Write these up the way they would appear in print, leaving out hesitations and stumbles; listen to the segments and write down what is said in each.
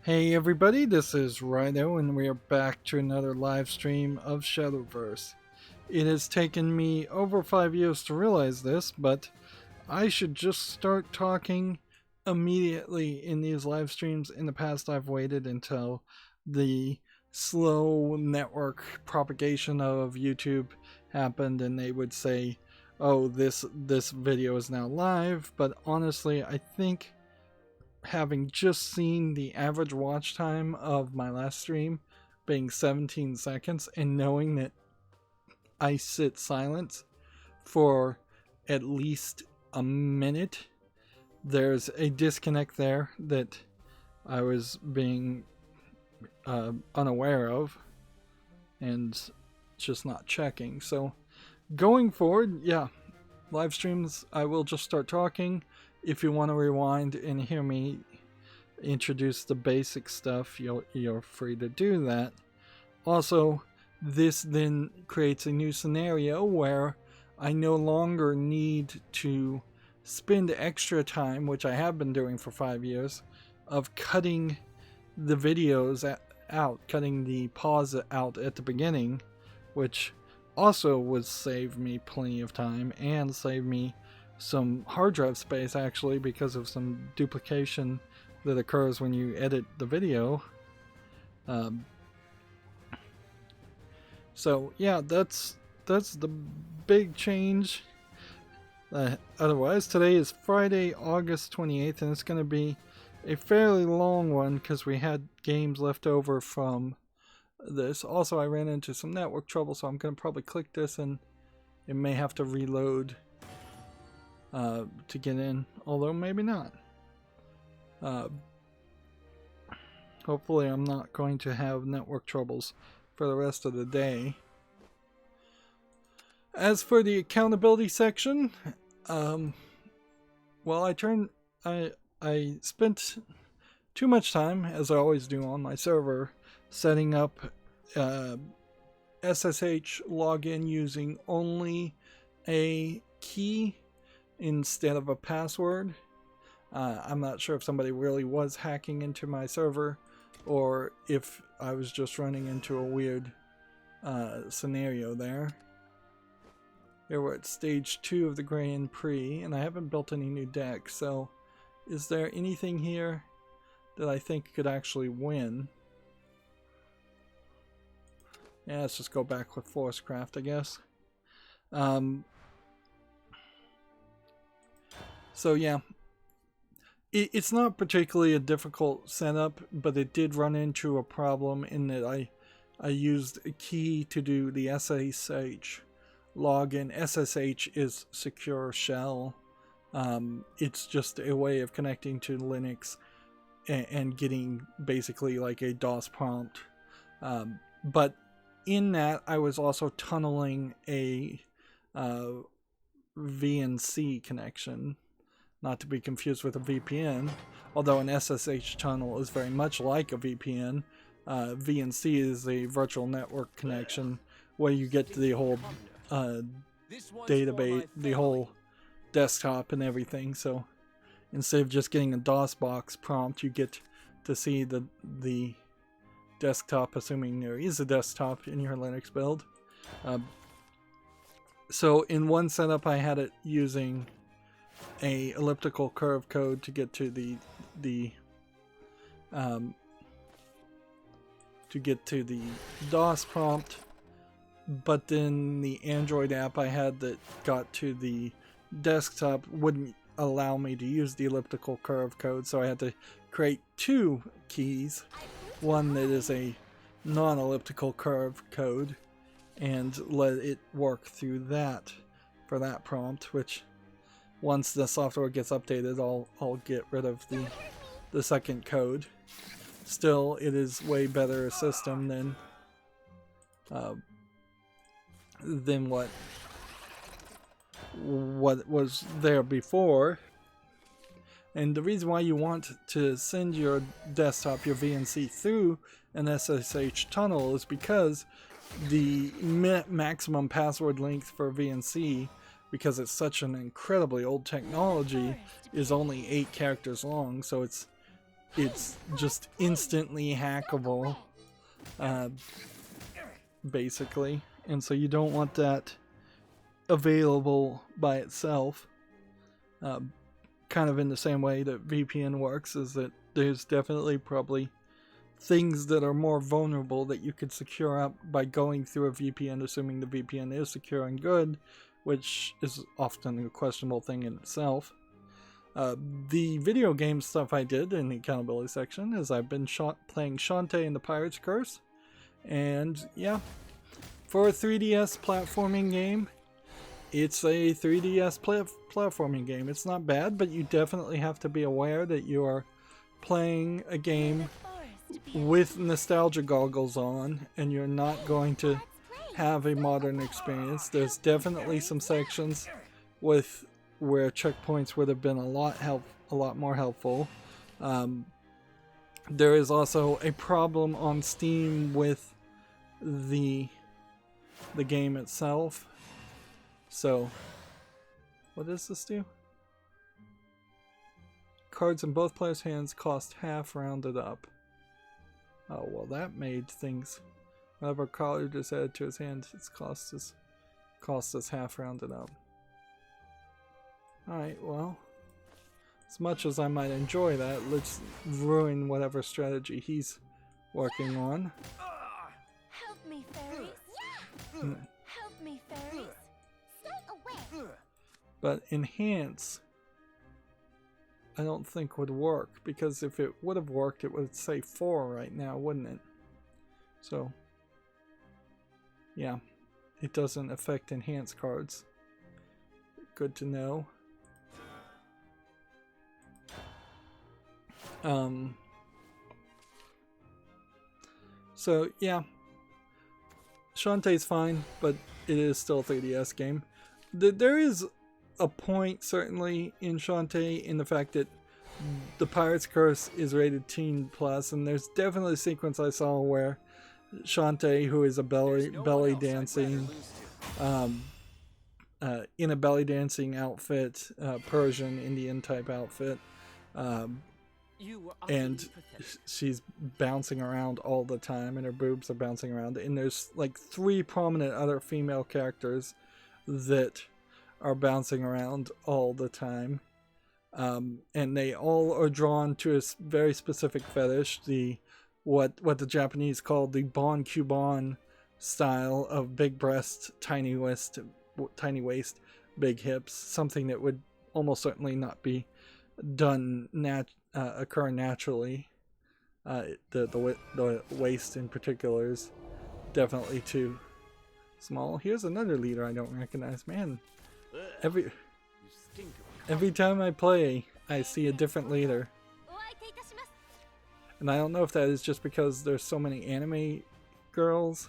Hey everybody, this is Rydo and we are back to another live stream of Shadowverse. It has taken me over 5 years to realize this, but I should just start talking immediately in these live streams. In the past, I've waited until the slow network propagation of YouTube happened and they would say, oh, this video is now live, but honestly, I think having just seen the average watch time of my last stream being 17 seconds and knowing that I sit silent for at least a minute, there's a disconnect there that I was being unaware of and just not checking. So going forward, yeah, live streams, I will just start talking. If you want to rewind and hear me introduce the basic stuff, you're free to do that. Also, this then creates a new scenario where I no longer need to spend extra time, which I have been doing for 5 years, of cutting the videos out, cutting the pause out at the beginning, which also would save me plenty of time and save me some hard drive space, actually, because of some duplication that occurs when you edit the video. So yeah, that's the big change. Otherwise, today is Friday, August 28th, and it's going to be a fairly long one because we had games left over from this. Also, I ran into some network trouble, so I'm going to probably click this and it may have to reload to get in, although maybe not. Hopefully I'm not going to have network troubles for the rest of the day. As for the accountability section, well, I spent too much time, as I always do on my server, setting up SSH login using only a key instead of a password. I'm not sure if somebody really was hacking into my server or if I was just running into a weird scenario there. Here we're at stage 2 of the Grand Prix, and I haven't built any new decks, so is there anything here that I think could actually win? Yeah, let's just go back with Forcecraft, I guess. So yeah, it's not particularly a difficult setup, but it did run into a problem in that I used a key to do the SSH login. SSH is secure shell. It's just a way of connecting to Linux and getting basically like a DOS prompt. But in that, I was also tunneling a VNC connection, not to be confused with a VPN, although an SSH tunnel is very much like a VPN. VNC is a virtual network connection where you get the whole database, the whole desktop and everything. So instead of just getting a DOS box prompt, you get to see the desktop, assuming there is a desktop in your Linux build. So in one setup, I had it using a elliptical curve code to get to the DOS prompt, but then the Android app I had that got to the desktop wouldn't allow me to use the elliptical curve code, so I had to create two keys, one that is a non-elliptical curve code, and let it work through that for that prompt, which once the software gets updated, I'll get rid of the second code. Still, it is way better a system than what was there before. And the reason why you want to send your desktop, your VNC, through an SSH tunnel is because the maximum password length for VNC, because it's such an incredibly old technology, is only 8 characters long, so it's it's just instantly hackable, basically, and so you don't want that available by itself. Kind of in the same way that VPN works, is that there's definitely probably things that are more vulnerable that you could secure up by going through a VPN, assuming the VPN is secure and good, which is often a questionable thing in itself. The video game stuff I did in the accountability section is I've been playing Shantae and the Pirate's Curse, and yeah, for a 3DS platforming game, it's a 3DS platforming game. It's not bad, but you definitely have to be aware that you are playing a game with nostalgia goggles on, and you're not going to have a modern experience. There's definitely some sections with where checkpoints would have been a lot more helpful. There is also a problem on Steam with the game itself. So, what does this do? Cards in both players' hands cost half rounded up. Oh, well, that made things. Whatever card is added to his hand, its cost is half rounded up. Alright, well, as much as I might enjoy that, let's ruin whatever strategy he's working on. Help me, fairies. Help me, fairies. Stay away. But enhance, I don't think would work, because if it would have worked, it would say 4 right now, wouldn't it? So, yeah, it doesn't affect enhance cards. Good to know. So yeah, Shantae's fine, but it is still a 3DS game. There is a point, certainly, in Shantae in the fact that the Pirate's Curse is rated teen plus, and there's definitely a sequence I saw where Shantae, who is a belly dancing, in a belly dancing outfit, Persian Indian type outfit, and she's bouncing around all the time, and her boobs are bouncing around, and there's like 3 prominent other female characters that are bouncing around all the time, and they all are drawn to a very specific fetish, what the Japanese call the Bon Cubon style of big breast, tiny waist, big hips, something that would almost certainly not be done occur naturally. The waist in particular is definitely too small. Here's another leader I don't recognize. Man, every time I play, I see a different leader. And I don't know if that is just because there's so many anime girls,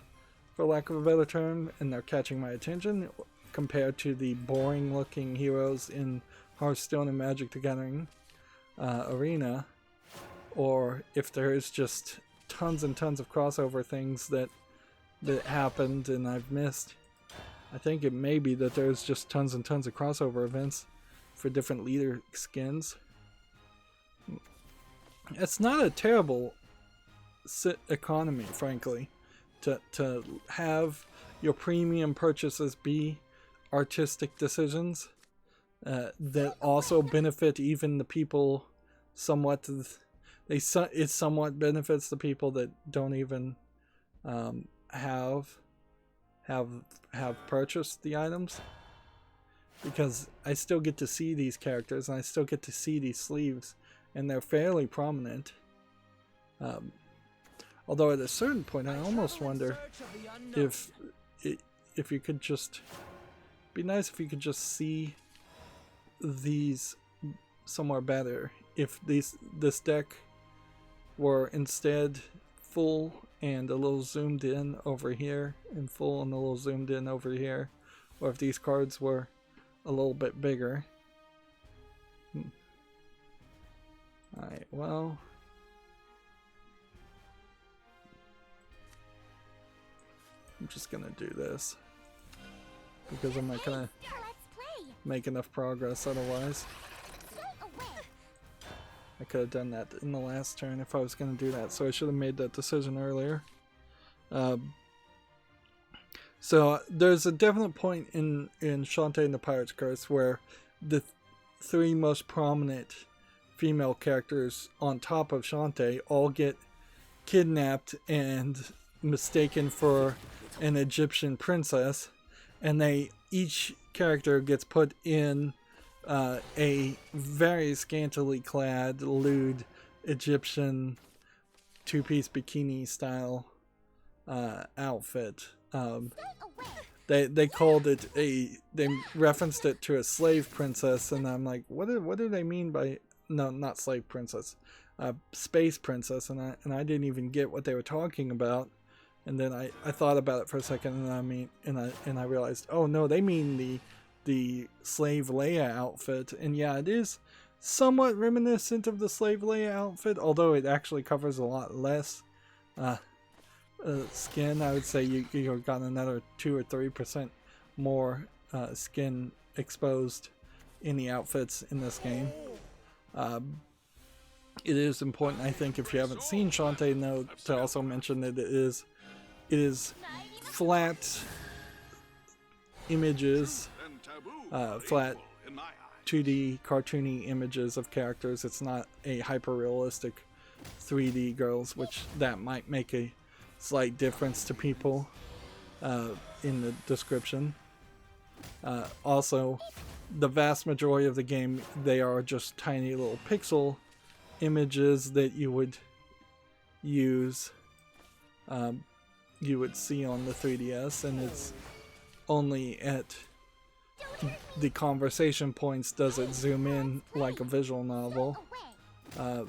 for lack of a better term, and they're catching my attention, compared to the boring looking heroes in Hearthstone and Magic the Gathering arena, or if there is just tons and tons of crossover things that happened and I've missed. I think it may be that there's just tons and tons of crossover events for different leader skins. It's not a terrible economy, frankly, to have your premium purchases be artistic decisions that also benefit even the people somewhat. It somewhat benefits the people that don't even have purchased the items, because I still get to see these characters and I still get to see these sleeves, and they're fairly prominent. Although at a certain point I almost wonder if you could just be nice if you could just see these somewhere better. If this deck were instead full and a little zoomed in over here, and full and a little zoomed in over here, or if these cards were a little bit bigger. Alright, well, I'm just gonna do this because I'm not gonna make enough progress otherwise. I could have done that in the last turn if I was going to do that, so I should have made that decision earlier. So there's a definite point in Shantae and the Pirate's Curse where the three most prominent female characters on top of Shantae all get kidnapped and mistaken for an Egyptian princess, and each character gets put in a very scantily clad, lewd Egyptian two-piece bikini style outfit. They called it they referenced it to a slave princess, and I'm like, what do they mean by, no, not slave princess, space princess, and I didn't even get what they were talking about. And then I thought about it for a second, and I realized, oh no, they mean the slave Leia outfit. And yeah, it is somewhat reminiscent of the slave Leia outfit, although it actually covers a lot less skin. I would say you've got another 2 or 3% more skin exposed in the outfits in this game. It is important, I think, if you haven't seen Shantae, though, to also mention that it is flat images, flat 2D cartoony images of characters. It's not a hyper-realistic 3D girls, which that might make a slight difference to people in the description. Also, the vast majority of the game, they are just tiny little pixel images that you would use, you would see on the 3DS, and it's only at the conversation points does it zoom in like a visual novel. Bad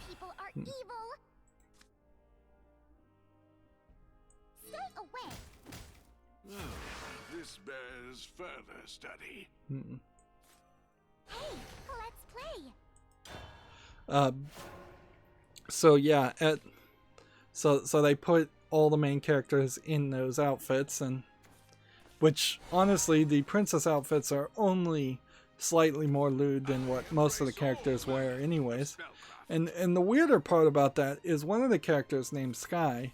people are evil. Stay away. This bears further study. Hey, let's play. So yeah, so they put all the main characters in those outfits, and which honestly the princess outfits are only slightly more lewd than what most of the characters wear anyways. And the weirder part about that is one of the characters named Sky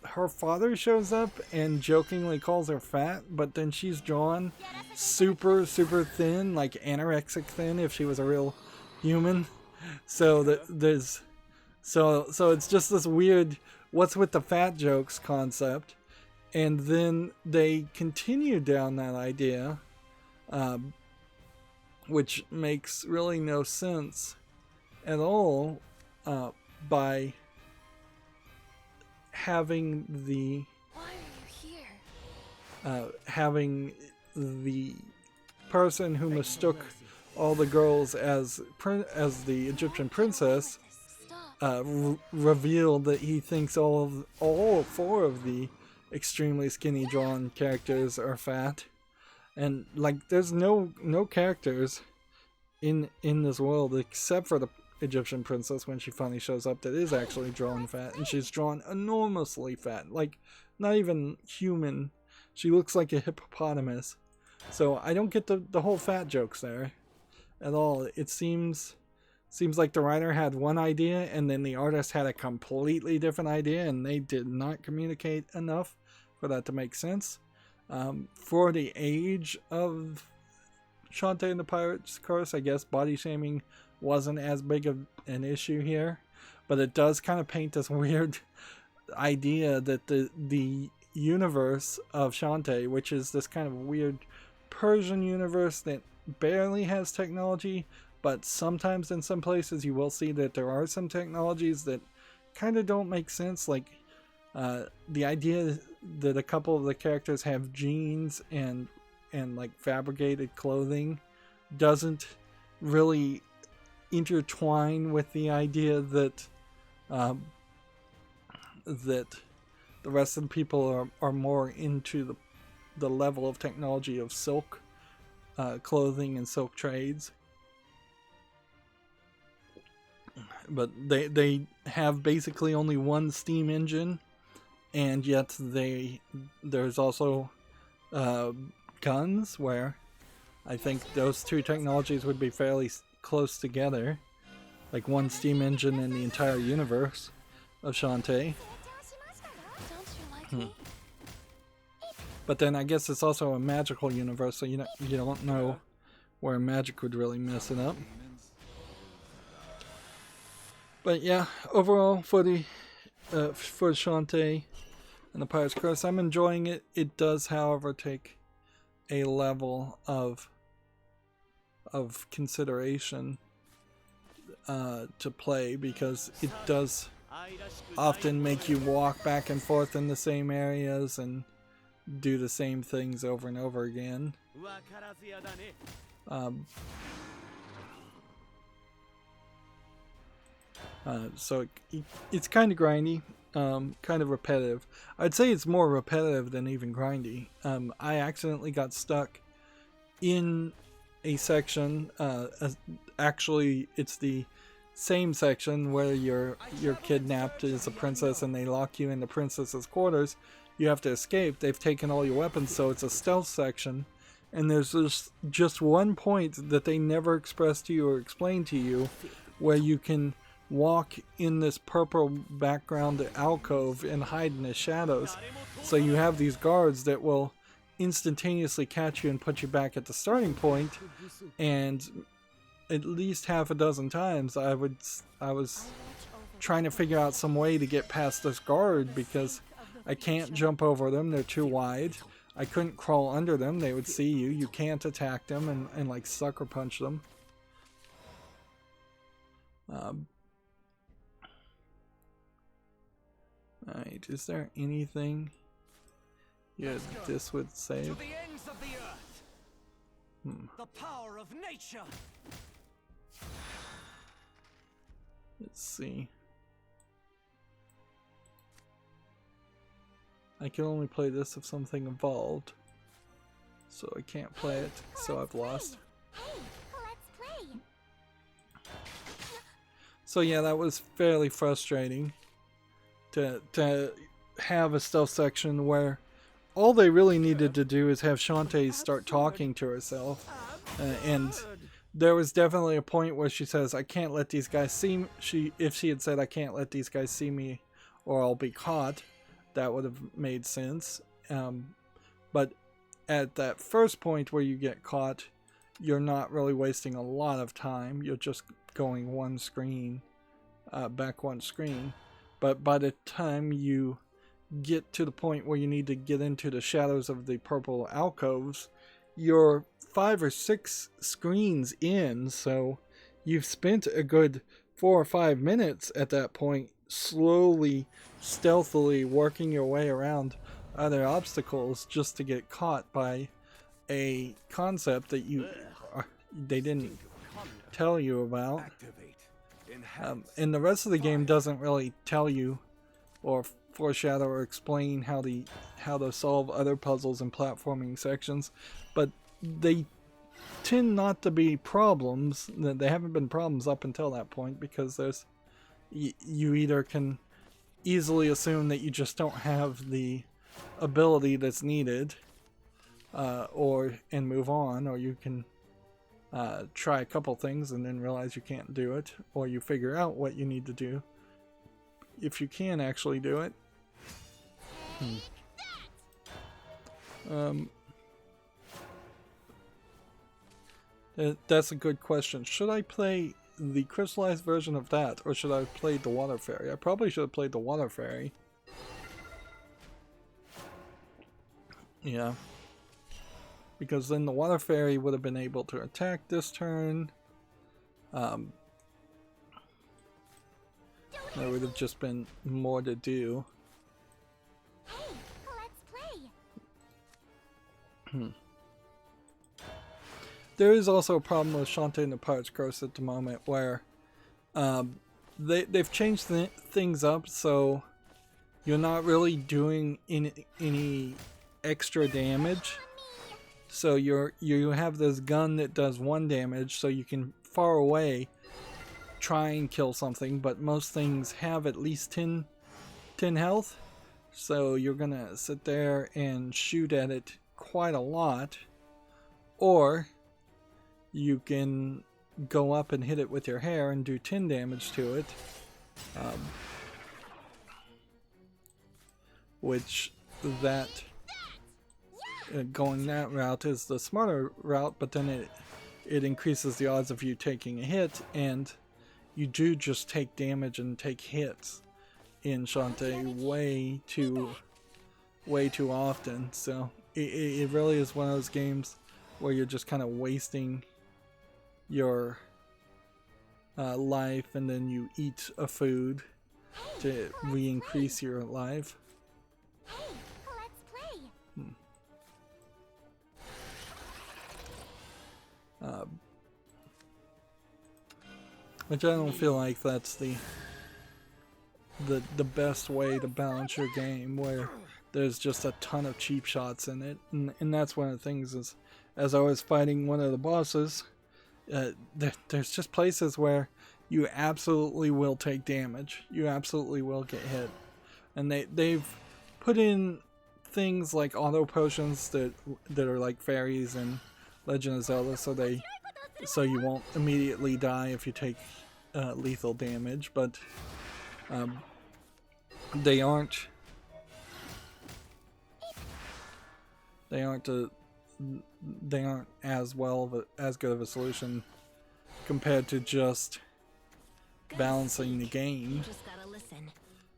her father shows up and jokingly calls her fat, but then she's drawn super thin, like anorexic thin if she was a real human. So so it's just this weird what's with the fat jokes concept. And then they continue down that idea, which makes really no sense at all, by having the Why are you here? having the person who mistook all the girls as the Egyptian princess revealed that he thinks all 4 of the extremely skinny drawn characters are fat. And like, there's no characters in this world except for the Egyptian princess when she finally shows up that is actually drawn fat, and she's drawn enormously fat, like not even human. She looks like a hippopotamus. So I don't get the whole fat jokes there at all. It seems like the writer had one idea and then the artist had a completely different idea, and they did not communicate enough for that to make sense. For the age of Shantae and the Pirate's Curse, I guess body shaming wasn't as big of an issue here, but it does kind of paint this weird idea that the universe of Shantae, which is this kind of weird Persian universe that barely has technology, but sometimes in some places you will see that there are some technologies that kind of don't make sense, like the idea that a couple of the characters have genes and like fabricated clothing doesn't really intertwine with the idea that that the rest of the people are more into the level of technology of silk clothing and silk trades. But they have basically only one steam engine and yet there's also guns where I think those two technologies would be fairly close together, like one steam engine in the entire universe of Shantae. Don't you like me? But then I guess it's also a magical universe, so you don't know where magic would really mess it up. But yeah, overall for Shantae and the Pirate's Curse, I'm enjoying it. It does, however, take a level of consideration to play, because it does often make you walk back and forth in the same areas and do the same things over and over again. So it's kind of grindy, kind of repetitive. I'd say it's more repetitive than even grindy. I accidentally got stuck in a section. Actually, it's the same section where you're kidnapped as a princess and they lock you in the princess's quarters. You have to escape. They've taken all your weapons, so it's a stealth section. And there's just one point that they never express to you or explain to you, where you can walk in this purple background alcove and hide in the shadows. So you have these guards that will instantaneously catch you and put you back at the starting point. And at least half a dozen times I was trying to figure out some way to get past this guard, because I can't jump over them, they're too wide. I couldn't crawl under them, they would see you. You can't attack them and like sucker punch them. Alright, is there anything this would save? To the ends of the earth. The power of nature. Let's see. I can only play this if something evolved, so I can't play it, so I've lost. Hey, let's play. So yeah, that was fairly frustrating to have a stealth section where all they really needed to do is have Shantae start talking to herself, and there was definitely a point where she says, "I can't let these guys see me." If she had said, "I can't let these guys see me, or I'll be caught," that would have made sense. But at that first point where you get caught, you're not really wasting a lot of time. You're just going one screen, back one screen. But by the time you get to the point where you need to get into the shadows of the purple alcoves, you're 5 or 6 screens in, so you've spent a good 4 or 5 minutes at that point slowly, stealthily working your way around other obstacles just to get caught by a concept that they didn't tell you about. And the rest of the game doesn't really tell you or foreshadow or explain how to solve other puzzles and platforming sections, but they tend not to be problems. They haven't been problems up until that point, because you either can easily assume that you just don't have the ability that's needed, and move on, or you can try a couple things and then realize you can't do it, or you figure out what you need to do if you can actually do it. That's a good question. Should I play the crystallized version of that, or should I have played the Water Fairy? I probably should have played the Water Fairy. Yeah. Because then the Water Fairy would have been able to attack this turn. There would have just been more to do. Hey, let's play. There is also a problem with Shantae and the Pirate's Curse at the moment, where they've changed things up, so you're not really doing any extra damage. So you have this gun that does 1 damage, so you can far away try and kill something, but most things have at least 10 health. So you're gonna sit there and shoot at it quite a lot, or you can go up and hit it with your hair and do 10 damage to it, which that going that route is the smarter route, but then it increases the odds of you taking a hit, and you do just take damage and take hits in Shantae way too often. So it really is one of those games where you're just kind of wasting your life, and then you eat a food to re-increase your life. Hey, let's play. Which I don't feel like that's the best way to balance your game, where there's just a ton of cheap shots in it, and that's one of the things is, as I was fighting one of the bosses, there's just places where you absolutely will take damage, you absolutely will get hit, and they've put in things like auto potions that are like fairies in Legend of Zelda, so you won't immediately die if you take lethal damage, but they aren't as good of a solution compared to just balancing the game.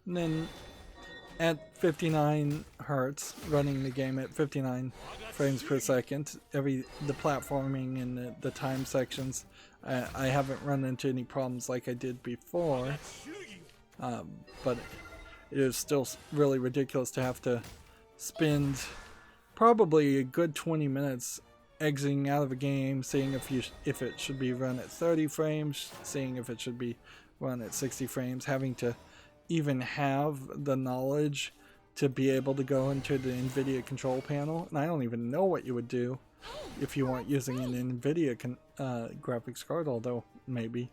And then at 59 hertz, running the game at 59 frames per second, the platforming and the time sections, I haven't run into any problems like I did before, but it is still really ridiculous to have to spend probably a good 20 minutes exiting out of a game, seeing if it should be run at 30 frames, seeing if it should be run at 60 frames, having to even have the knowledge to be able to go into the NVIDIA control panel. And I don't even know what you would do if you weren't using an NVIDIA graphics card, although maybe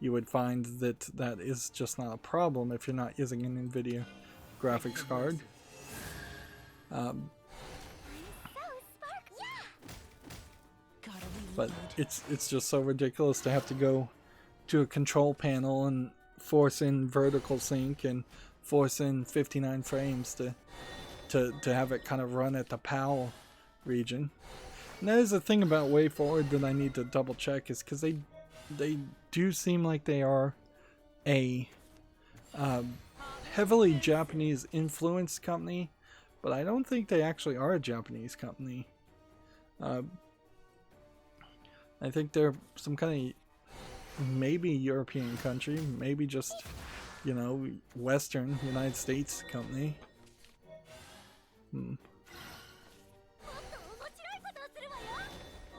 you would find that is just not a problem if you're not using an NVIDIA graphics card. But it's just so ridiculous to have to go to a control panel and force in vertical sync and force in 59 frames to have it kind of run at the PAL region. And that is the thing about WayForward that I need to double check, is because they do seem like they are a heavily Japanese influenced company, but I don't think they actually are a Japanese company. I think they're some kind of maybe European country, maybe just, you know, Western United States company.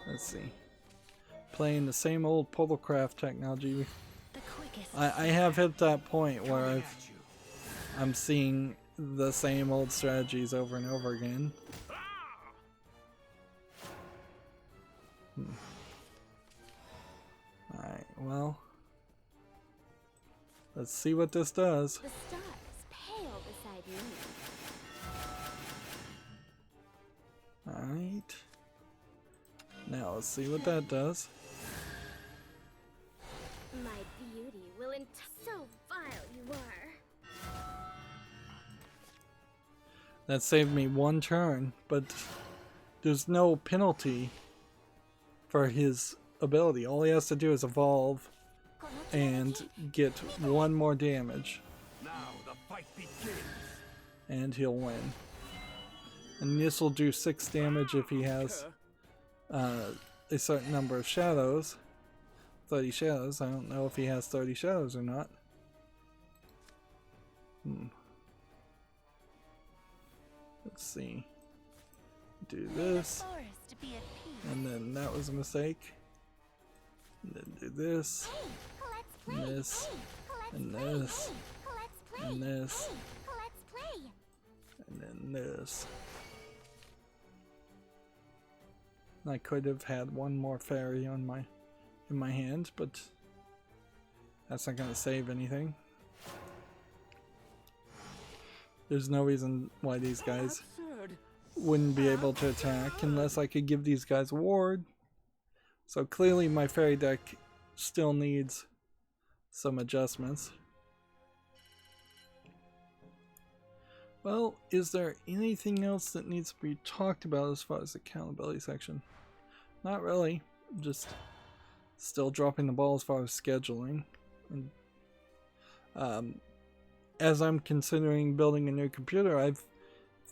Let's see. Playing the same old Puddlecraft technology. I have hit that point where I'm seeing the same old strategies over and over again. Alright, well, let's see what this does. The stars pale beside me. Alright. Now let's see what that does. My beauty will so vile you are. That saved me one turn, but there's no penalty for his ability. All he has to do is evolve and get one more damage. Now the fight begins. And he'll win. And this will do 6 damage if he has a certain number of shadows. 30 shadows. I don't know if he has 30 shadows or not. Let's see. Do this. And then that was a mistake. And then do this. And this. And this. And this. And then this. I could have had one more fairy on in my hand, but that's not going to save anything. There's no reason why these guys Absurd. wouldn't be able to attack unless I could give these guys a ward. So clearly my fairy deck still needs some adjustments. Well, is there anything else that needs to be talked about as far as the accountability section? Not really. Just still dropping the ball as far as scheduling. And, as I'm considering building a new computer, I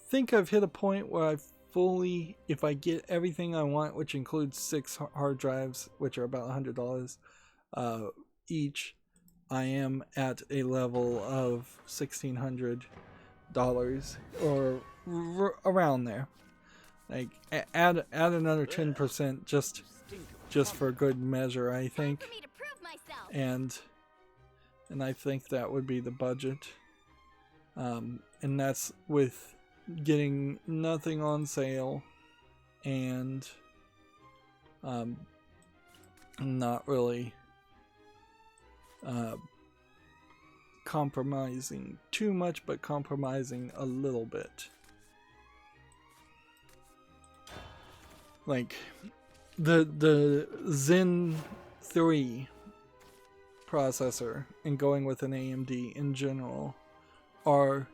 think I've hit a point where I've fully, if I get everything I want, which includes 6 hard drives, which are about $100 each, I am at a level of $1,600 or around there. Like add another 10% just for good measure, I think. For me to prove myself. And I think that would be the budget. And that's with getting nothing on sale and not really compromising too much, but compromising a little bit. Like the Zen 3 processor and going with an AMD in general are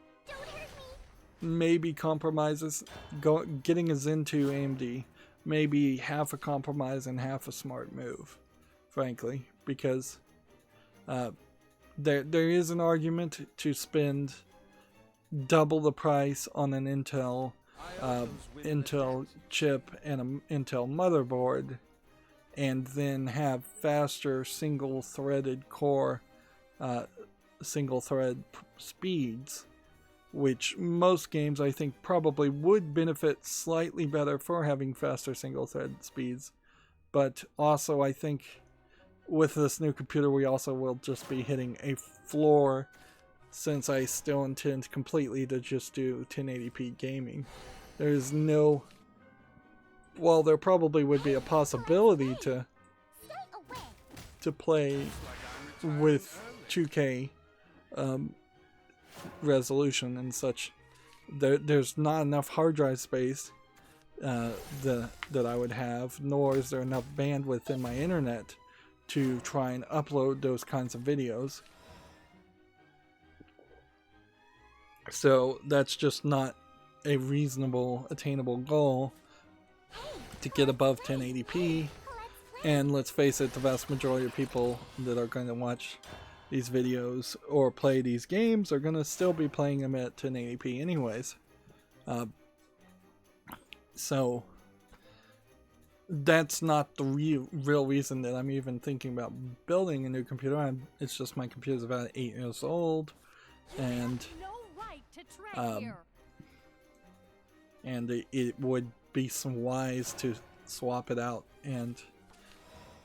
maybe compromises. Getting a Zen 2 AMD may be half a compromise and half a smart move, frankly, because there is an argument to spend double the price on an Intel chip and an Intel motherboard, and then have faster single-threaded core, single-thread speeds, which most games I think probably would benefit slightly better for having faster single-thread speeds. But also I think with this new computer we also will just be hitting a floor, since I still intend completely to just do 1080p gaming. There's no... Well, there probably would be a possibility to play with 2K resolution and such. There's not enough hard drive space that I would have, nor is there enough bandwidth in my internet to try and upload those kinds of videos. So that's just not a reasonable, attainable goal to get above 1080p. And let's face it, the vast majority of people that are going to watch these videos or play these games are going to still be playing them at 1080p anyways. So that's not the real reason that I'm even thinking about building a new computer. It's just my computer's about 8 years old, and it would be some wise to swap it out and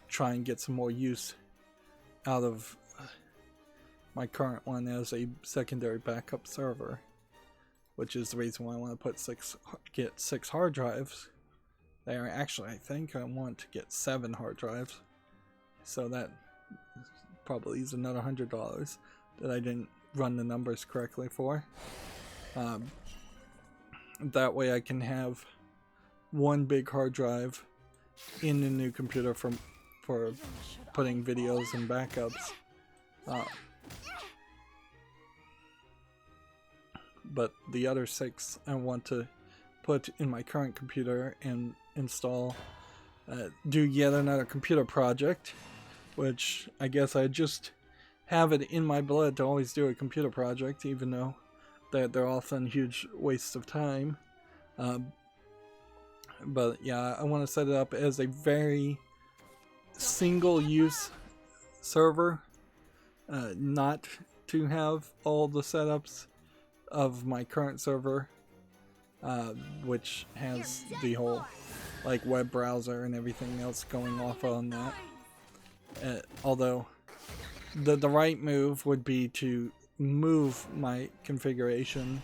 try and get some more use out of my current one as a secondary backup server, which is the reason why I want to get 6 hard drives there. Actually, I think I want to get 7 hard drives, so that probably is another $100 that I didn't run the numbers correctly for. That way I can have one big hard drive in the new computer for putting videos and backups. But the other 6 I want to put in my current computer and install, do yet another computer project, which I guess I just have it in my blood to always do a computer project, even though they're often huge wastes of time. But yeah, I want to set it up as a very single-use server, not to have all the setups of my current server, which has the whole like web browser and everything else going off on that. Although the right move would be to move my configuration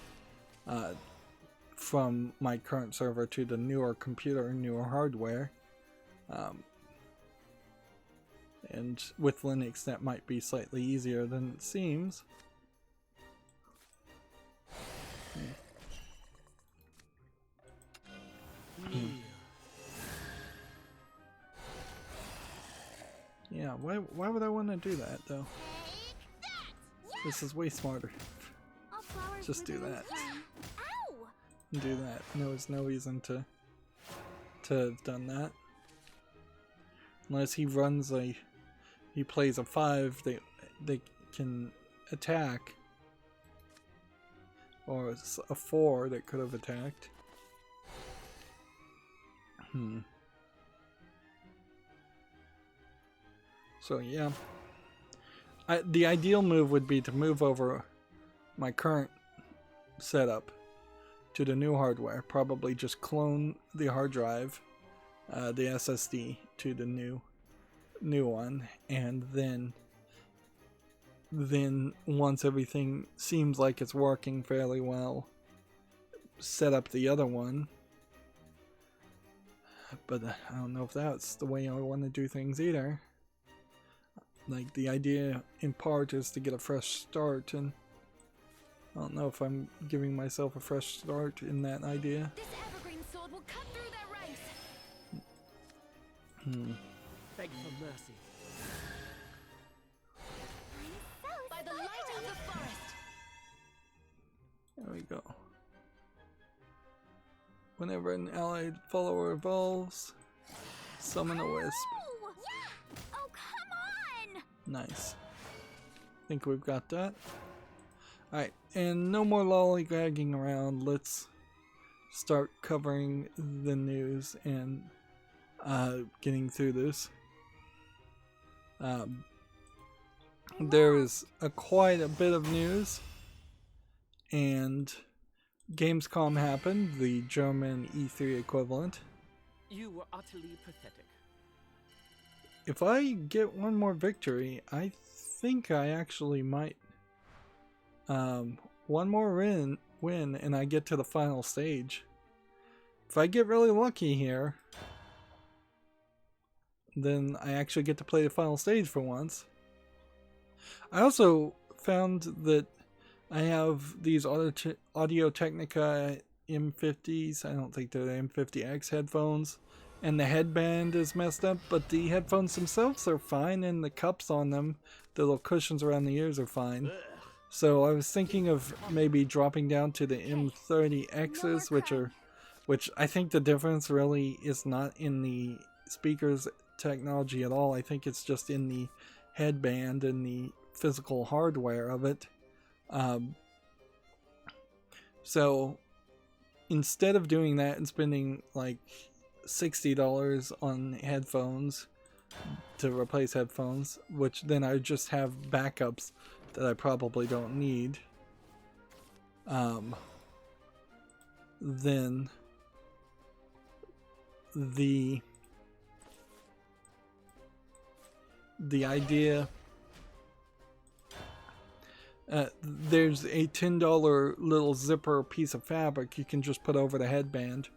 from my current server to the newer computer, newer hardware. And with Linux that might be slightly easier than it seems. Yeah, why would I want to do that though? This is way smarter. Just do that. Do that. No, there's no reason to have done that. Unless he runs he plays a 5, they can attack. Or it's a 4 that could have attacked. So yeah. The ideal move would be to move over my current setup to the new hardware. Probably just clone the hard drive, the SSD, to the new one, and then once everything seems like it's working fairly well, set up the other one. But I don't know if that's the way I want to do things either. Like, the idea in part is to get a fresh start, and I don't know if I'm giving myself a fresh start in that idea. This evergreen sword will cut through their ranks. Beg for mercy. By the light of the forest. There we go. Whenever an allied follower evolves, summon a wisp. Oh, yeah. Oh, come on. Nice. Think we've got that. Alright, and no more lollygagging around. Let's start covering the news and getting through this. There is quite a bit of news, and Gamescom happened, the German E3 equivalent. You were utterly pathetic. If I get one more victory, I think I actually might. One more win, and I get to the final stage. If I get really lucky here, then I actually get to play the final stage for once. I also found that I have these Audio-Technica M50s, I don't think they're the M50X headphones, and the headband is messed up, but the headphones themselves are fine, and the cups on them, the little cushions around the ears, are fine. So I was thinking of maybe dropping down to the M30Xs, which I think the difference really is not in the speakers technology at all. I think it's just in the headband and the physical hardware of it. So instead of doing that and spending like $60 on headphones to replace headphones, which then I just have backups that I probably don't need, then the idea, there's a $10 little zipper piece of fabric you can just put over the headband,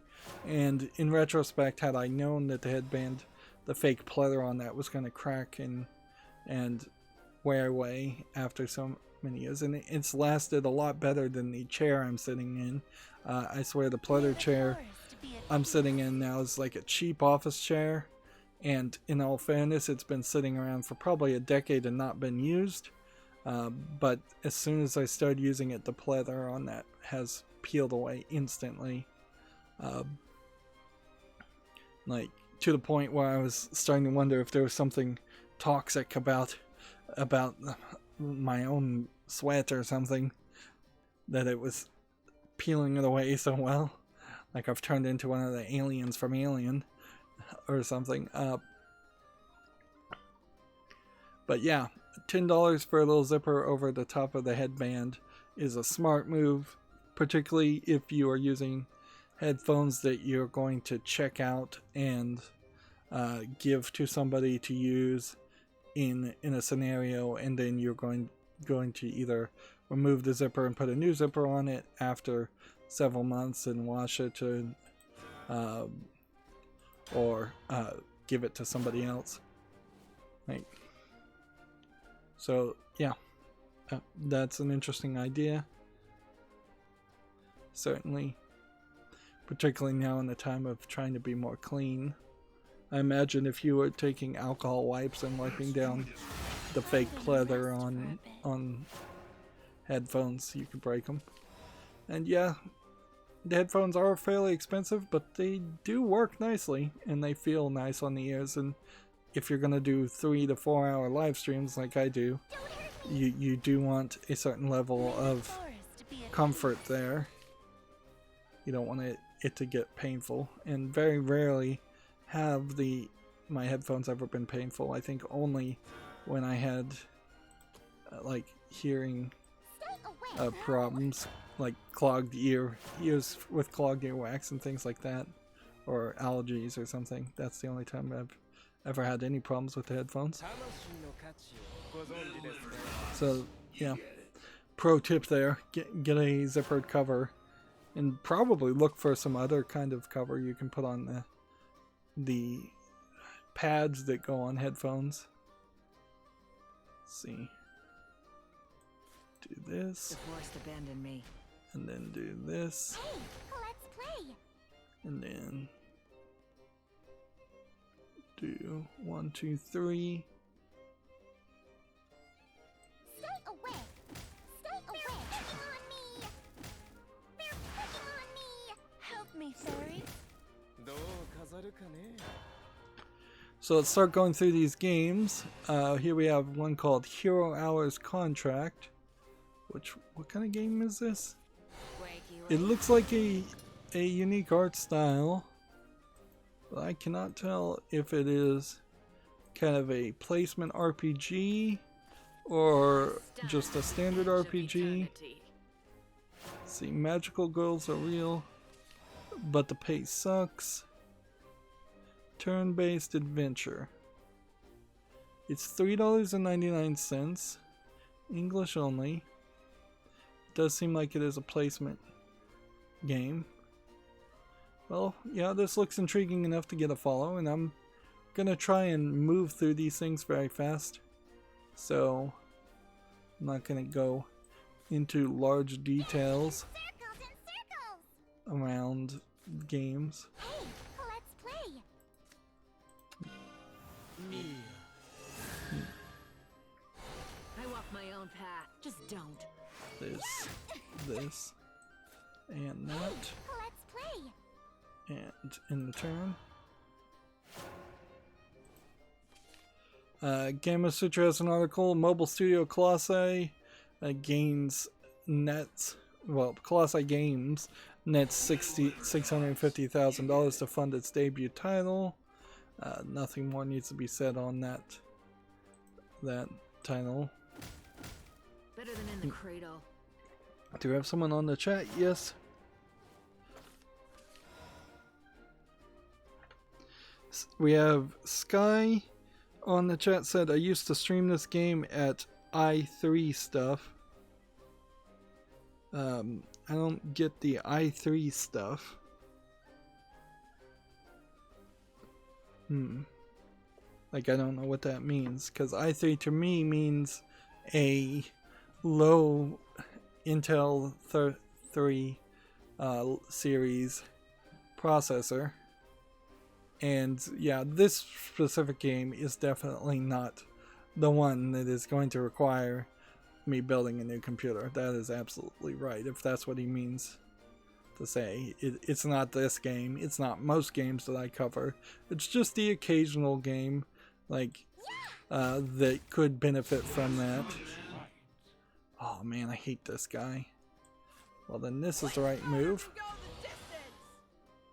and in retrospect, had I known that the headband, the fake pleather on that was going to crack and wear away after so many years, and it's lasted a lot better than the chair I'm sitting in. I swear the pleather chair I'm sitting in now is like a cheap office chair, and in all fairness, it's been sitting around for probably a decade and not been used. But as soon as I started using it, the pleather on that has peeled away instantly. Like, to the point where I was starting to wonder if there was something toxic about my own sweat or something, that it was peeling it away so well. Like I've turned into one of the aliens from Alien or something. But yeah, $10 for a little zipper over the top of the headband is a smart move, particularly if you are using headphones that you're going to check out and give to somebody to use in a scenario, and then you're going to either remove the zipper and put a new zipper on it after several months and wash it, or give it to somebody else. Like, so yeah, that's an interesting idea, certainly, particularly now in the time of trying to be more clean. I imagine if you were taking alcohol wipes and wiping down the fake pleather on headphones, you could break them. And yeah, the headphones are fairly expensive, but they do work nicely and they feel nice on the ears. And if you're gonna do 3 to 4 hour live streams like I do, you do want a certain level of comfort there. You don't want it to get painful, and very rarely have my headphones ever been painful. I think only when I had like hearing problems, like clogged ears with clogged earwax and things like that, or allergies or something. That's the only time I've ever had any problems with the headphones. So yeah, pro tip there, get a zippered cover, and probably look for some other kind of cover you can put on the pads that go on headphones. Let's see. Do this. The forest abandoned me. And then do this. Hey, let's play. And then do 1, 2, 3. Stay away. Stay away. They're picking on me. They're picking on me. Help me, fairy. So let's start going through these games. Here we have one called Hero Hours Contract. What kind of game is this? It looks like a unique art style, but I cannot tell if it is kind of a placement RPG or just a standard RPG. See, magical girls are real, but the pace sucks. Turn-based adventure. It's $3.99, English only. Does seem like it is a placement game. Well, yeah, this looks intriguing enough to get a follow, and I'm gonna try and move through these things very fast. So I'm not gonna go into large details around games. Hey, let's play. I walk my own path. Just don't. This, and that, Let's play. and in the turn. Gamma Sutra has an article. Mobile Studio Colossi gains nets. Well, Colossi Games nets $650,000 to fund its debut title. Nothing more needs to be said on that title. Better than in the cradle. Do we have someone on the chat? Yes. We have Sky on the chat, said, I used to stream this game at i3 stuff. I don't get the i3 stuff. Like, I don't know what that means, because i3 to me means a low Intel 3 series processor. And yeah, this specific game is definitely not the one that is going to require me building a new computer. That is absolutely right, if that's what he means to say. It's not this game. It's not most games that I cover. It's just the occasional game like that could benefit from that. Oh man, I hate this guy. Well, then this is the right move.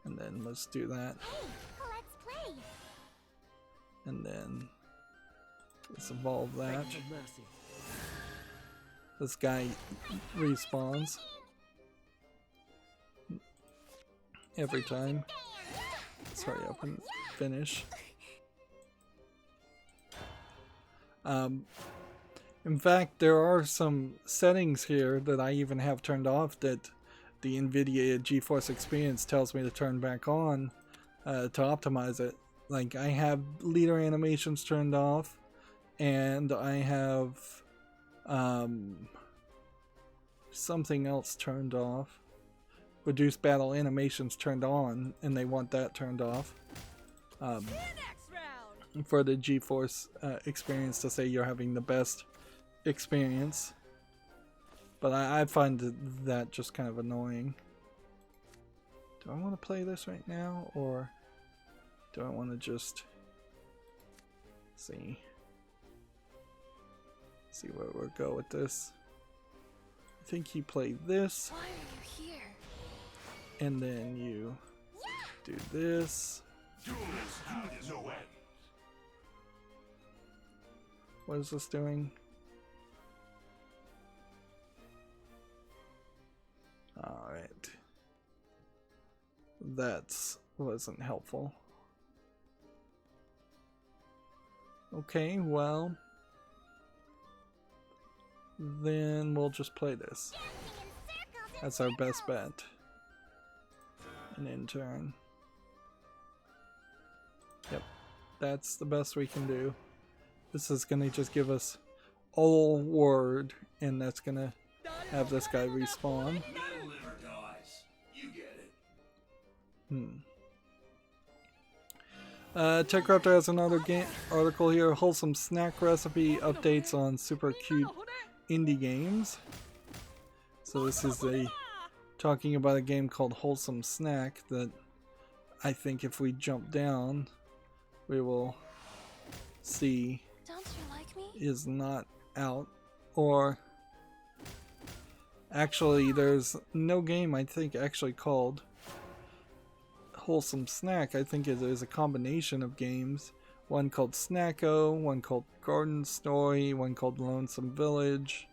And then let's do that. Let's play. And then let's evolve that. This guy respawns every time. Let's hurry up and finish. In fact, there are some settings here that I even have turned off that the NVIDIA GeForce Experience tells me to turn back on to optimize it. Like, I have leader animations turned off, and I have something else turned off. Reduce battle animations turned on, and they want that turned off. Next round. for the GeForce experience to say you're having the best experience. But I find that just kind of annoying. Do I want to play this right now, or do I want to just see where we'll go with this? I think you play this. Why are you here? And then you do this. What is this doing? Alright. That wasn't helpful. Okay, well, then we'll just play this. That's our best bet. An intern. Yep, that's the best we can do. This is gonna just give us all word, and that's gonna have this guy respawn. TechRaptor has another article here. Wholesome snack recipe updates on super cute indie games. So this is talking about a game called Wholesome Snack that I think if we jump down, we will see Don't you like me? is not out. Or actually, there's no game I think actually called Wholesome Snack. I think it is a combination of games. One called Snacko, one called Garden Story, one called Lonesome Village,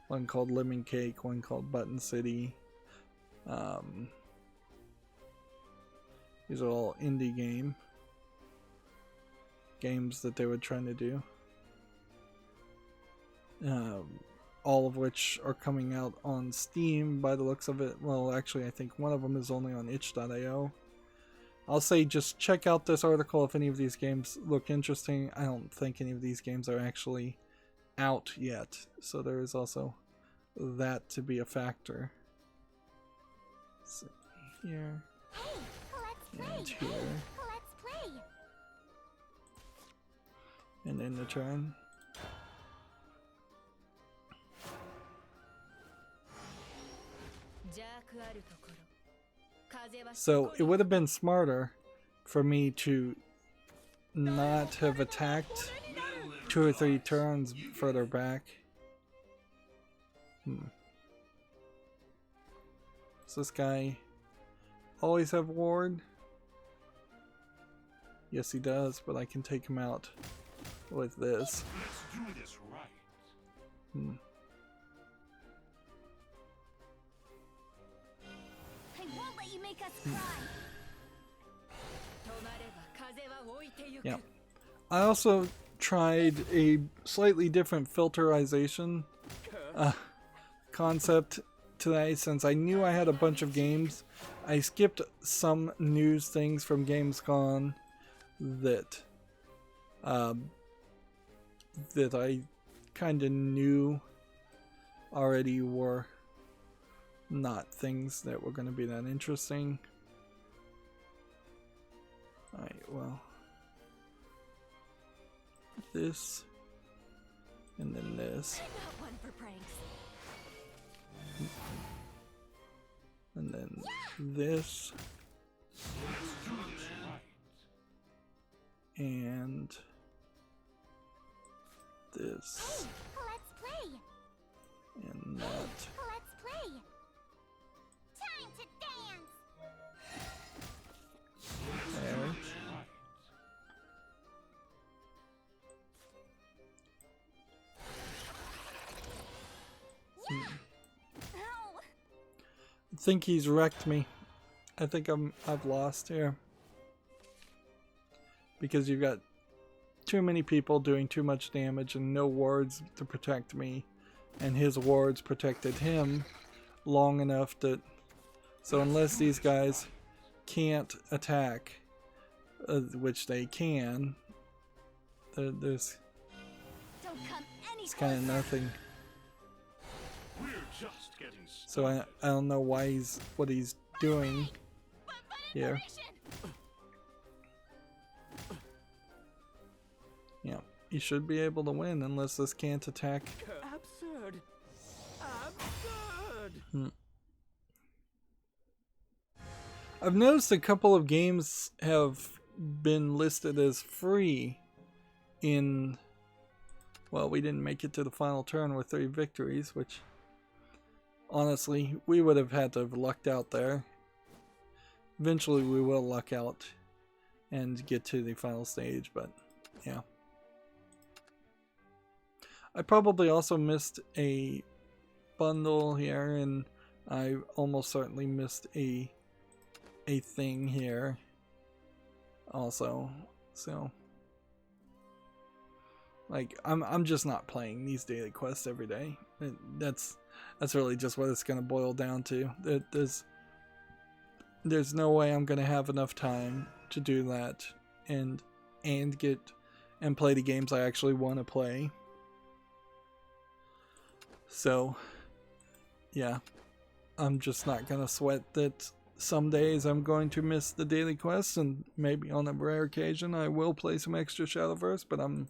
one called Lemon Cake, one called Button City. These are all indie games that they were trying to do. All of which are coming out on Steam by the looks of it. Well, actually, I think one of them is only on itch.io. I'll say just check out this article if any of these games look interesting. I don't think any of these games are actually out yet, so there is also that to be a factor. Let's see here. Hey, let's play. And here. Let's play. And in the turn. So it would have been smarter for me to not have attacked 2 or 3 turns further back. Does this guy always have ward? Yes, he does, but I can take him out with this. Let's do this right. I won't let you make us cry. Yeah. I also tried a slightly different filterization concept today. Since I knew I had a bunch of games, I skipped some news things from Gamescom that that I kind of knew already were not things that were going to be that interesting. Alright, well, this, and then this, Not one for pranks. and then this, and this, Let's play. and that. Let's play. Time to dance. There. Ow. I think he's wrecked me. I think I've lost here. Because you've got too many people doing too much damage and no wards to protect me. And his wards protected him long enough that... So unless these guys can't attack, which they can, there's Don't come any kind of closer. nothing. We're just getting started. So I don't know why what he's doing here. you should be able to win unless this can't attack. Absurd. Absurd. I've noticed a couple of games have been listed as free in... Well, we didn't make it to the final turn with 3 victories, which... Honestly, we would have had to have lucked out there. Eventually we will luck out and get to the final stage, but yeah. I probably also missed a bundle here, and I almost certainly missed a thing here also. So like I'm just not playing these daily quests every day. That's really just what it's going to boil down to. There's no way I'm going to have enough time to do that and get and play the games I actually want to play. So yeah, I'm just not going to sweat that. Some days I'm going to miss the daily quests, and maybe on a rare occasion I will play some extra Shadowverse, but I'm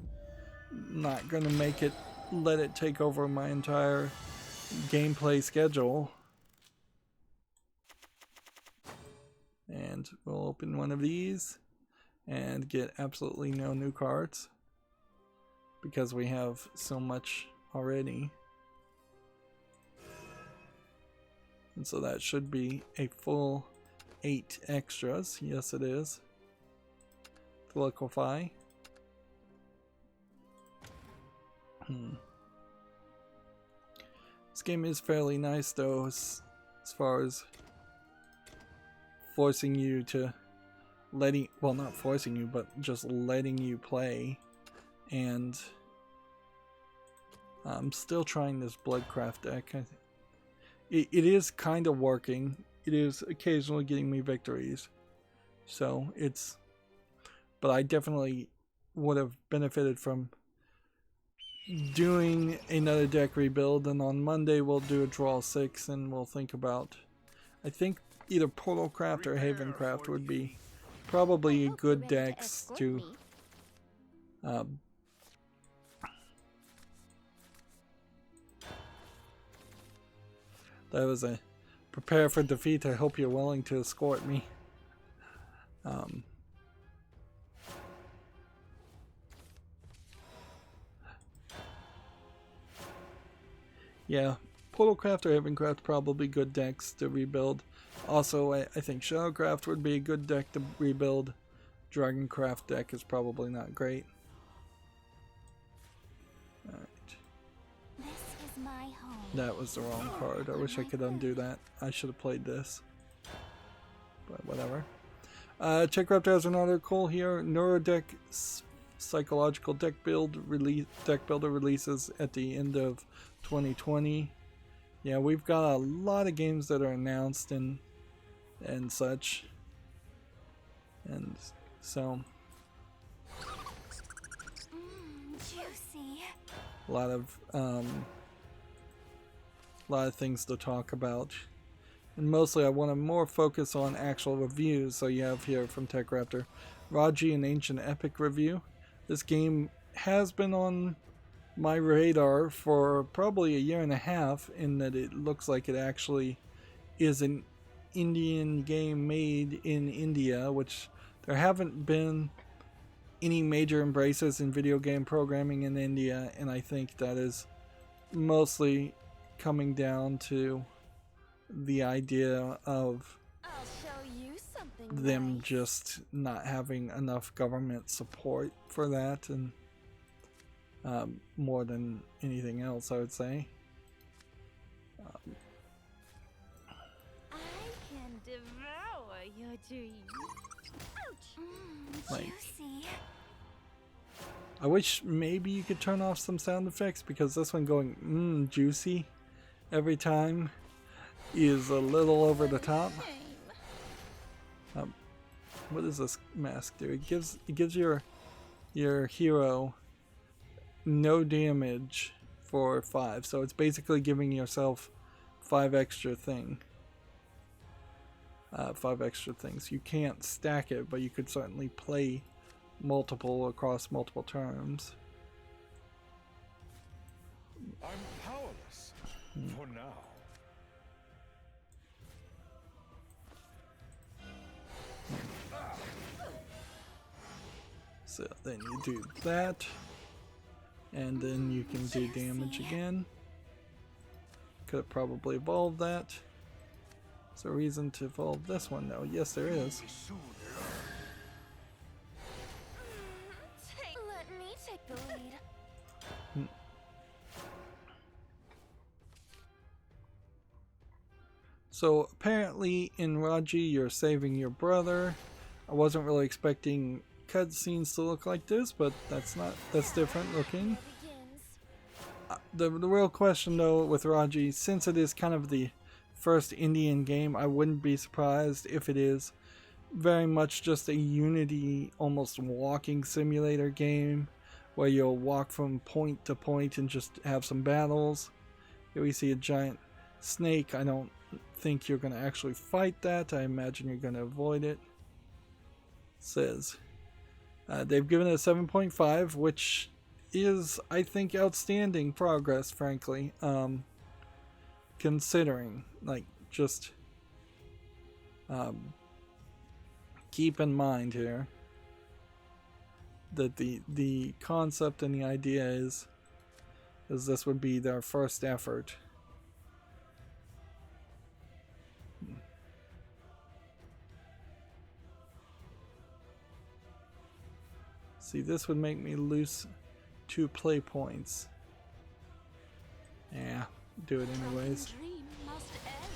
not going to let it take over my entire gameplay schedule. And we'll open one of these and get absolutely no new cards because we have so much already. And so that should be a full 8 extras. Yes, it is. To liquefy. This game is fairly nice though, as far as forcing you to well, not forcing you, but just letting you play. And I'm still trying this Bloodcraft deck. It is kind of working. It is occasionally getting me victories. So but I definitely would have benefited from doing another deck rebuild, and on Monday we'll do a draw 6 and we'll think about, I think either Prologue or Havencraft would be probably good decks to that was a prepare for defeat. I hope you're willing to escort me. Yeah, Portalcraft or Havencraft probably good decks to rebuild. Also, I think Shadowcraft would be a good deck to rebuild. Dragoncraft deck is probably not great. Alright. This is my home. That was the wrong card. I wish I could undo that. I should have played this. But whatever. Check Raptor has an article here. Neurodeck Psychological Deck Builder releases at the end of 2020. Yeah, we've got a lot of games that are announced and such. And so Juicy. a lot of things to talk about. And mostly I want to more focus on actual reviews. So you have here from Tech Raptor, Raji, an Ancient Epic review. This game has been on my radar for probably a year and a half, in that it looks like it actually is an Indian game made in India, which there haven't been any major embraces in video game programming in India, and I think that is mostly coming down to the idea of I'll show you something them nice. just not having enough government support for that, and more than anything else, I would say. I can devour your dreams. Ouch. Like- Juicy. I wish maybe you could turn off some sound effects, because this one going juicy every time is a little over the top. What does this mask do? It gives your hero no damage for 5, so it's basically giving yourself 5 extra things. You can't stack it, but you could certainly play multiple across multiple turns. I'm powerless for now. So then you do that, and then you can do damage again. Could have probably evolved that. Is there a reason to evolve this one though? Yes, there is. Let me take the lead. So apparently in Raji you're saving your brother. I wasn't really expecting cutscenes to look like this, but that's different looking. The real question though with Raji, since it is kind of the first Indian game, I wouldn't be surprised if it is very much just a Unity, almost walking simulator game where you'll walk from point to point and just have some battles. Here we see a giant snake. I don't think you're going to actually fight that. I imagine you're going to avoid it. Says they've given it a 7.5, which is, I think, outstanding progress, frankly, considering, like, just keep in mind here that the concept and the idea is this would be their first effort. See, this would make me lose 2 play points. Yeah, do it anyways. Dream must end.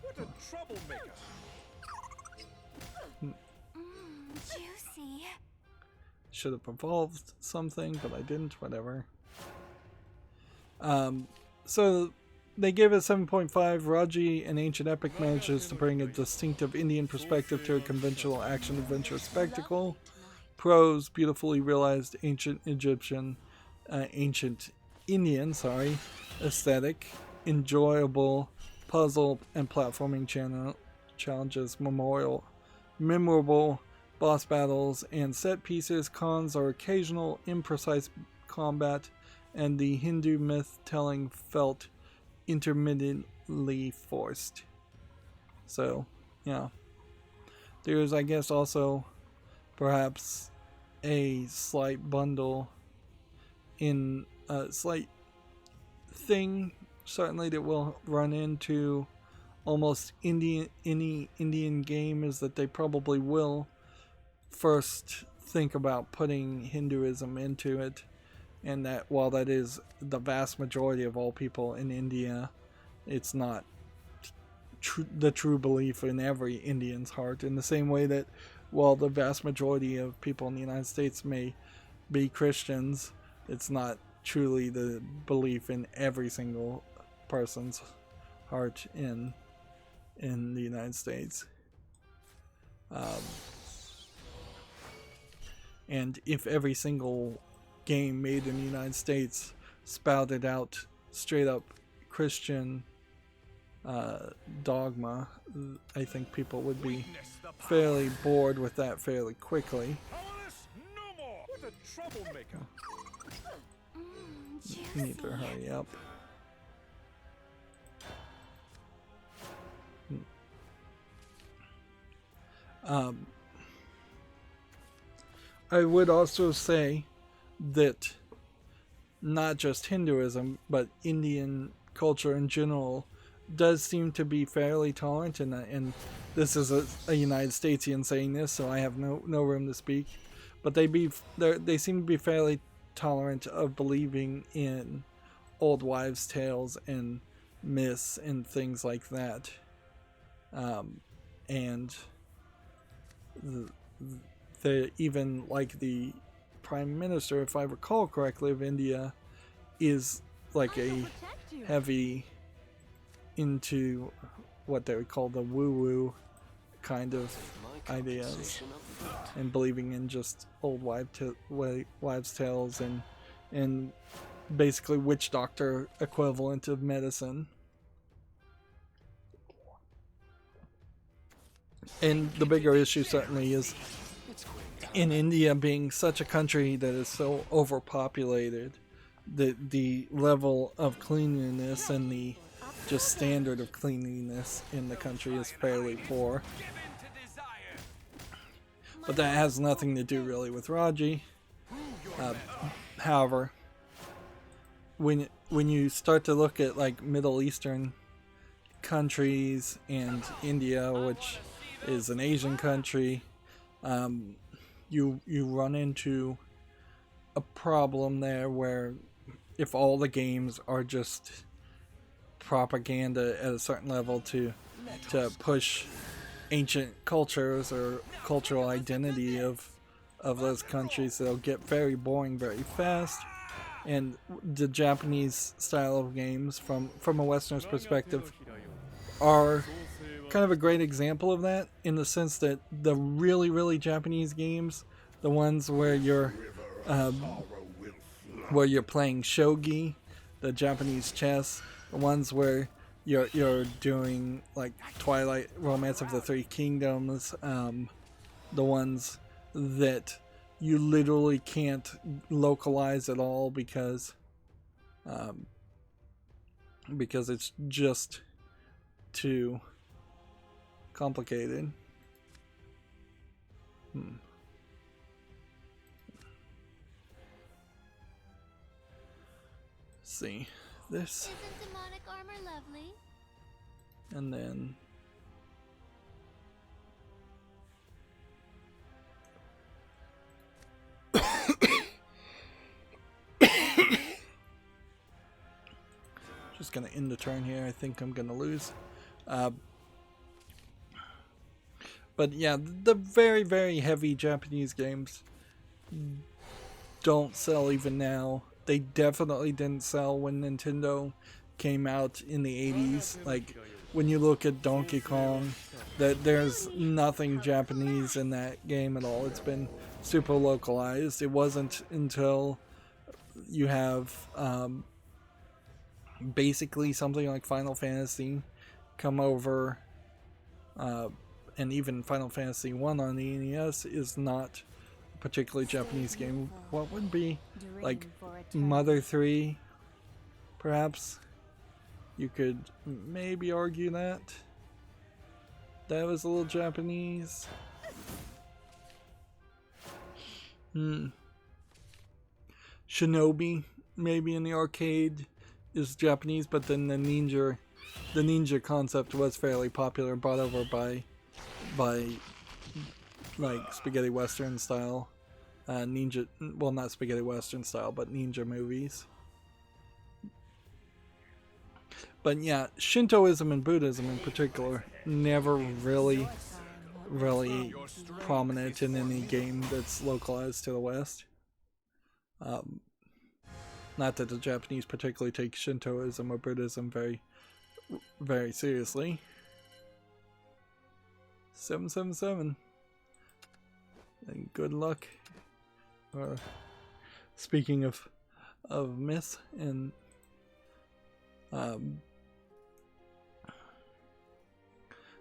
What a troublemaker! Juicy. Should have evolved something, but I didn't. Whatever. So they gave it 7.5. Raji, an ancient epic, manages to bring a distinctive Indian perspective to a conventional action-adventure spectacle. Prose, beautifully realized ancient Indian, aesthetic, enjoyable puzzle and platforming challenges, memorable boss battles and set pieces. Cons are occasional imprecise combat, and the Hindu myth telling felt intermittently forced. So, yeah. There's, I guess, also perhaps a slight bundle in a slight thing, certainly, that will run into almost any Indian game, is that they probably will first think about putting Hinduism into it, and that while that is the vast majority of all people in India, it's not the true belief in every Indian's heart, in the same way that while the vast majority of people in the United States may be Christians, it's not truly the belief in every single person's heart in the United States. And if every single game made in the United States spouted out straight up Christian dogma, I think people would be fairly bored with that fairly quickly. Powerless no more! What a troublemaker! You need to hurry up. I would also say that not just Hinduism, but Indian culture in general does seem to be fairly tolerant, and this is a United Statesian saying this, so I have no room to speak, but they seem to be fairly tolerant of believing in old wives' tales and myths and things like that, and they even, like, the Prime Minister, if I recall correctly, of India is like a heavy into what they would call the woo-woo kind of ideas, and believing in just old wives' tales and basically witch doctor equivalent of medicine. And the bigger issue certainly is in India being such a country that is so overpopulated, the level of cleanliness and the just standard of cleanliness in the country is fairly poor. But that has nothing to do really with Raji. However, when you start to look at like Middle Eastern countries and India, which is an Asian country, you run into a problem there where if all the games are just propaganda at a certain level to push ancient cultures or cultural identity of those countries, they'll get very boring very fast. And the Japanese style of games from a Westerner's perspective are kind of a great example of that, in the sense that the really Japanese games, the ones where you're playing shogi, the Japanese chess, the ones where you're doing like Twilight, Romance of the Three Kingdoms, the ones that you literally can't localize at all because it's just too complicated. See this. Isn't demonic armor lovely? And then just gonna end the turn here. I think I'm gonna lose. But yeah, the very heavy Japanese games don't sell even now. They definitely didn't sell when Nintendo came out in the 80s. Like, when you look at Donkey Kong, there's nothing Japanese in that game at all. It's been super localized. It wasn't until you have basically something like Final Fantasy come over, and even Final Fantasy 1 on the NES is not a particularly Japanese game. What would be like Mother 3, perhaps? You could maybe argue that was a little Japanese. Shinobi, maybe in the arcade, is Japanese, but then the ninja concept was fairly popular, brought over by like spaghetti western style ninja, well, not spaghetti western style, but ninja movies. But yeah, Shintoism and Buddhism in particular never really prominent in any game that's localized to the West. Not that the Japanese particularly take Shintoism or Buddhism very seriously. 777. And good luck. Speaking of myth and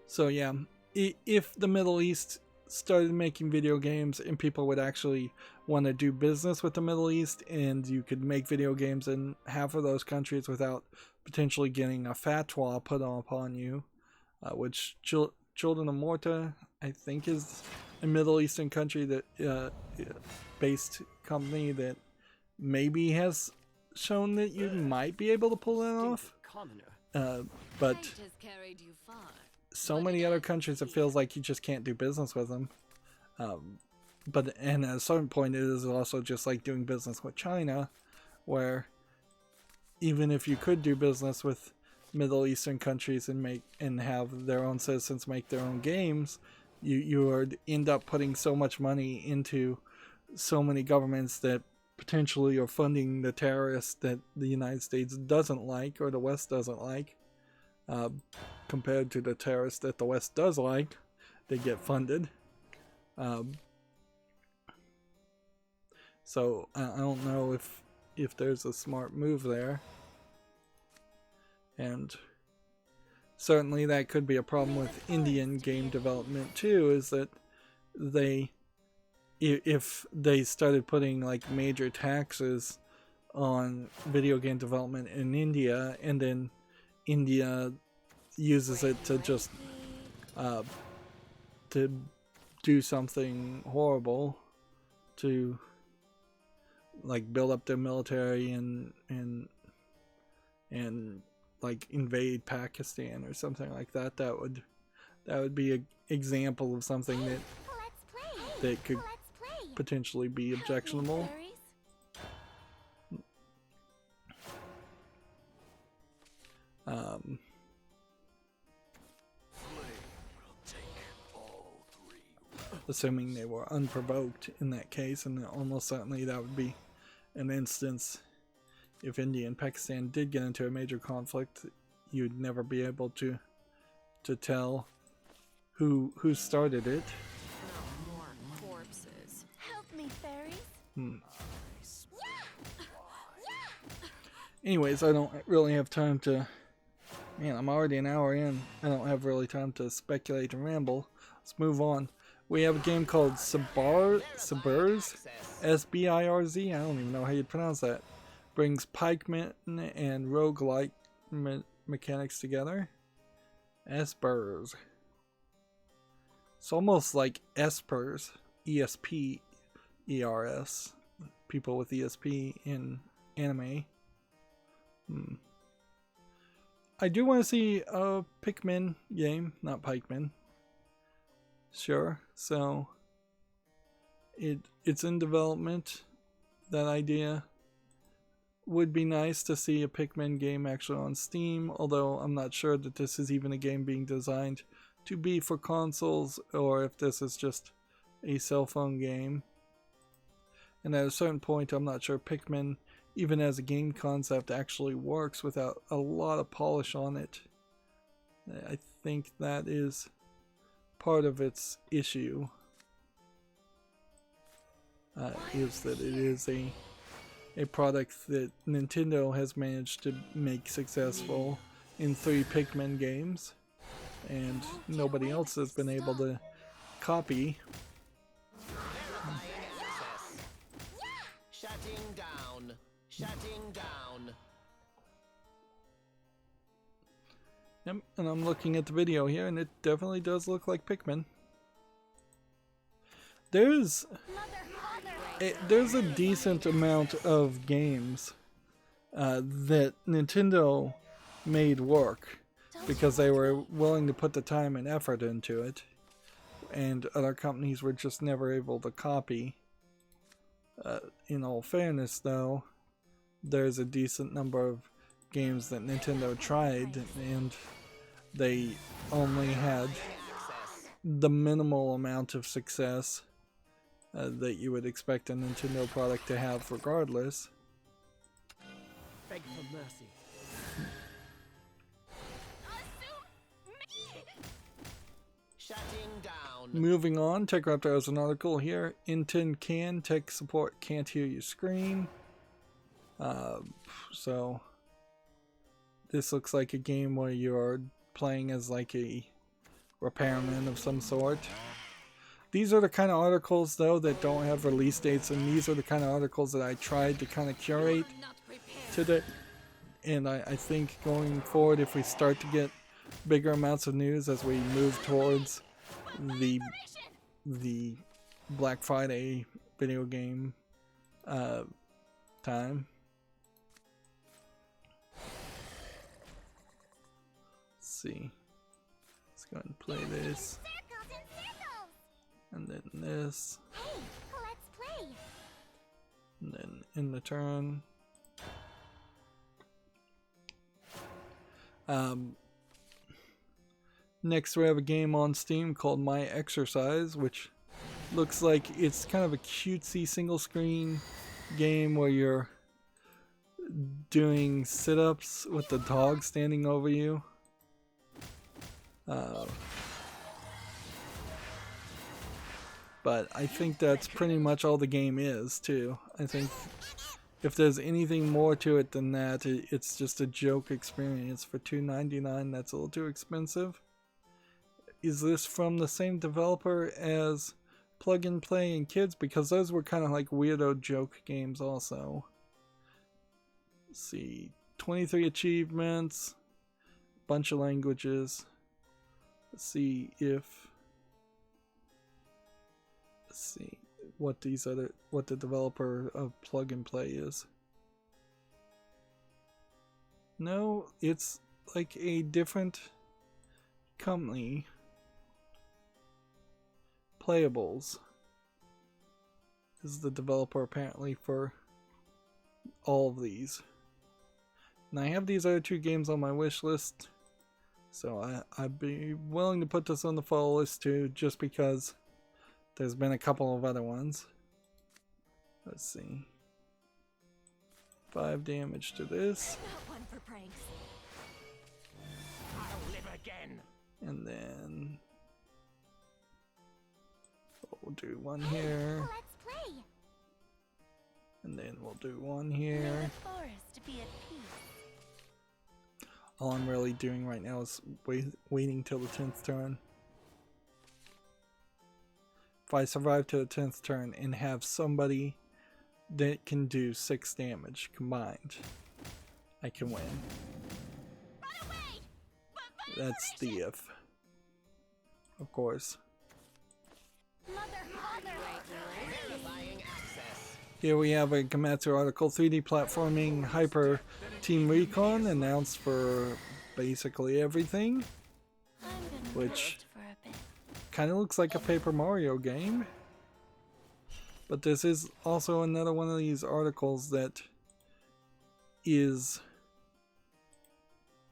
so yeah, if the Middle East started making video games and people would actually want to do business with the Middle East, and you could make video games in half of those countries without potentially getting a fatwa put upon you, which Children of Morta, I think, is a Middle Eastern country that based company that maybe has shown that you might be able to pull that off. But so many other countries, it feels like you just can't do business with them. And at a certain point, it is also just like doing business with China, where even if you could do business with Middle Eastern countries and have their own citizens make their own games, you would end up putting so much money into so many governments that potentially are funding the terrorists that the United States doesn't like or the West doesn't like, compared to the terrorists that the West does like. They get funded. So I don't know if there's a smart move there. And certainly that could be a problem with Indian game development too, is that they, if they started putting like major taxes on video game development in India, and then India uses it to just to do something horrible, to like build up their military and like invade Pakistan or something like that, that would be an example of something that could potentially be objectionable. Assuming they were unprovoked in that case, and almost certainly that would be an instance. If India and Pakistan did get into a major conflict, you'd never be able to tell who started it. No more corpses. Help me, fairies. Anyways, I don't really have time to... Man, I'm already an hour in. I don't have really time to speculate and ramble. Let's move on. We have a game called Sabirz, S-B-I-R-Z, I don't even know how you'd pronounce that. Brings pikemen and roguelike mechanics together. Sabirz. It's almost like Espers, E-S-P-E-R-S. People with ESP in anime. I do want to see a Pikmin game, not pikemen. Sure, so it's in development. That idea would be nice to see a Pikmin game actually on Steam, although I'm not sure that this is even a game being designed to be for consoles, or if this is just a cell phone game. And at a certain point, I'm not sure Pikmin, even as a game concept, actually works without a lot of polish on it. I think that is part of its issue, is that it is a product that Nintendo has managed to make successful in 3 Pikmin games, and nobody else has been able to copy. Shutting down. Shutting down. Yep, and I'm looking at the video here, and it definitely does look like Pikmin. There's a decent amount of games that Nintendo made work because they were willing to put the time and effort into it, and other companies were just never able to copy. In all fairness, though, there's a decent number of games that Nintendo tried, and they only had the minimal amount of success that you would expect a Nintendo product to have regardless. Beg for mercy. Shutting down. Moving on, TechRaptor has an article here. Inten can tech support can't hear you scream. So this looks like a game where you're playing as like a repairman of some sort. These are the kind of articles, though, that don't have release dates, and these are the kind of articles that I tried to kind of curate today. And I think going forward, if we start to get bigger amounts of news as we move towards the Black Friday video game time. Let's see. Let's go ahead and play this. And then this. Hey, let's play. And then in the turn. Next we have a game on Steam called My Exercise, which looks like it's kind of a cutesy single screen game where you're doing sit-ups with the dog standing over you. But I think that's pretty much all the game is, too. I think if there's anything more to it than that, it's just a joke experience for $2.99. That's a little too expensive. Is this from the same developer as plug and play and kids, because those were kind of like weirdo joke games also. Let's see, 23 achievements, bunch of languages. Let's see what the developer of plug and play is. No, it's like a different company. Playables is the developer apparently for all of these. And I have these other two games on my wish list, so I'd be willing to put this on the follow list too, just because there's been a couple of other ones. Let's see. 5 damage to this. Not one for pranks. I'll live again. And then we'll do one here. Let's play. And then we'll do one May here. the forest be at peace. All I'm really doing right now is waiting till the 10th turn. If I survive to the 10th turn and have somebody that can do 6 damage combined, I can win. Run away! That's the if. Of course. Mother, Here we have a Gamatsu article, 3D platforming Hyper Team Recon announced for basically everything, I'm gonna which rest for a bit. kind of looks like a Paper Mario game. But this is also another one of these articles that is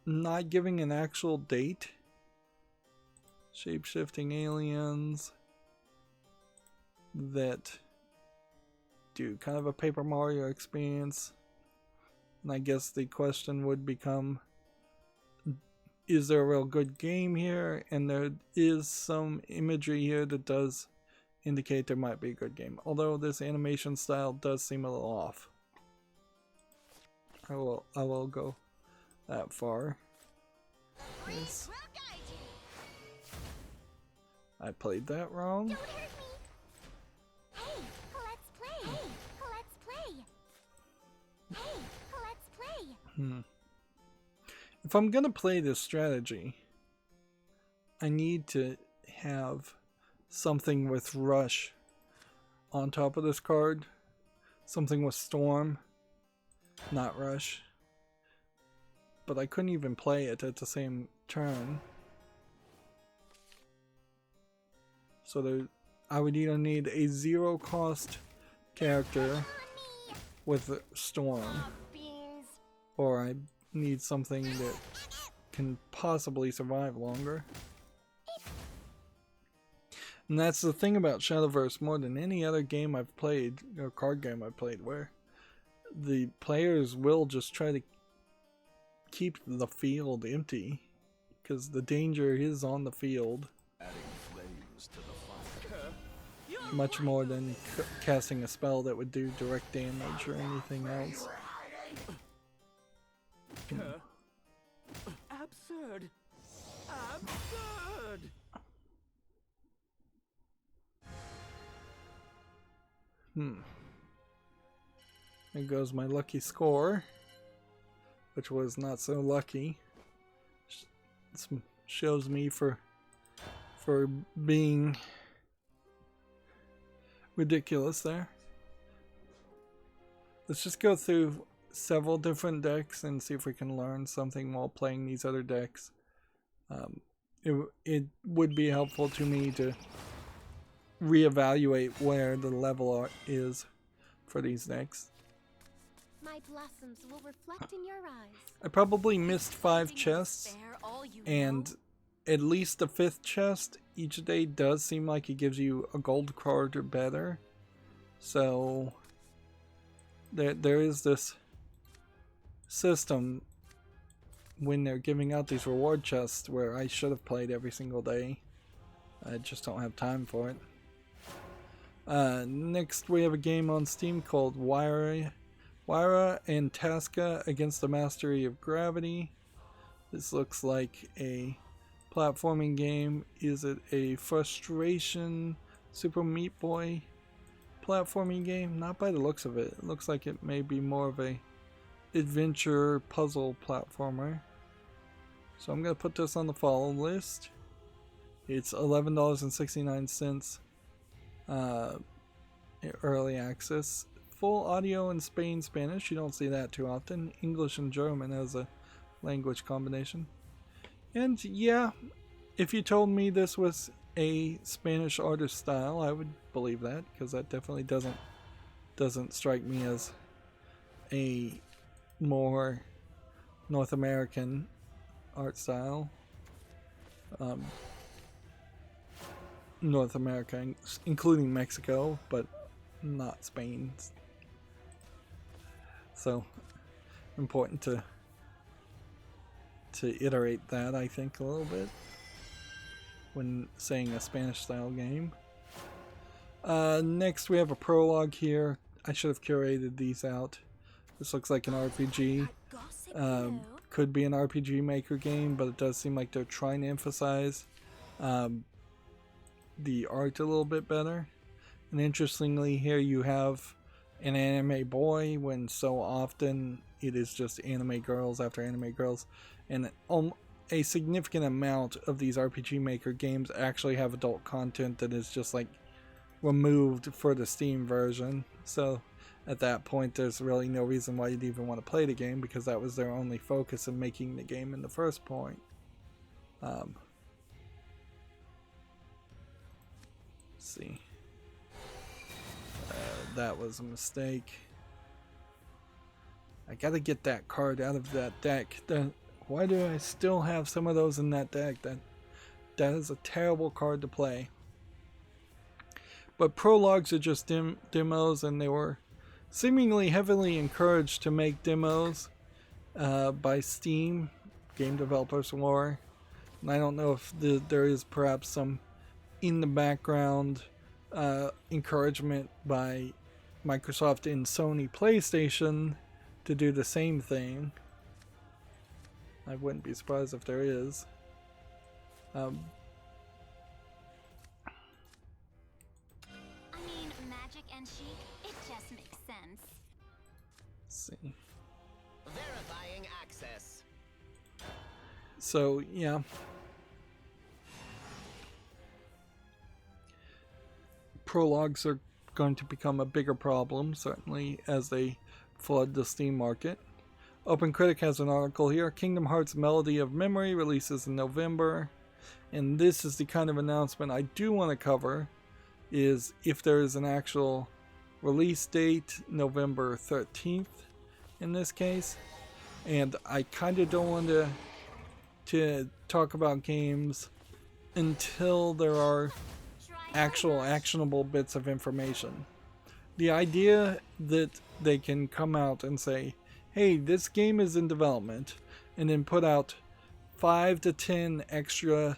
not giving an actual date. Shape-shifting aliens that do kind of a Paper Mario experience. And I guess the question would become, is there a real good game here? And there is some imagery here that does indicate there might be a good game, although this animation style does seem a little off. I will go that far. Yes. We'll guide you. I played that wrong. Don't hurt me. Hey, let's play. Hey, let's play. Hey, let's play. If I'm gonna play this strategy, I need to have something with Rush on top of this card. Something with Storm, not Rush. But I couldn't even play it at the same turn. So I would either need a 0 cost character with Storm, Beans. or I need something that can possibly survive longer. And that's the thing about Shadowverse more than any other game I've played, or card game I've played, where the players will just try to keep the field empty, because the danger is on the field. Adding flames to the fire. Much more than casting a spell that would do direct damage or anything else. Absurd. Absurd. There goes my lucky score, which was not so lucky. This shows me for being ridiculous there. Let's just go through several different decks and see if we can learn something while playing these other decks. It would be helpful to me to reevaluate where the level is for these decks. My blossoms will reflect in your eyes. I probably missed 5 chests, and at least the 5th chest each day does seem like it gives you a gold card or better. So there is this system when they're giving out these reward chests where I should have played every single day. I just don't have time for it. Next we have a game on Steam called Wyra and Tasca Against the Mastery of Gravity. This looks like a platforming game. Is it a frustration Super Meat Boy platforming game. Not by the looks of it. It looks like it may be more of a adventure puzzle platformer. So I'm going to put this on the follow list. It's $11.69 early access. Full audio in Spain Spanish. You don't see that too often. English and German as a language combination. And yeah, if you told me this was a Spanish artist style, I would believe that, because that definitely doesn't strike me as a more North American art style. North America, including Mexico, but not Spain. So important to iterate that, I think, a little bit when saying a Spanish style game. Next we have a prologue here. I should have curated these out. This looks like an RPG. Could be an RPG Maker game, but it does seem like they're trying to emphasize the art a little bit better. And interestingly, here you have an anime boy, when so often it is just anime girls after anime girls. And a significant amount of these RPG Maker games actually have adult content that is just like removed for the Steam version. So at that point, there's really no reason why you'd even want to play the game, because that was their only focus in making the game in the first point. Let's see. That was a mistake. I gotta get that card out of that deck. Why do I still have some of those in that deck? That is a terrible card to play. But prologues are just demos, and they were seemingly heavily encouraged to make demos by Steam, game developers were. And I don't know if there is perhaps some in the background encouragement by Microsoft and Sony PlayStation to do the same thing. I wouldn't be surprised if there is. I mean, magic and chic, it just makes sense. Let's see. Verifying access. So, yeah. Prologues are going to become a bigger problem, certainly, as they flood the Steam market. OpenCritic has an article here. Kingdom Hearts Melody of Memory releases in November. And this is the kind of announcement I do want to cover, is if there is an actual release date, November 13th in this case. And I kind of don't want to talk about games until there are actual actionable bits of information. The idea that they can come out and say, hey, this game is in development, and then put out 5 to 10 extra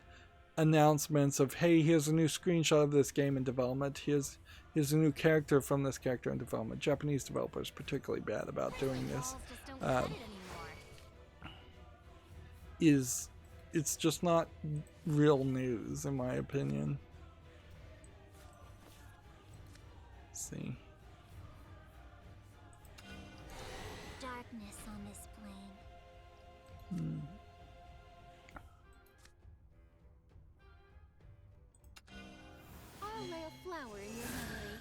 announcements of, hey, here's a new screenshot of this game in development, here's a new character from this character in development. Japanese developers particularly bad about doing this. It's just not real news, in my opinion. Let's see. Darkness on this plane. I'll lay a flower in your memory.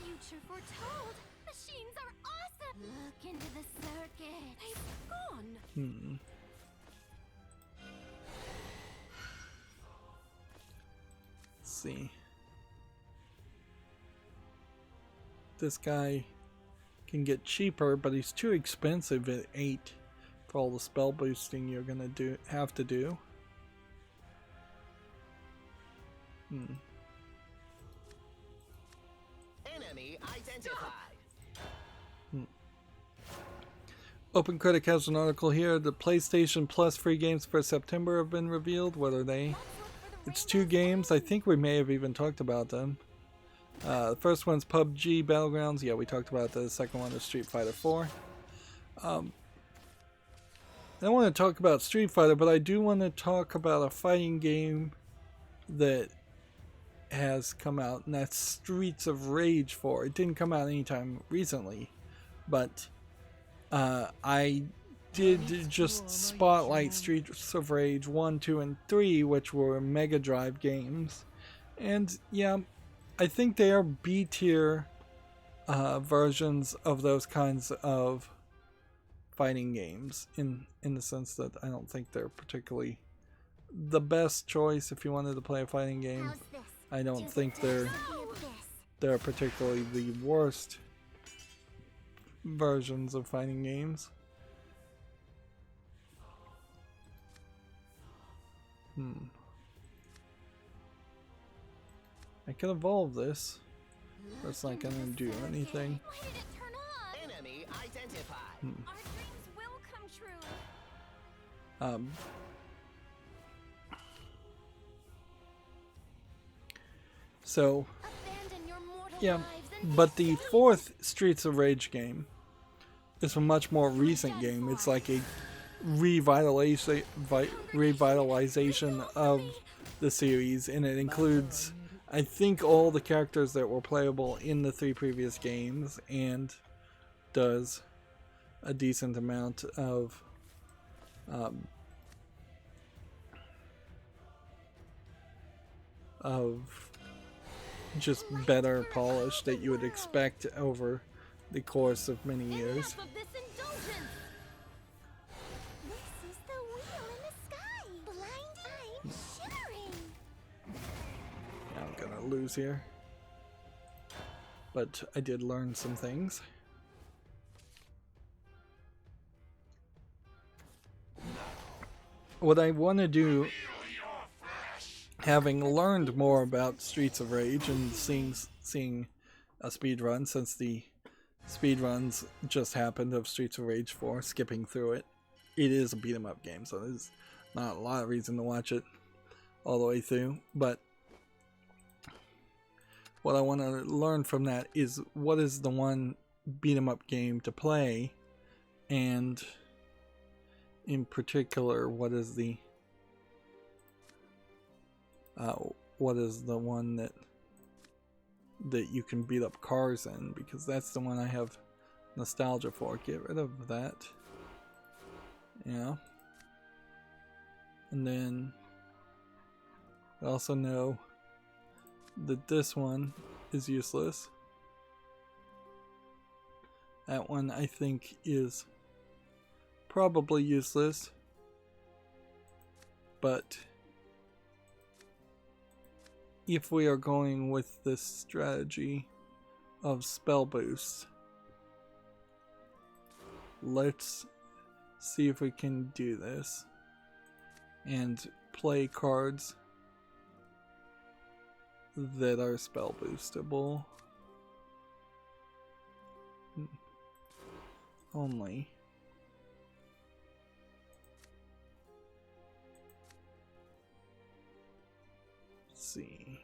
Future foretold! Machines are awesome! Look into the circuit! They've gone. Let's see. This guy can get cheaper, but he's too expensive at 8 for all the spell boosting you're gonna have to do. Enemy identified. OpenCritic has an article here. The PlayStation Plus free games for September have been revealed. What are they? It's 2 games. I think we may have even talked about them. The first one's PUBG Battlegrounds. Yeah, we talked about the second one is Street Fighter 4. I don't want to talk about Street Fighter, but I do want to talk about a fighting game that has come out, and that's Streets of Rage 4. It didn't come out anytime recently, but I did just spotlight Streets of Rage 1, 2, and 3, which were Mega Drive games. And yeah, I think they are B-tier versions of those kinds of fighting games, in the sense that I don't think they're particularly the best choice if you wanted to play a fighting game. How's this? I don't To think the they're depths of the abyss. particularly the worst versions of fighting games. I could evolve this, but it's not gonna do anything. Why did it turn on? Enemy identified. Our dreams will come true. So Abandon your mortal yeah, lives and but be the free. fourth Streets of Rage game is a much more recent game. It's like a revitalization of the series, and it includes, I think, all the characters that were playable in the 3 previous games, and does a decent amount of just better polish that you would expect over the course of many years. Enough of this indulgence. This is the wheel in the sky. Blind, I'm shivering. I'm gonna lose here, but I did learn some things. What I want to do, having learned more about Streets of Rage and seeing a speedrun, since the speedruns just happened of Streets of Rage 4, skipping through it. It is a beat 'em up game, so there's not a lot of reason to watch it all the way through, but what I want to learn from that is what is the one beat 'em up game to play, and in particular, what is the one that you can beat up cars in, because that's the one I have nostalgia for. Get rid of that. Yeah. And then I also know that this one is useless. That one I think is probably useless, but if we are going with this strategy of spell boost, let's see if we can do this and play cards that are spell boostable only. Let's see.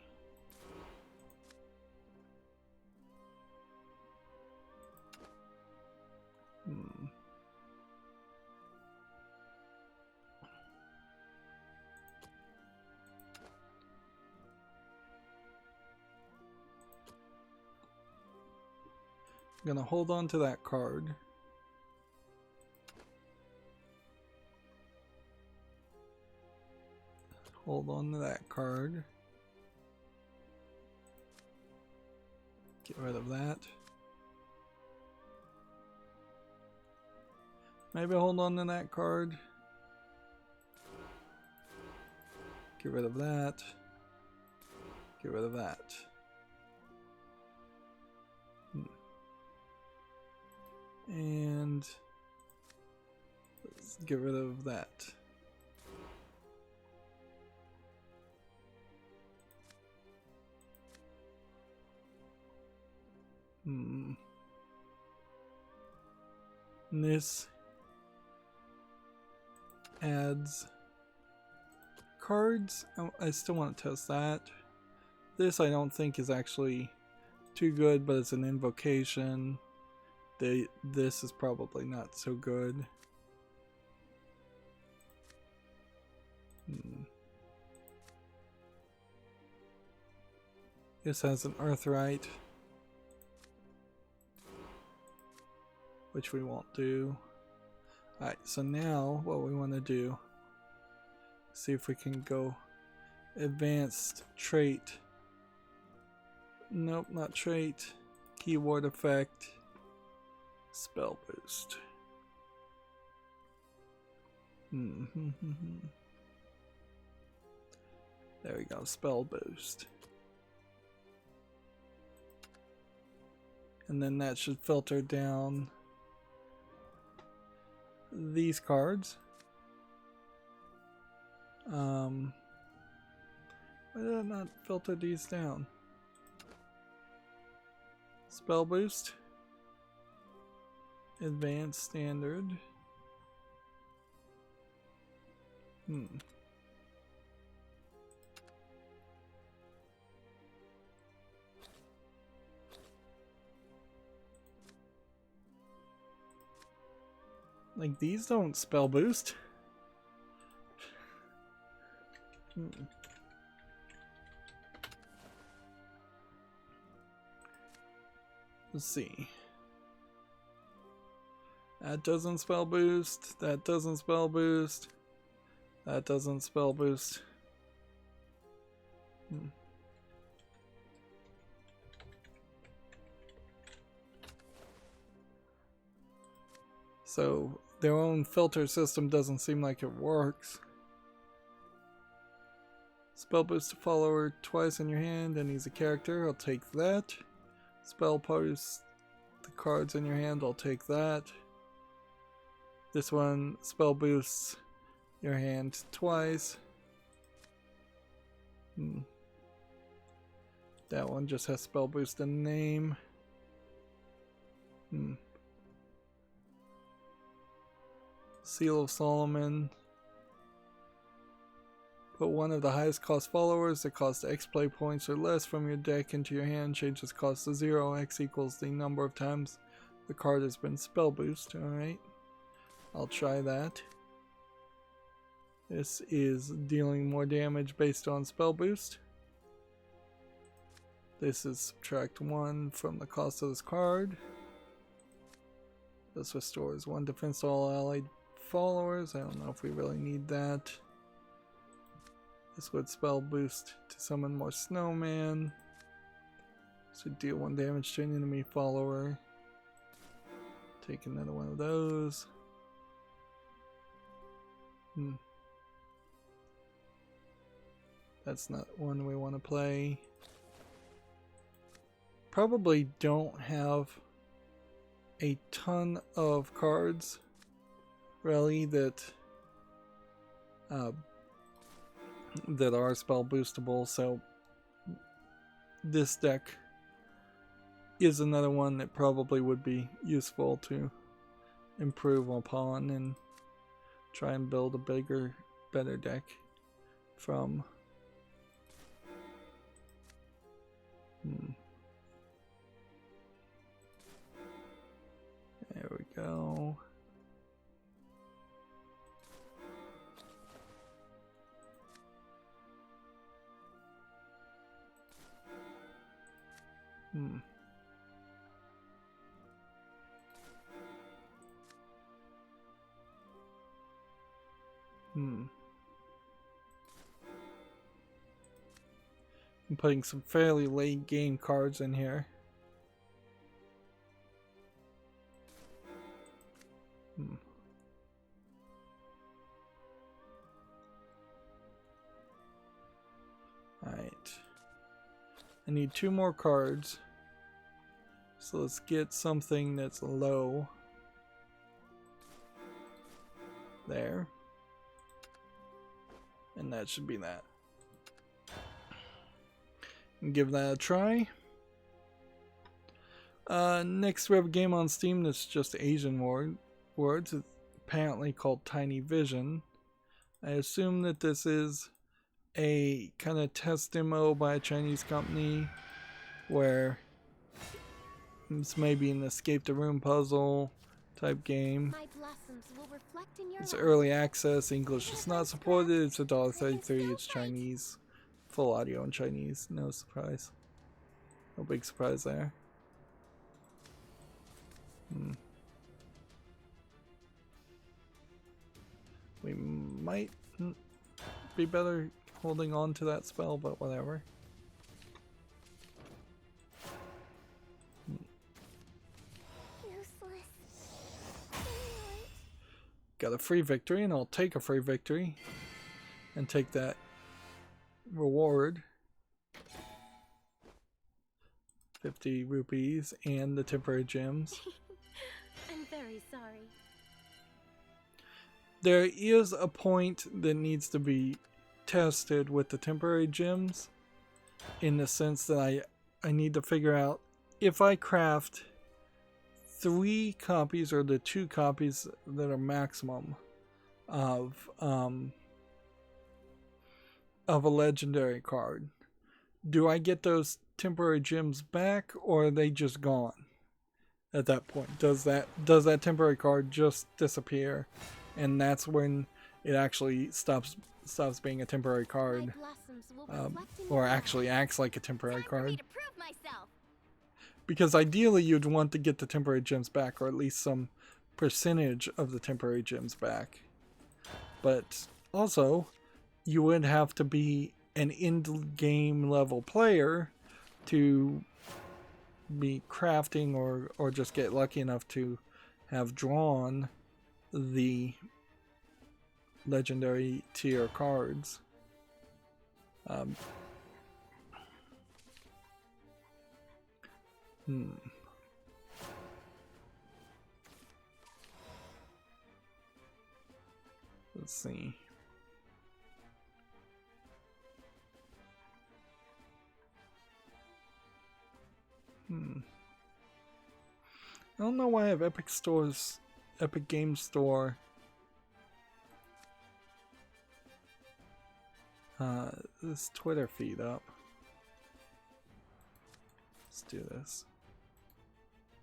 I'm gonna hold on to that card. Hold on to that card. Get rid of that. Maybe hold on to that card. Get rid of that. Get rid of that. And let's get rid of that. And this adds cards. I still want to test that. This I don't think is actually too good, but it's an invocation. This is probably not so good. This has an Earthright, which we won't do. Alright, so now what we want to do, see if we can go advanced trait. Nope, not trait. Keyword effect. Spell boost. There we go, spell boost. And then that should filter down these cards. Why did I not filter these down? Spell boost. Advanced standard. Like, these don't spell boost. Let's see. That doesn't spell boost. That doesn't spell boost. That doesn't spell boost. So their own filter system doesn't seem like it works. Spell boost a follower twice in your hand and he's a character. I'll take that. Spell post the cards in your hand. I'll take that. This one spell boosts your hand twice. That one just has spell boost in the name. Seal of Solomon. Put one of the highest cost followers that cost X play points or less from your deck into your hand. Change its cost to 0. X equals the number of times the card has been spell boost. Alright. I'll try that. This is dealing more damage based on spell boost. This is subtract 1 from the cost of this card. This restores 1 defense to all allied followers. I don't know if we really need that. This would spell boost to summon more snowman. This would deal 1 damage to an enemy follower. Take another one of those. That's not one we want to play. Probably don't have a ton of cards really that that are spell boostable, so this deck is another one that probably would be useful to improve upon and try and build a bigger, better deck from. There we go. I'm putting some fairly late game cards in here. Alright. I need 2 more cards. So let's get something that's low. There. And that should be that. And give that a try. Next we have a game on Steam that's just Asian words. It's apparently called Tiny Vision. I assume that this is a kind of test demo by a Chinese company where it's maybe an escape the room puzzle type game. My blossoms will reflect in your It's light. early access, English is not supported, it's $1.33, it's Chinese, full audio in Chinese, no surprise. No big surprise there. We might be better holding on to that spell, but whatever. Useless. Got a free victory, and I'll take a free victory and take that reward. 50 rupees and the temporary gems. I'm very sorry. There is a point that needs to be tested with the temporary gems, in the sense that I need to figure out if I craft 3 copies or the 2 copies that are maximum of a legendary card. Do I get those temporary gems back, or are they just gone at that point? Does that temporary card just disappear, and that's when it actually stops being a temporary card, or actually acts like a temporary card? Because ideally you'd want to get the temporary gems back, or at least some percentage of the temporary gems back. But also, you would have to be an in-game level player to be crafting or just get lucky enough to have drawn the legendary tier cards. Let's see. I don't know why I have Epic Games Store. This Twitter feed up. Let's do this.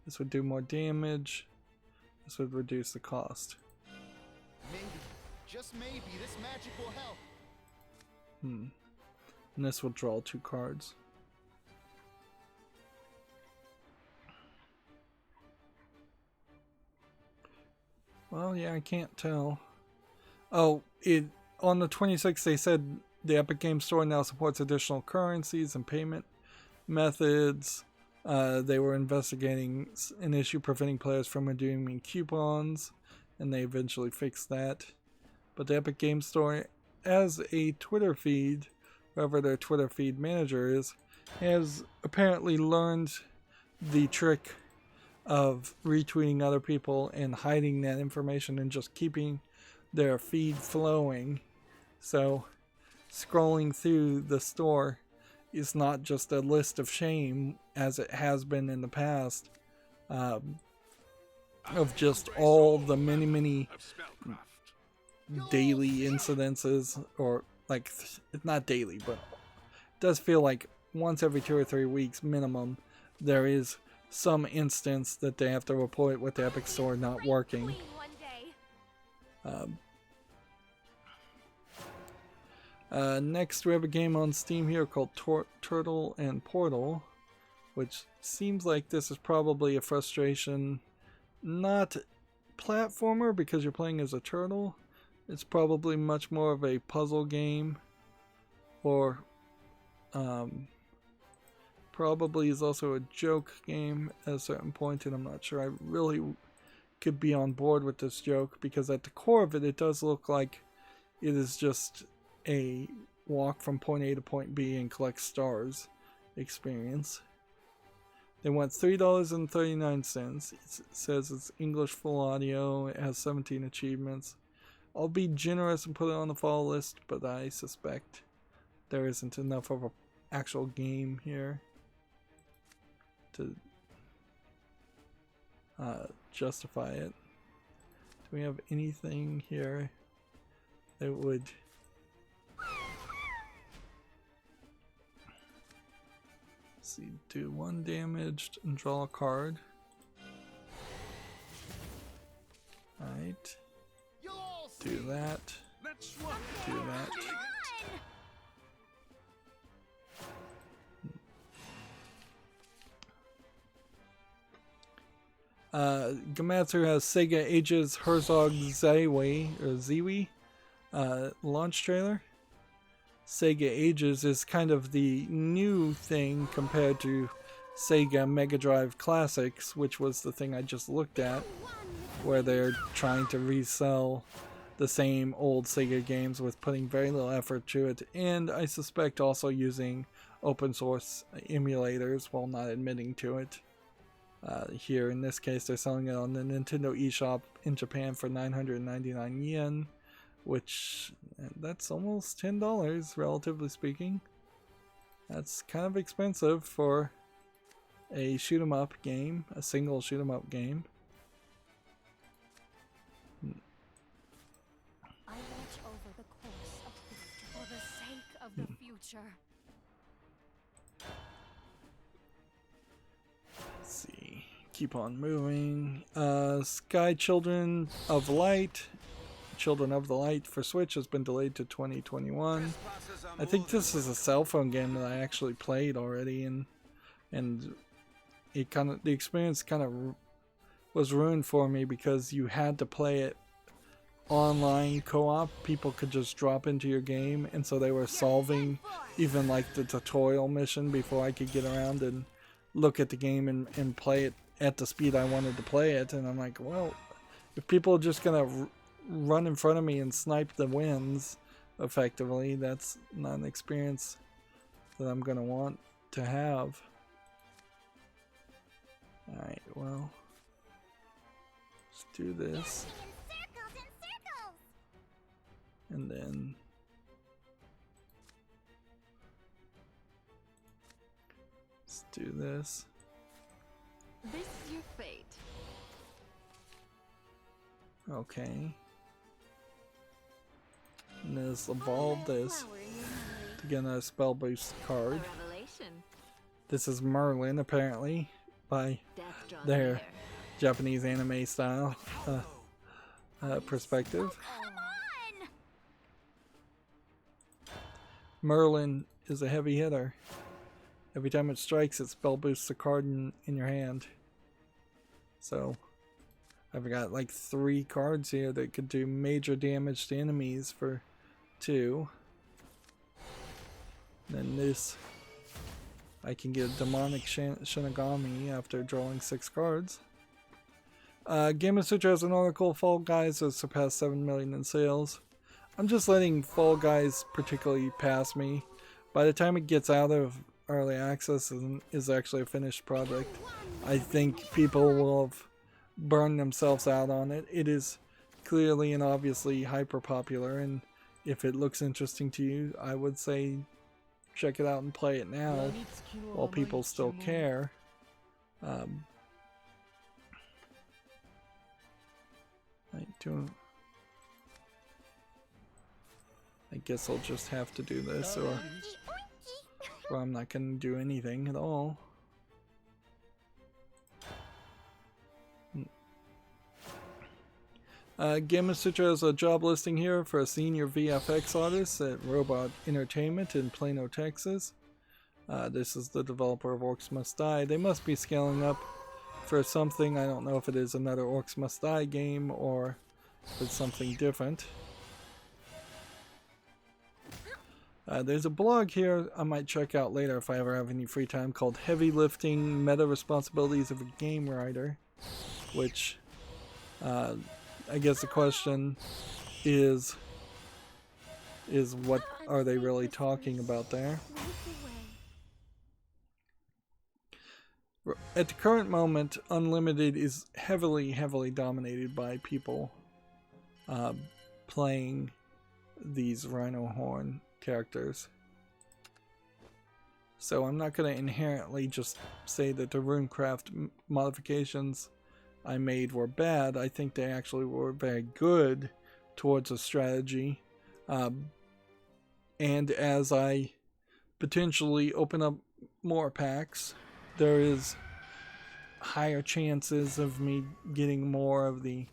This would do more damage. This would reduce the cost. Maybe, just maybe, this magic will help. And this will draw 2 cards. Well, yeah, I can't tell. Oh, on the 26th they said the Epic Games Store now supports additional currencies and payment methods. They were investigating an issue preventing players from redeeming coupons, and they eventually fixed that. But the Epic Games Store, as a Twitter feed, whoever their Twitter feed manager is, has apparently learned the trick of retweeting other people and hiding that information and just keeping their feed flowing. So scrolling through the store is not just a list of shame, as it has been in the past, of just all the many daily incidences, or like, not daily, but it does feel like once every 2 or 3 weeks minimum there is some instance that they have to report with the Epic Store not working. Next we have a game on Steam here called Turtle and Portal, which seems like this is probably a frustration, not platformer because you're playing as a turtle. It's probably much more of a puzzle game, or probably is also a joke game at a certain point, and I'm not sure I really could be on board with this joke, because at the core of it, it does look like it is just a walk from point A to point B and collect stars experience. They want $3.39. It says it's English full audio. It has 17 achievements. I'll be generous and put it on the follow list, but I suspect there isn't enough of an actual game here to justify it. Do we have anything here that would... Let's see, do 1 damage and draw a card. Alright. Do that. Do that. Gamatsu has Sega Ages Herzog Ziwi launch trailer. Sega Ages is kind of the new thing compared to Sega Mega Drive Classics, which was the thing I just looked at, where they're trying to resell the same old Sega games with putting very little effort to it, and I suspect also using open source emulators while not admitting to it. Here in this case they're selling it on the Nintendo eShop in Japan for 999 yen, which that's almost $10 relatively speaking. That's kind of expensive for a shoot 'em up game, a single shoot 'em up game. I watch over the course of history for the sake of the future. Let's see. Keep on moving. Sky Children of Light. Children of the Light for Switch has been delayed to 2021. I think this is a cell phone game that I actually played already, and it kind of, the experience kind of was ruined for me because you had to play it online co-op. People could just drop into your game, and so they were solving even like the tutorial mission before I could get around and look at the game and play it at the speed I wanted to play it. And I'm like, well, if people are just gonna run in front of me and snipe the wins effectively, that's not an experience that I'm gonna want to have. Alright, well, let's do this. And then let's do this. This is your fate. Okay. And let's evolve this to get another spell boost card. A revelation. This is Merlin, apparently, by Death draws their near. Japanese anime style perspective. Merlin is a heavy hitter. Every time it strikes, it spell boosts a card in your hand. So I've got like 3 cards here that could do major damage to enemies for 2. And then this, I can get a demonic Shinigami after drawing 6 cards. Game of Sutra has an article, Fall Guys has surpassed 7 million in sales. I'm just letting Fall Guys particularly pass me. By the time it gets out of early access and is actually a finished product, I think people will have burned themselves out on it. It is clearly and obviously hyper popular, and if it looks interesting to you, I would say check it out and play it now while people still care. I guess I'll just have to do this, or I'm not going to do anything at all. Game of Sutra has a job listing here for a senior VFX artist at Robot Entertainment in Plano, Texas. This is the developer of Orcs Must Die. They must be scaling up for something. I don't know if it is another Orcs Must Die game or if it's something different. There's a blog here I might check out later if I ever have any free time, called Heavy Lifting Meta Responsibilities of a Game Writer, which I guess the question is what are they really talking about there? At the current moment, Unlimited is heavily dominated by people playing these Rhino Horn characters. So I'm not going to inherently just say that the Runecraft modifications I made were bad. I think they actually were very good towards a strategy. And as I potentially open up more packs, there is higher chances of me getting more of the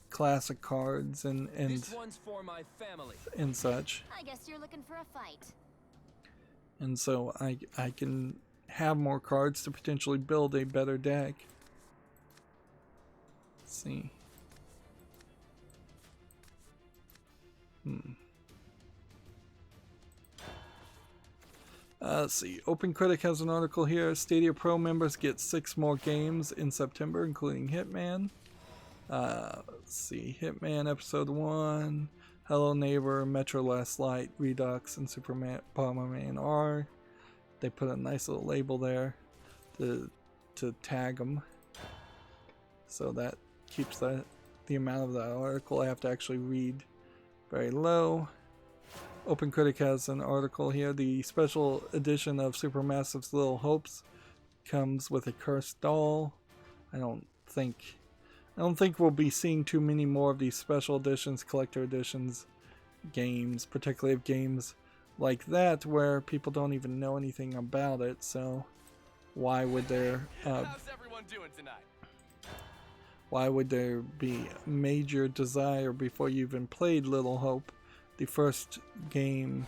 classic cards and This one's for my family. such. I guess you're looking for a fight. And so I can have more cards to potentially build a better deck. Let's see. Let's see. OpenCritic has an article here. Stadia Pro members get 6 more games in September, including Hitman. Let's see. Hitman Episode 1, Hello Neighbor, Metro Last Light, Redux, and Super Bomberman R. They put a nice little label there to tag them. So that keeps the amount of that article I have to actually read very low. OpenCritic has an article here. The special edition of Supermassive's Little Hopes comes with a cursed doll. I don't think we'll be seeing too many more of these special editions, collector editions, games, particularly of games like that where people don't even know anything about it. So why would there How's everyone doing tonight? why would there be major desire before you even played Little Hope, the first game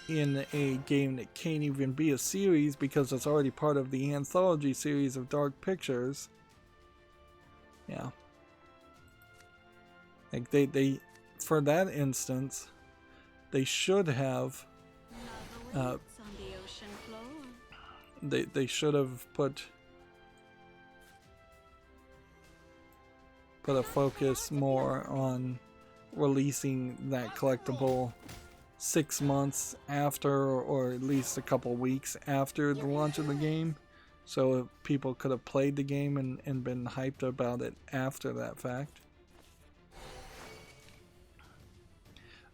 in a game that can't even be a series because it's already part of the anthology series of Dark Pictures? Yeah. Like they for that instance, they should have they should have put a focus more on releasing that collectible 6 months after, or at least a couple weeks after the launch of the game, so people could have played the game and been hyped about it after that fact.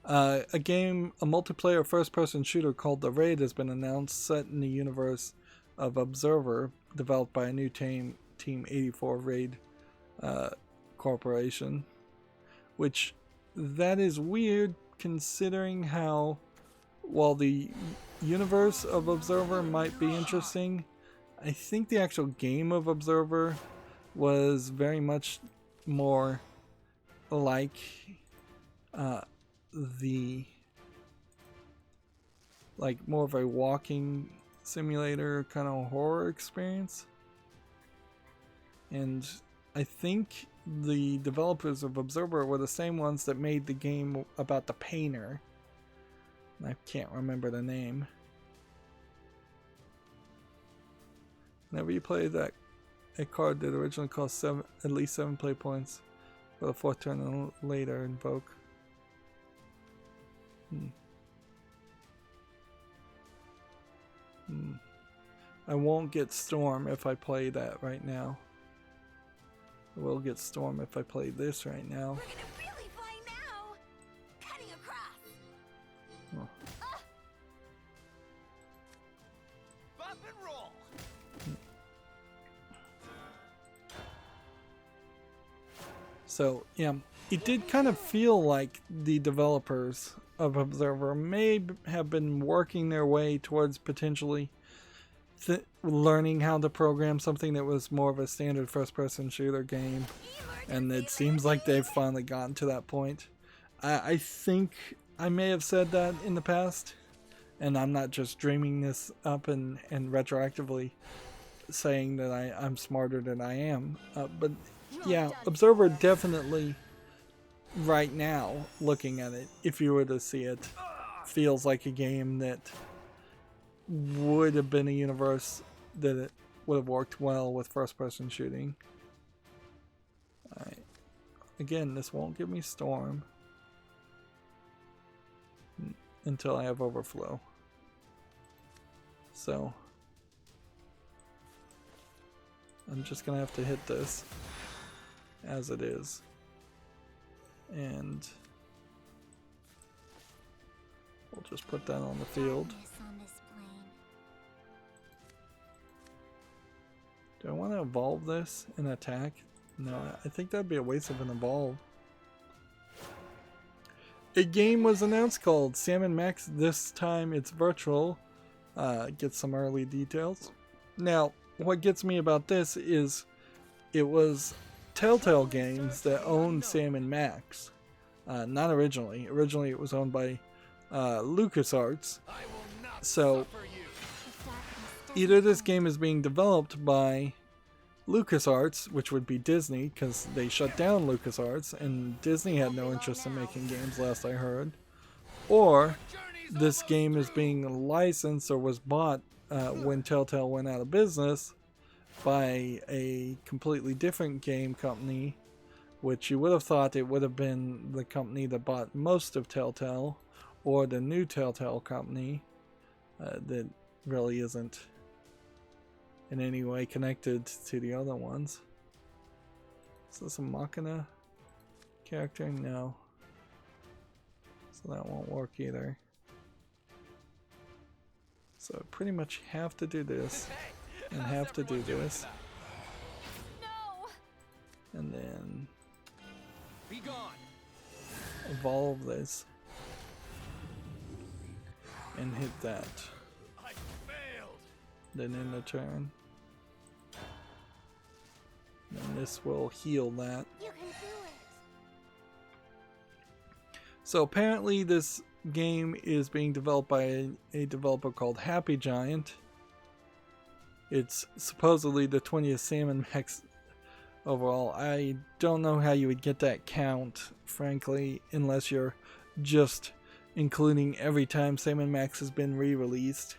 A multiplayer first-person shooter called The Raid has been announced, set in the universe of Observer, developed by a new Team 84 Raid Corporation, which that is weird considering how, while the universe of Observer might be interesting, I think the actual game of Observer was very much more like more of a walking simulator kind of horror experience. And I think the developers of Observer were the same ones that made the game about the painter. I can't remember the name. Whenever you play that, a card that originally cost at least 7 play points for the 4th turn and later invoke. I won't get Storm if I play that right now. I will get Storm if I play this right now. We're gonna really fly now! Cutting across! Oh. Bop and roll. So, yeah, it did kind of feel like the developers of Observer may have been working their way towards potentially learning how to program something that was more of a standard first-person shooter game, and it seems like they've finally gotten to that point. I think I may have said that in the past, and I'm not just dreaming this up and retroactively saying that I'm smarter than I am, but yeah, Observer definitely, right now, looking at it, if you were to see it, feels like a game that would have been a universe that it would have worked well with first-person shooting. Alright. Again, this won't give me Storm until I have Overflow. So I'm just gonna have to hit this as it is. And we'll just put that on the field. Do I want to evolve this and attack? No, I think that'd be a waste of an evolve. A game was announced called Sam & Max. This time it's virtual. Get some early details. Now, what gets me about this is it was Telltale Games that owned Sam & Max. Not originally. Originally it was owned by LucasArts. So either this game is being developed by LucasArts, which would be Disney, because they shut down LucasArts, and Disney had no interest in making games, last I heard. Or this game is being licensed or was bought when Telltale went out of business by a completely different game company, which you would have thought it would have been the company that bought most of Telltale, or the new Telltale company that really isn't in any way connected to the other ones. Is this a Machina character? No. So that won't work either. So I pretty much have to do this, and have to do this, No! and then Be gone. evolve this, and hit that. I failed. Then in the turn. And this will heal that. You can do it! So apparently this game is being developed by a developer called Happy Giant. It's supposedly the 20th Salmon Max overall. I don't know how you would get that count, frankly, unless you're just including every time Salmon Max has been re-released,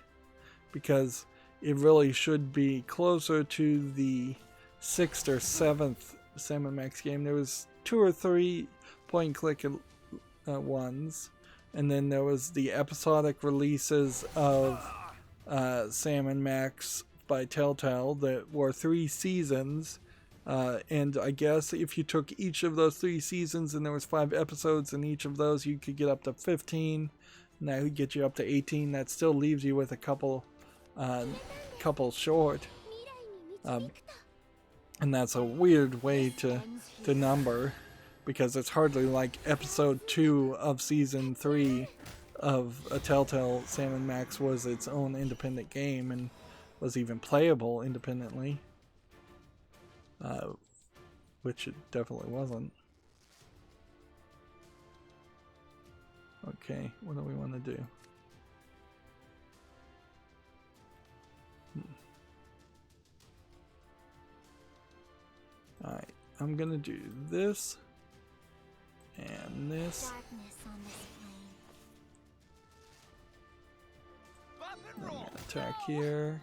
because it really should be closer to the 6th or 7th Salmon Max game. There was 2 or 3 point-and-click ones, and then there was the episodic releases of Salmon Max by Telltale that were 3 seasons, and I guess if you took each of those 3 seasons and there was 5 episodes in each of those, you could get up to 15. And that would get you up to 18. That still leaves you with a couple short, and that's a weird way to number, because it's hardly like episode 2 of season 3 of a Telltale Salmon Max was its own independent game and was even playable independently, which it definitely wasn't. Okay, what do we want to do? Alright, I'm gonna do this and this. Darkness on this plane. Bop and I'm roll. gonna attack here.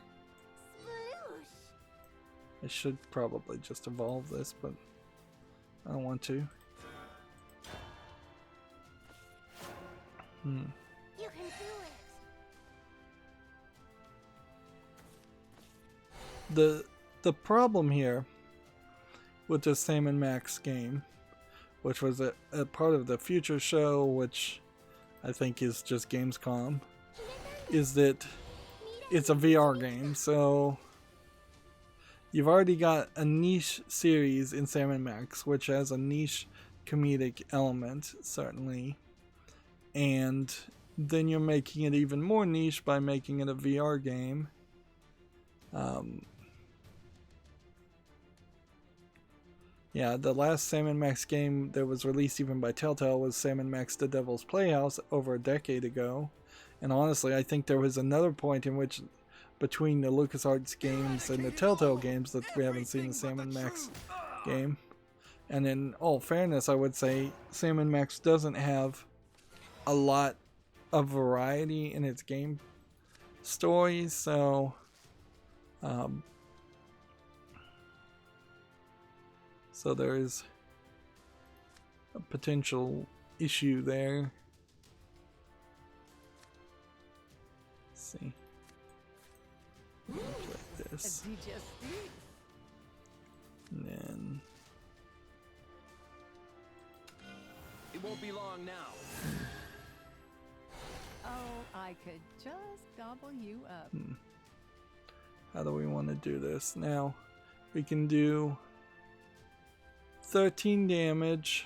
Sploosh! I should probably just evolve this, but I don't want to. You can do it! The problem here with this Salmon Max game, which was a part of the future show, which I think is just Gamescom, is that it's a VR game. So you've already got a niche series in Salmon Max, which has a niche comedic element, certainly, and then you're making it even more niche by making it a VR game. Yeah, the last Salmon Max game that was released even by Telltale was Salmon Max The Devil's Playhouse over a decade ago. And honestly, I think there was another point in which, between the LucasArts games and the Telltale games, that we haven't seen the Salmon Max game. And in all fairness, I would say Salmon Max doesn't have a lot of variety in its game stories, so so there is a potential issue there. Let's see. I'm gonna play this. And then It won't be long now. Oh, I could just gobble you up. how do we want to do this? Now, we can do 13 damage.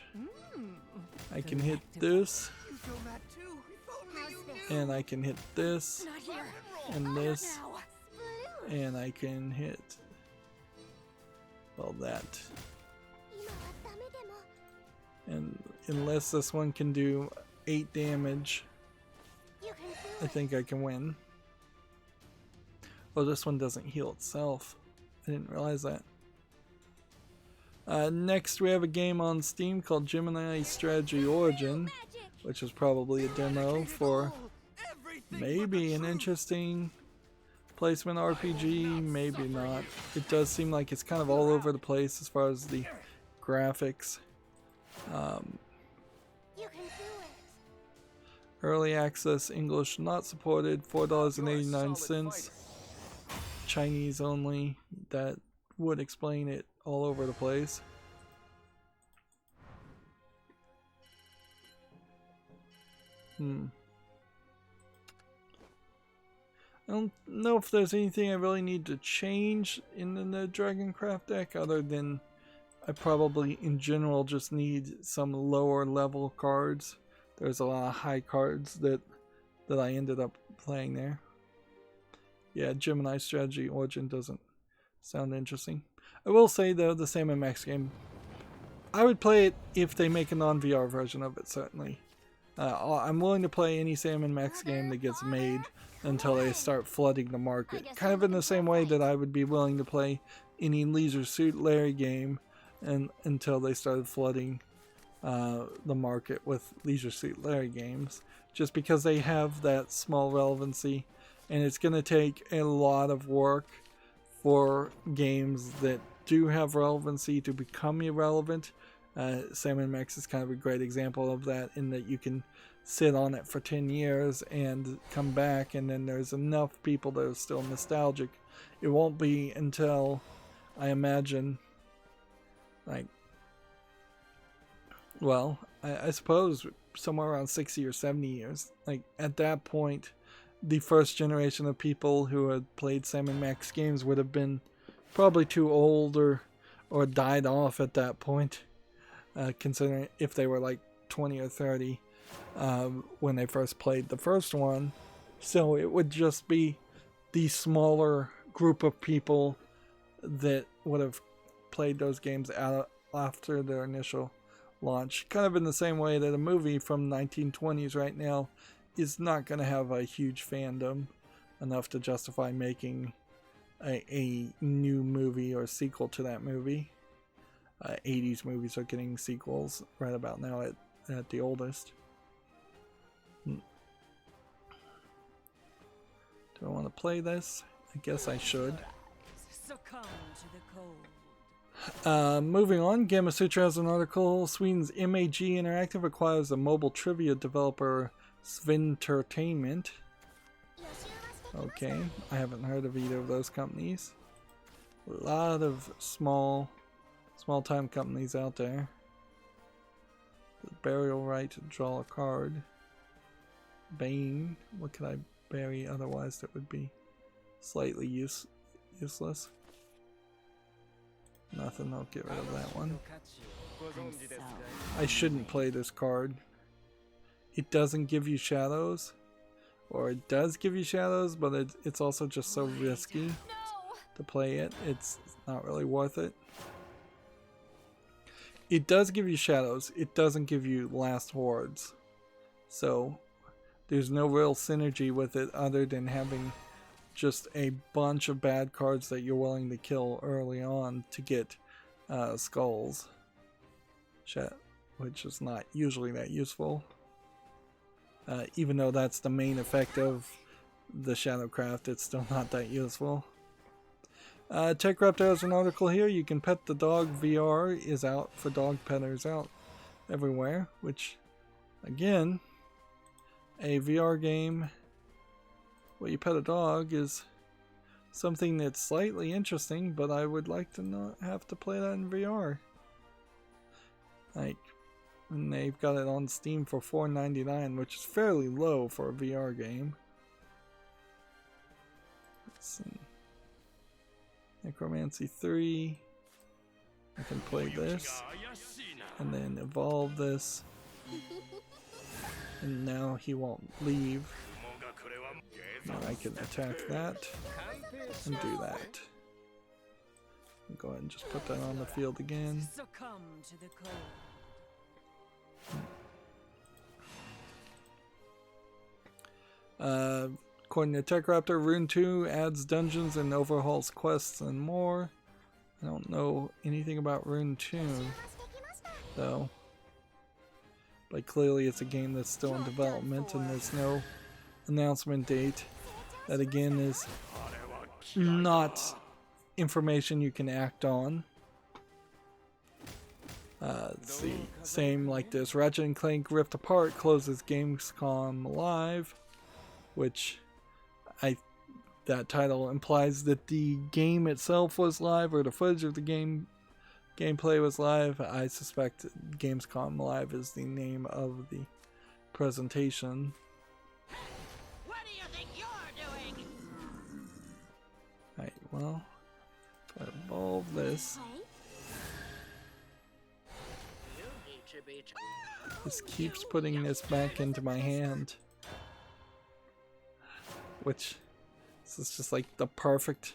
I can hit this, You feel that too? If only How's you this? knew. and I can hit this, Not here! and this, Sploosh! and I can hit, well, that. 今はダメでも And unless this one can do 8 damage, You can do I it! think I can win. Oh, this one doesn't heal itself. I didn't realize that. Next, we have a game on Steam called Gemini Strategy Origin, which is probably a demo for maybe an interesting placement RPG, maybe not. It does seem like it's kind of all over the place as far as the graphics. You can do it. Early access English not supported, $4.89. Chinese only. That would explain it all over the place. I don't know if there's anything I really need to change in the Dragoncraft deck other than I probably in general just need some lower level cards. There's a lot of high cards that I ended up playing there. Yeah, Gemini Strategy Origin doesn't sound interesting. I will say though, the Sam & Max game, I would play it if they make a non-VR version of it, certainly. I'm willing to play any Sam & Max game that gets made until they start flooding the market. Kind of in the same way that I would be willing to play any Leisure Suit Larry game until they started flooding the market with Leisure Suit Larry games. Just because they have that small relevancy, and it's going to take a lot of work for games that do have relevancy to become irrelevant. Sam & Max is kind of a great example of that, in that you can sit on it for 10 years and come back, and then there's enough people that are still nostalgic. It won't be until, I imagine, like, well, I suppose somewhere around 60 or 70 years. Like, at that point, the first generation of people who had played Sam & Max games would have been probably too old or died off at that point. Considering if they were like 20 or 30 when they first played the first one. So it would just be the smaller group of people that would have played those games out after their initial launch. Kind of in the same way that a movie from 1920s right now is not going to have a huge fandom enough to justify making a new movie or sequel to that movie. 80s movies are getting sequels right about now at the oldest. Do I want to play this? I guess I should. Succumb to the cold. Moving on, Gamma Sutra has an article. Sweden's MAG Interactive acquires a mobile trivia developer, Sventertainment. Okay, I haven't heard of either of those companies. A lot of small-time companies out there. The burial right to draw a card. Bane. What could I bury otherwise that would be slightly useless? Nothing. I'll get rid of that one. I shouldn't play this card. It doesn't give you shadows. Or it does give you shadows, but it's also just so risky to play it. It's not really worth it. It does give you shadows. It doesn't give you last hordes. So there's no real synergy with it other than having just a bunch of bad cards that you're willing to kill early on to get skulls. Which is not usually that useful. Even though that's the main effect of the Shadowcraft, it's still not that useful. TechRaptor has an article here. You can pet the dog. VR is out for dog petters out everywhere, which, again, a VR game where you pet a dog is something that's slightly interesting, but I would like to not have to play that in VR. Like, and they've got it on Steam for $4.99, which is fairly low for a VR game. Let's see. Necromancy 3. I can play this. And then evolve this. And now he won't leave. Now I can attack that. And do that. Go ahead and just put that on the field again. Succumb to the cold. According to TechRaptor, Rune 2 adds dungeons and overhauls quests and more. I don't know anything about Rune 2, though. But clearly it's a game that's still in development and there's no announcement date. That again is not information you can act on. Let's see. Same like this. Ratchet & Clank Rift Apart closes Gamescom Live, which that title implies that the game itself was live, or the footage of the gameplay was live. I suspect Gamescom Live is the name of the presentation. What do you think you're doing? Right, well, gotta evolve this. This keeps putting this back into my hand. Which, this is just like the perfect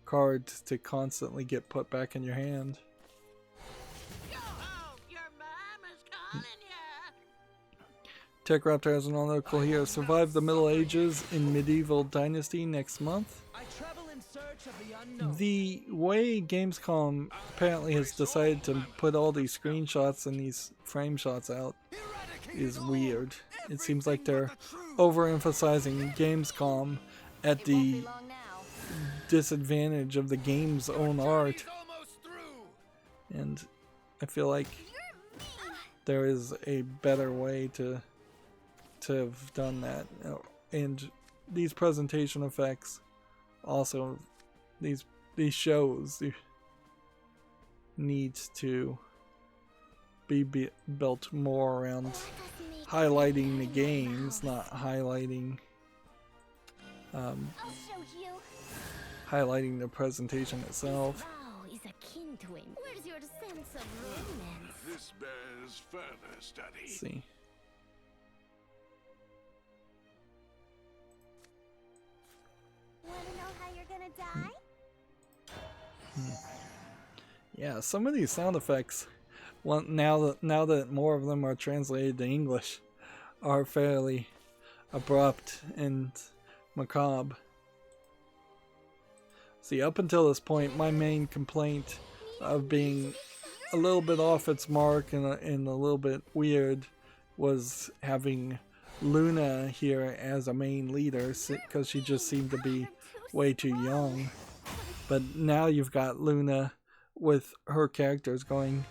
card to constantly get put back in your hand. Go home, your mom is calling you. Tech Raptor has an article here. Survived the Middle Ages in Medieval Dynasty next month. I travel in search of the unknown. The way Gamescom apparently has decided to put all these screenshots and these frame shots out is weird. It seems like they're overemphasizing Gamescom at the disadvantage of the game's own art. And I feel like there is a better way to have done that. And these presentation effects also, these shows need to be built more around highlighting the games, not highlighting I'll show you. highlighting the presentation itself. Wow is akin to him. Where's your sense of romance? This bears further study. Let's see. Wanna know how you're gonna die? Yeah, some of these sound effects, well, now that more of them are translated to English, are fairly abrupt and macabre. See, up until this point, my main complaint of being a little bit off its mark and a little bit weird was having Luna here as a main leader, because she just seemed to be way too young. But now you've got Luna with her characters going,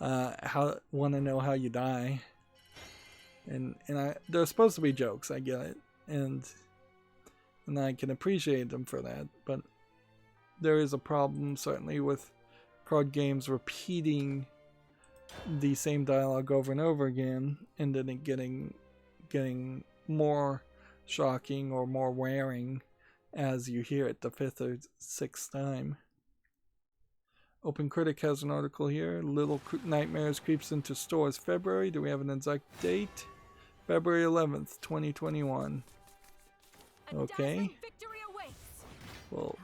want to know how you die, and they're supposed to be jokes. I get it, and I can appreciate them for that. But there is a problem certainly with card games repeating the same dialogue over and over again, and then it getting more shocking or more wearing as you hear it the 5th or 6th time. Open Critic has an article here. Little Nightmares creeps into stores February. Do we have an exact date? February 11th, 2021. Okay. Well,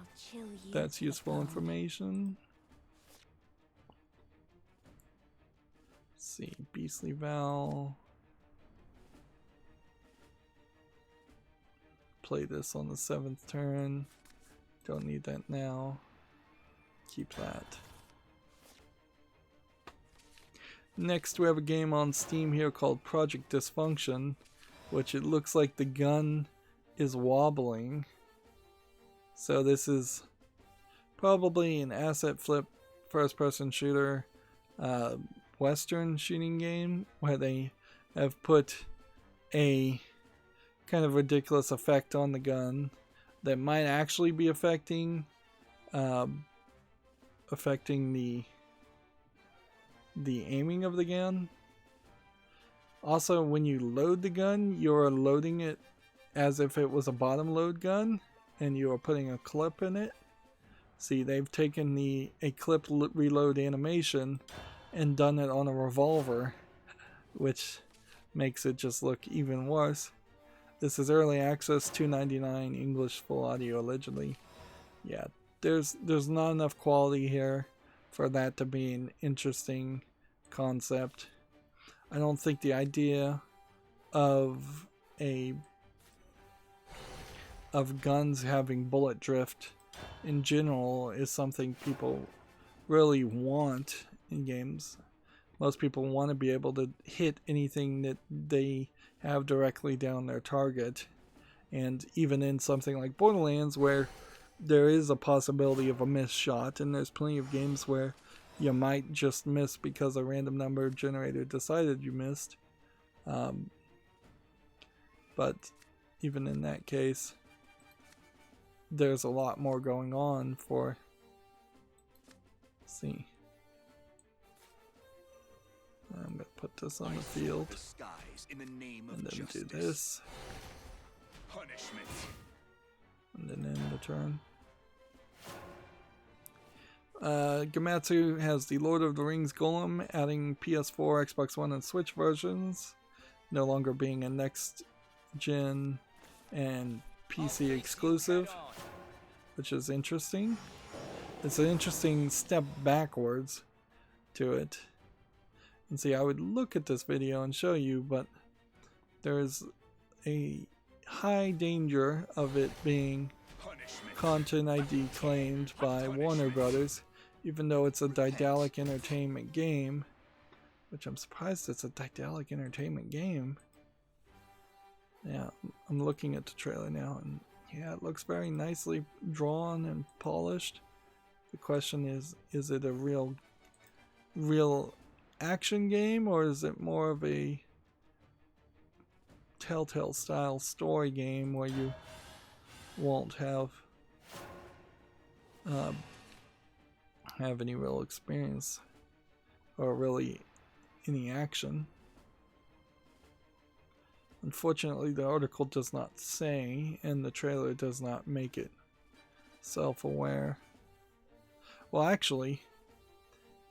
that's useful information. Let's see. Beastly Val. Play this on the 7th turn. Don't need that now. Keep that. Next, we have a game on Steam here called Project Dysfunction, which it looks like the gun is wobbling. So this is probably an asset flip first-person shooter Western shooting game where they have put a kind of ridiculous effect on the gun that might actually be affecting the aiming of the gun. Also, when you load the gun, you're loading it as if it was a bottom load gun, and you are putting a clip in it. See, they've taken a clip reload animation and done it on a revolver, which makes it just look even worse. This is early access, $2.99 English full audio allegedly. Yeah, there's not enough quality here for that to be an interesting concept. I don't think the idea of guns having bullet drift in general is something people really want in games. Most people want to be able to hit anything that they have directly down their target. And even in something like Borderlands, where there is a possibility of a missed shot, and there's plenty of games where you might just miss because a random number generator decided you missed. But even in that case, there's a lot more going on for... Let's see. I'm going to put this on the field. The skies in the name of And then justice. do this. Punishment. And then end the turn. Gamatsu has the Lord of the Rings Golem, adding PS4, Xbox One, and Switch versions, no longer being a next gen and PC exclusive, which is interesting. It's an interesting step backwards to it. And see, I would look at this video and show you, but there's a high danger of it being content ID claimed by Warner Brothers, even though it's a Daedalic Entertainment game, which I'm surprised it's a Daedalic Entertainment game. Yeah, I'm looking at the trailer now, and yeah, it looks very nicely drawn and polished. The question is it a real action game, or is it more of a Telltale style story game where you won't have any real experience or really any action? Unfortunately, the article does not say, and the trailer does not make it self-aware. Well, actually,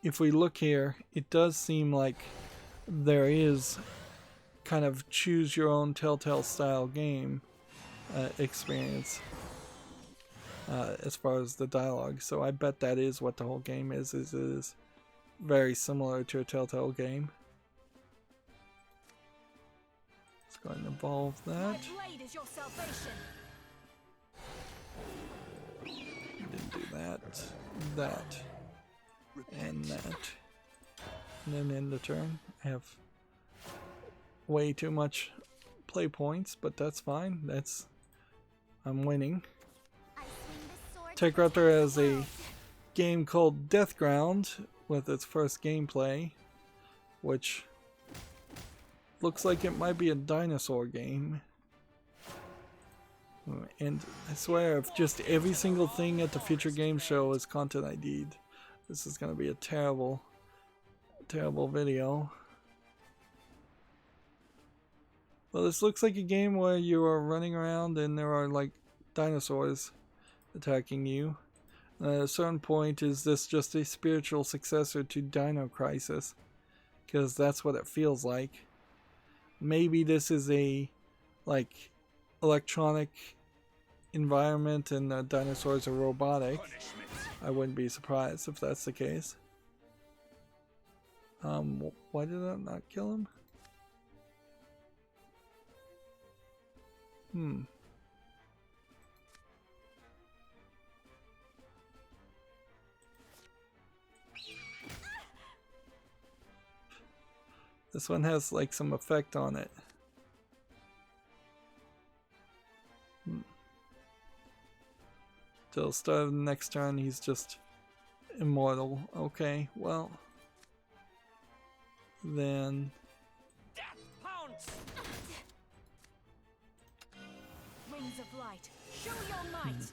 if we look here, it does seem like there is kind of choose your own Telltale style game experience as far as the dialogue. So I bet that is what the whole game is it is very similar to a Telltale game. Let's go ahead and evolve that. My blade is your salvation. Didn't do that, and that. And then end the turn. I have way too much play points, but that's fine. I'm winning. I swing this sword Tech to Raptor protect has the a world. game called Deathground with its first gameplay, which looks like it might be a dinosaur game. And I swear, if just every single thing at the Future Game Show is content ID'd, this is going to be a terrible, terrible video. Well, this looks like a game where you are running around and there are like dinosaurs attacking you. And at a certain point, is this just a spiritual successor to Dino Crisis? Because that's what it feels like. Maybe this is a like electronic environment and the dinosaurs are robotic. I wouldn't be surprised if that's the case. Why did that not kill him? This one has like some effect on it. Till the start of the next turn, he's just immortal. Okay, well, then Death pounce! Wings of light, show your might.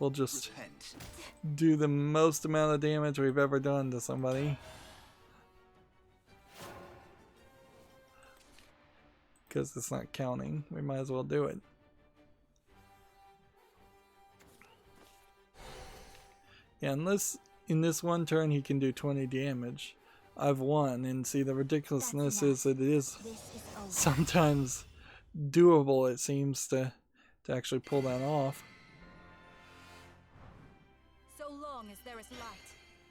we'll just Repent. do the most amount of damage we've ever done to somebody. Because it's not counting, we might as well do it. Yeah, unless in this one turn he can do 20 damage, I've won. And see, the ridiculousness is that it is This is over. sometimes doable, it seems, to actually pull that off. So long as there is light.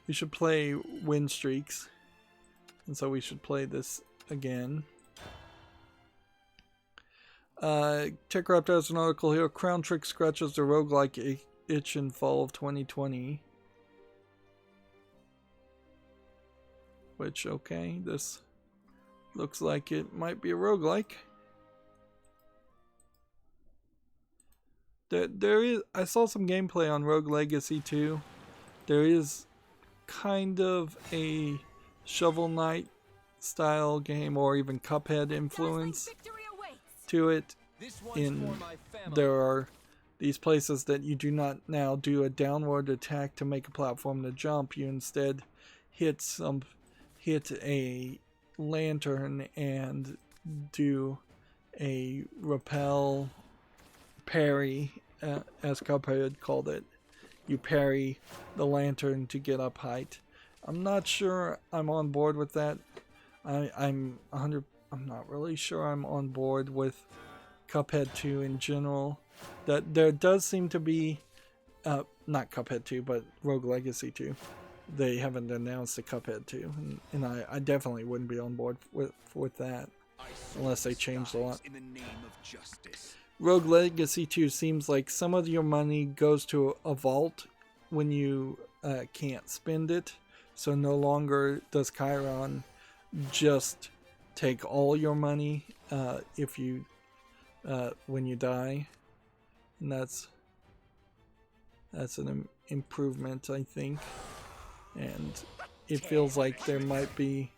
We should play win streaks, and so we should play this again. TechRaptor has an article here. Crown Trick scratches the roguelike itch in fall of 2020. Which, okay, this looks like it might be a roguelike. There is, I saw some gameplay on Rogue Legacy 2. There is kind of a Shovel Knight style game, or even Cuphead influence to it. There are these places that you do not now do a downward attack to make a platform to jump. You instead hit a lantern and do a rappel parry, as Cuphead called it. You parry the lantern to get up height. I'm not sure I'm on board with that. I'm not really sure I'm on board with Cuphead 2 in general. That there does seem to be, not Cuphead 2, but Rogue Legacy 2. They haven't announced the Cuphead 2, and I definitely wouldn't be on board with that unless they changed a lot. In the name of justice. Rogue Legacy 2 seems like some of your money goes to a vault when you can't spend it, so no longer does Chiron just take all your money if you when you die, and that's an improvement, I think. And it feels like there might be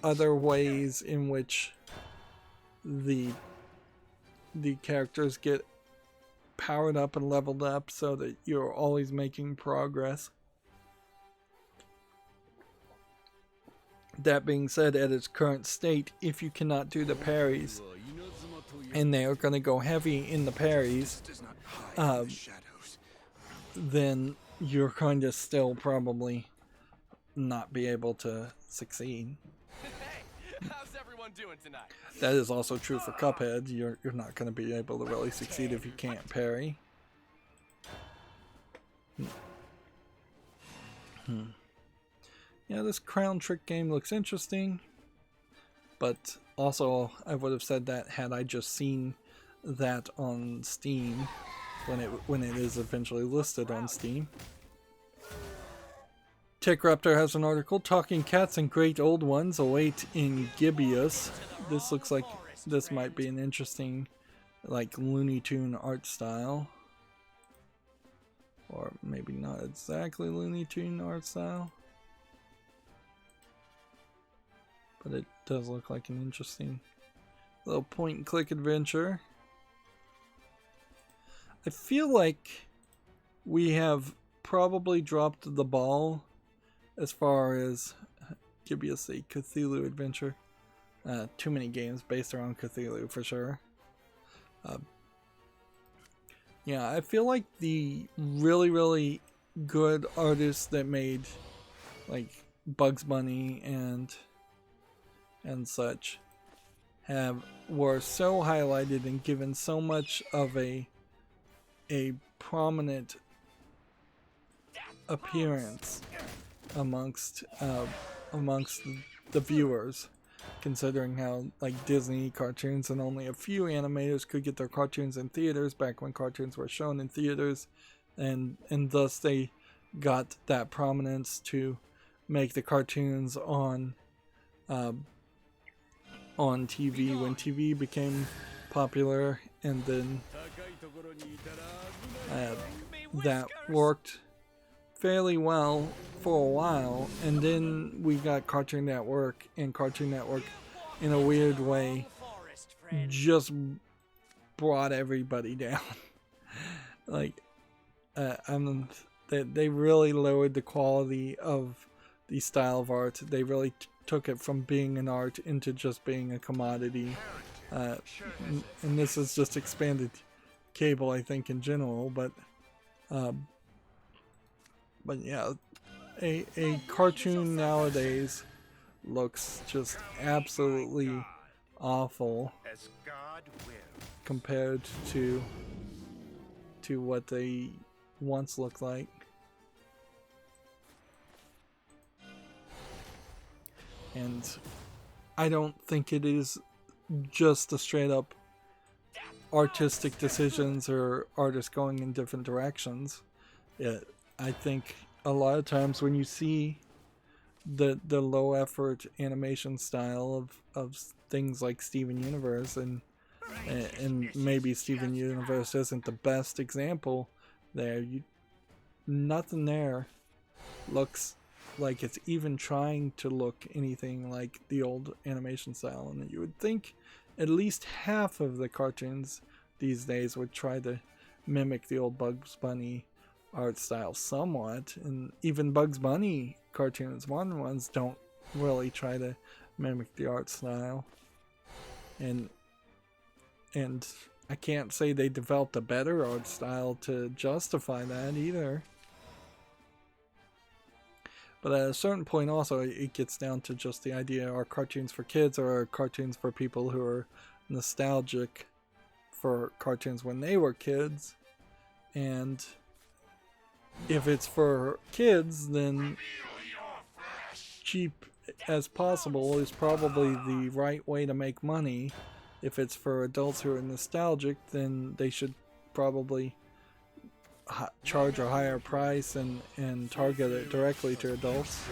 other ways in which the characters get powered up and leveled up so that you're always making progress. That being said, at its current state, if you cannot do the parries, and they are going to go heavy in the parries, then you're going to still probably not be able to succeed. Hey, how's everyone doing tonight? That is also true for Cuphead. You're not going to be able to really succeed if you can't parry. Yeah, this crown trick game looks interesting, but also I would have said that had I just seen that on Steam when it is eventually listed on Steam. TechRaptor has an article, Talking Cats and Great Old Ones await in Gibeus. This looks like this might be an interesting, like, Looney Tune art style. Or maybe not exactly Looney Tune art style. But it does look like an interesting little point and click adventure. I feel like we have probably dropped the ball as far as Gibeus, a Cthulhu adventure. Too many games based around Cthulhu for sure. Yeah, I feel like the really, really good artists that made like Bugs Bunny and such were so highlighted and given so much of a prominent appearance amongst the viewers, considering how like Disney cartoons and only a few animators could get their cartoons in theaters back when cartoons were shown in theaters, and thus they got that prominence to make the cartoons on TV when TV became popular, and then that worked fairly well for a while, and then we got Cartoon Network, and Cartoon Network in a weird way just brought everybody down. Like they really lowered the quality of the style of art. They really took it from being an art into just being a commodity, and this has just expanded cable, I think, in general. But yeah, a cartoon nowadays looks just absolutely awful compared to what they once looked like. And I don't think it is just a straight up artistic decisions or artists going in different directions. I think a lot of times when you see the low effort animation style of things like Steven Universe, and maybe Steven Universe isn't the best example there. Nothing there looks like it's even trying to look anything like the old animation style, and you would think at least half of the cartoons these days would try to mimic the old Bugs Bunny art style somewhat, and even Bugs Bunny cartoons, modern ones, don't really try to mimic the art style, and I can't say they developed a better art style to justify that either. But at a certain point also, it gets down to just the idea, are cartoons for kids or are cartoons for people who are nostalgic for cartoons when they were kids? And if it's for kids, then cheap as possible is probably the right way to make money. If it's for adults who are nostalgic, then they should probably charge a higher price and target it directly to adults,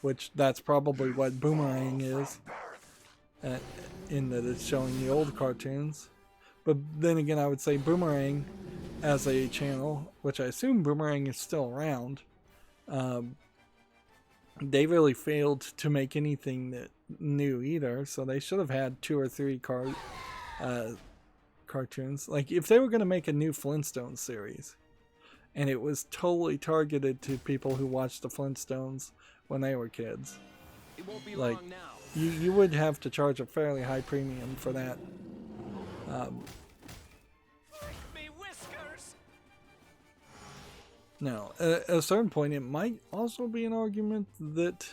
which that's probably what Boomerang is, in that it's showing the old cartoons. But then again, I would say Boomerang as a channel, which I assume Boomerang is still around, they really failed to make anything that new either, so they should have had 2 or 3 cartoons. Like, if they were going to make a new Flintstones series and it was totally targeted to people who watched the Flintstones when they were kids, It won't be like, long now. you would have to charge a fairly high premium for that. Me whiskers. Now, at a certain point, it might also be an argument that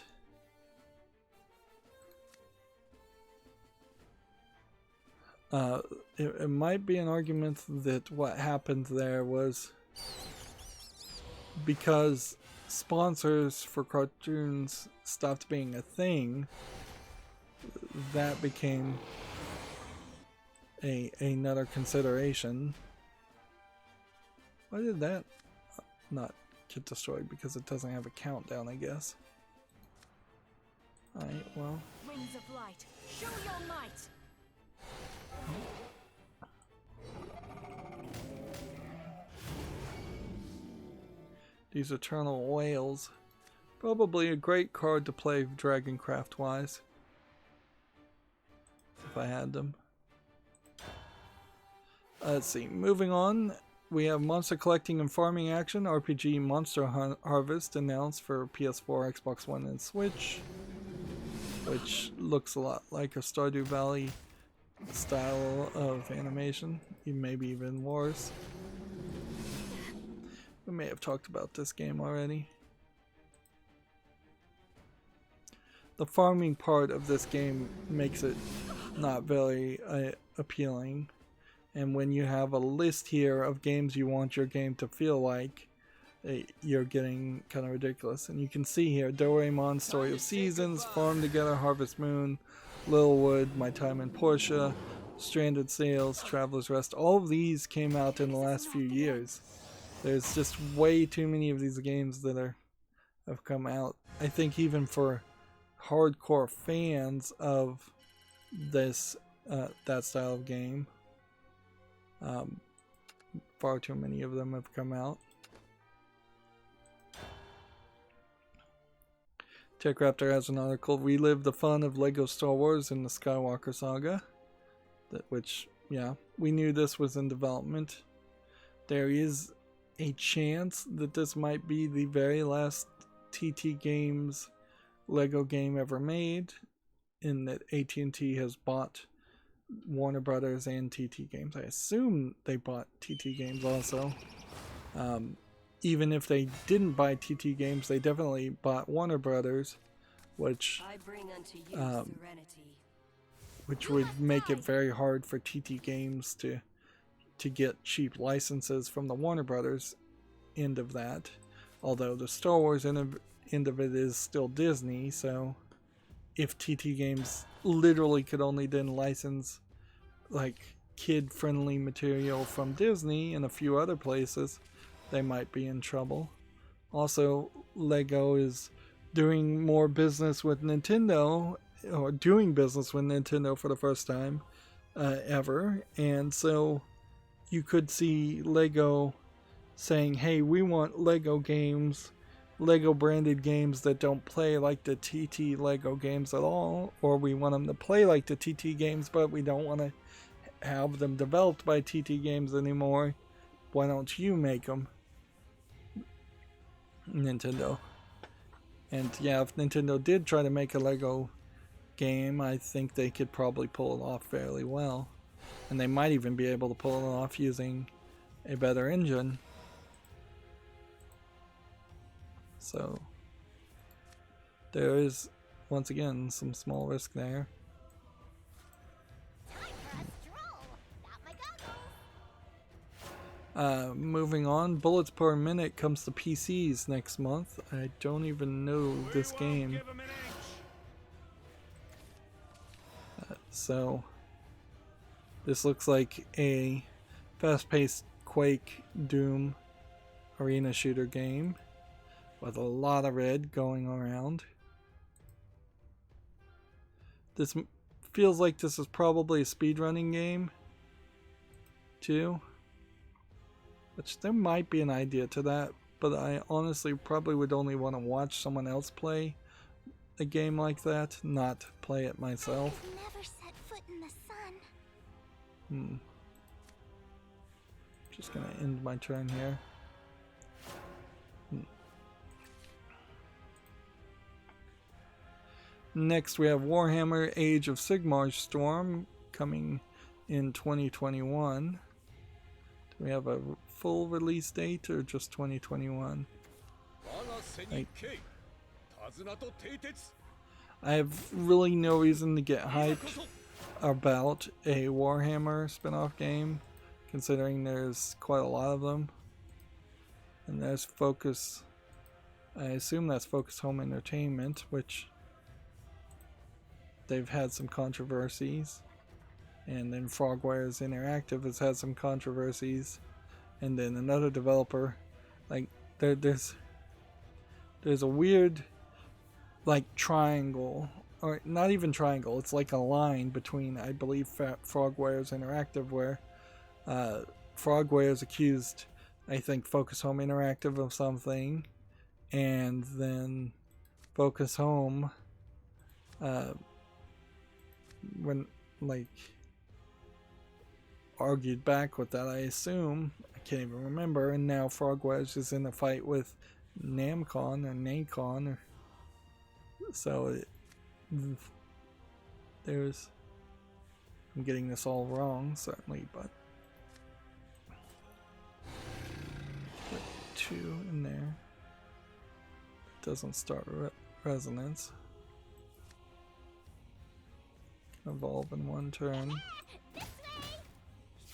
it might be an argument that what happened there was because sponsors for cartoons stopped being a thing, that became another consideration. Why did that not get destroyed? Because it doesn't have a countdown, I guess. Alright, well. Wings of light, show your might. These Eternal Whales. Probably a great card to play Dragoncraft wise. If I had them. Let's see, moving on. We have monster collecting and farming action. RPG Monster Harvest announced for PS4, Xbox One, and Switch. Which looks a lot like a Stardew Valley style of animation, maybe even worse. We may have talked about this game already. The farming part of this game makes it not very appealing, and when you have a list here of games you want your game to feel like, you're getting kind of ridiculous. And you can see here, Doraemon, Story of Seasons, Farm Together, Harvest Moon, Littlewood, My Time in Portia, Stranded Sails, Traveler's Rest. All of these came out in the last few years. There's just way too many of these games that have come out. I think even for hardcore fans of this that style of game, far too many of them have come out. TechRaptor has an article, Relive the Fun of LEGO Star Wars in the Skywalker Saga. Which, yeah, we knew this was in development. There is a chance that this might be the very last TT Games LEGO game ever made, in that AT&T has bought Warner Brothers and TT Games. I assume they bought TT Games also. Even if they didn't buy TT Games, they definitely bought Warner Brothers, which I bring unto you serenity. which would make it very hard for TT Games to get cheap licenses from the Warner Brothers end of that. Although the Star Wars end of it is still Disney, so if TT Games literally could only then license like kid-friendly material from Disney and a few other places, they might be in trouble. Also, LEGO is doing more business with Nintendo, or doing business with Nintendo for the first time ever. And so you could see Lego saying, hey, we want Lego games, Lego branded games that don't play like the TT Lego games at all, or we want them to play like the TT games, but we don't want to have them developed by TT games anymore. Why don't you make them, Nintendo? And yeah, if Nintendo did try to make a Lego game, I think they could probably pull it off fairly well. And they might even be able to pull it off using a better engine. So there is, once again, some small risk there. Time for a stroll. Got my goggles. Moving on, Bullets Per Minute comes to PCs next month. I don't even know this game. Give 'em an inch. So this looks like a fast-paced Quake Doom arena shooter game with a lot of red going around. This feels like this is probably a speedrunning game too, which there might be an idea to that, but I honestly probably would only want to watch someone else play a game like that, not play it myself. I've never set foot in the sun. Just gonna end my turn here. Next we have Warhammer Age of Sigmar Storm coming in 2021. Do we have a full release date or just 2021? I have really no reason to get hyped about a Warhammer spin-off game, considering there's quite a lot of them. And there's Focus, I assume that's Focus Home Entertainment, which they've had some controversies. And then Frogwares Interactive has had some controversies. And then another developer, like there's a weird like triangle, or not even triangle, it's like a line between, I believe, Frogwares Interactive, where Frogwares accused, I think, Focus Home Interactive of something, and then Focus Home when like argued back with that, I assume. I can't even remember. And now Frogwares is in a fight with Namcon or Nacon, or so there's, I'm getting this all wrong certainly, but put 2 in there. Doesn't start resonance. Can evolve in 1 turn.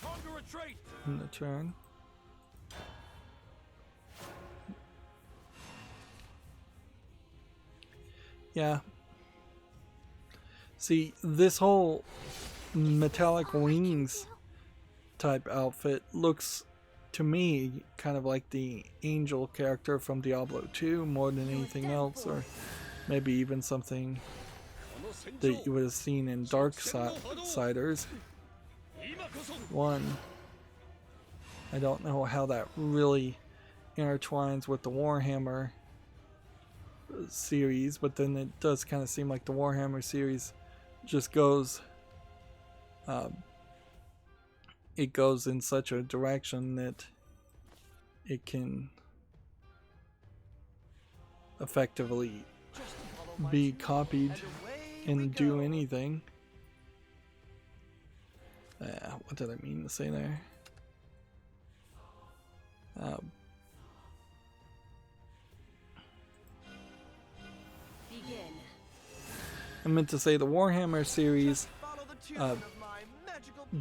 Time to retreat. In the turn. Yeah. See, this whole metallic wings type outfit looks to me kind of like the angel character from Diablo 2 more than anything else, or maybe even something that you would have seen in Darksiders 1. I don't know how that really intertwines with the Warhammer series, but then it does kind of seem like the Warhammer series just goes it goes in such a direction that it can effectively be copied and do anything. What did I mean to say there? I meant to say the Warhammer series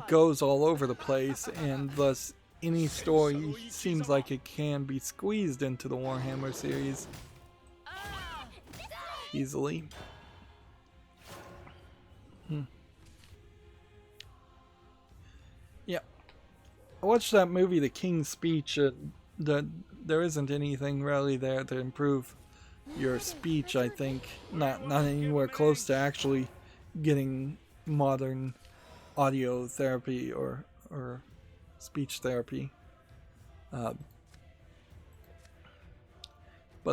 goes all over the place, and thus any story seems like it can be squeezed into the Warhammer series easily. Yeah, I watched that movie, The King's Speech. There isn't anything really there to improve your speech, I think, not anywhere close to actually getting modern audio therapy or speech therapy. But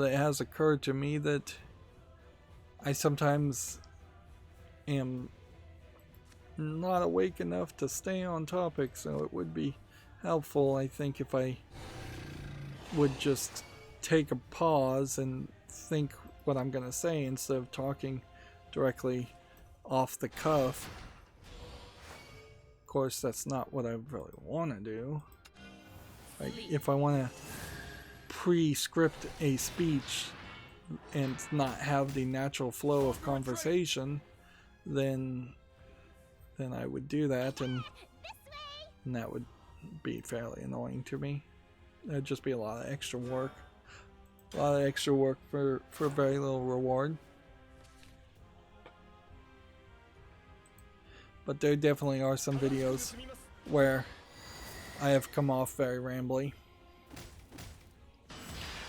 it has occurred to me that I sometimes am not awake enough to stay on topic, so it would be helpful, I think, if I would just take a pause and think what I'm going to say instead of talking directly off the cuff. Of course, that's not what I really want to do. Like, if I want to pre-script a speech and not have the natural flow of conversation, then I would do that, and that would be fairly annoying to me. That'd just be a lot of extra work. A lot of extra work for very little reward. But there definitely are some videos where I have come off very rambly.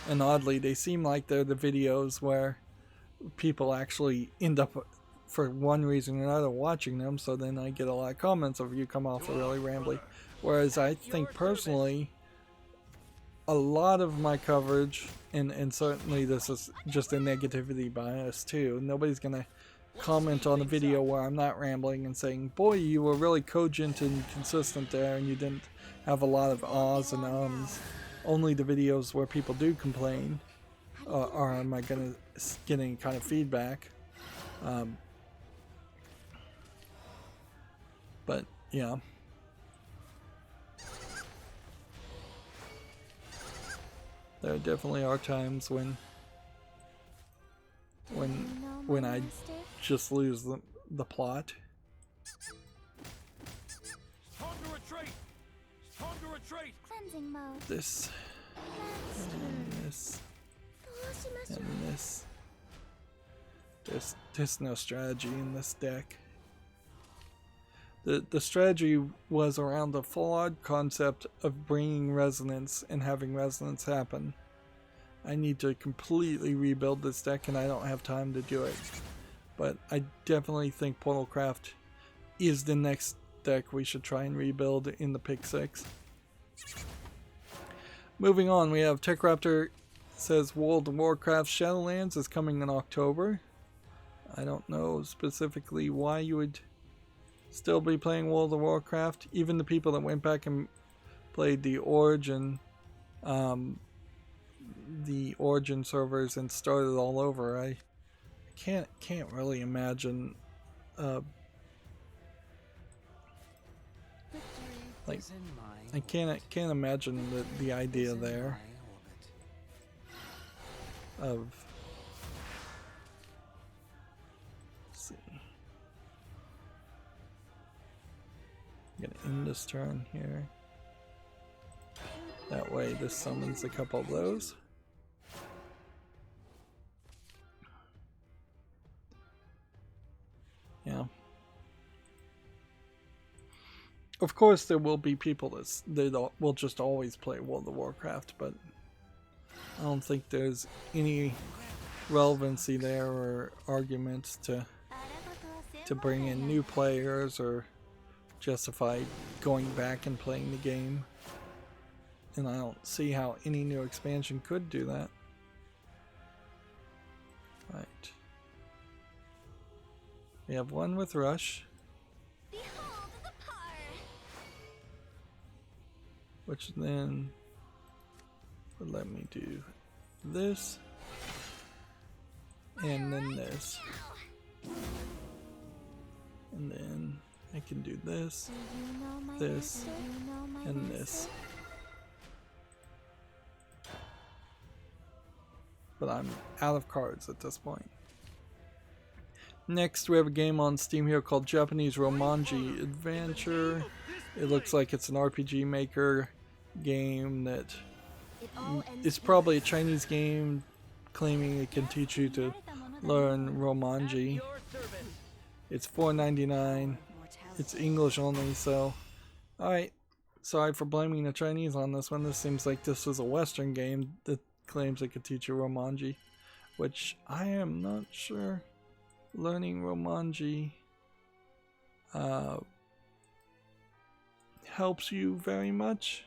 And oddly, they seem like they're the videos where people actually end up, for one reason or another, watching them, so then I get a lot of comments of you come off really rambly. Whereas I think personally, a lot of my coverage, and certainly this is just a negativity bias too, nobody's gonna comment on a video where I'm not rambling and saying, boy, you were really cogent and consistent there and you didn't have a lot of ahs and ums. Only the videos where people do complain are am I gonna get any kind of feedback. But yeah, there definitely are times when I just lose the plot. Time to retreat. Time to retreat. Cleansing mode. This and this and this. There's no strategy in this deck. The strategy was around the full-on concept of bringing resonance and having resonance happen. I need to completely rebuild this deck and I don't have time to do it. But I definitely think Portalcraft is the next deck we should try and rebuild in the pick 6. Moving on, we have TechRaptor says World of Warcraft Shadowlands is coming in October. I don't know specifically why you would still be playing World of Warcraft. Even the people that went back and played the Origin servers and started all over, I can't really imagine like I can't imagine the idea there of, let's see, I'm gonna end this turn here. That way this summons a couple of those. Yeah. Of course there will be people that will just always play World of Warcraft, but I don't think there's any relevancy there or arguments to bring in new players or justify going back and playing the game. And I don't see how any new expansion could do that. Right. We have one with Rush, which then would let me do this and then this, and then I can do this, this, and this. But I'm out of cards at this point. Next, we have a game on Steam here called Japanese Romanji Adventure. It looks like it's an RPG Maker game that is probably a Chinese game claiming it can teach you to learn Romanji. It's $4.99. It's English only, so alright. Sorry for blaming the Chinese on this one. This seems like this is a Western game that claims it could teach you Romanji. which I am not sure learning Romanji helps you very much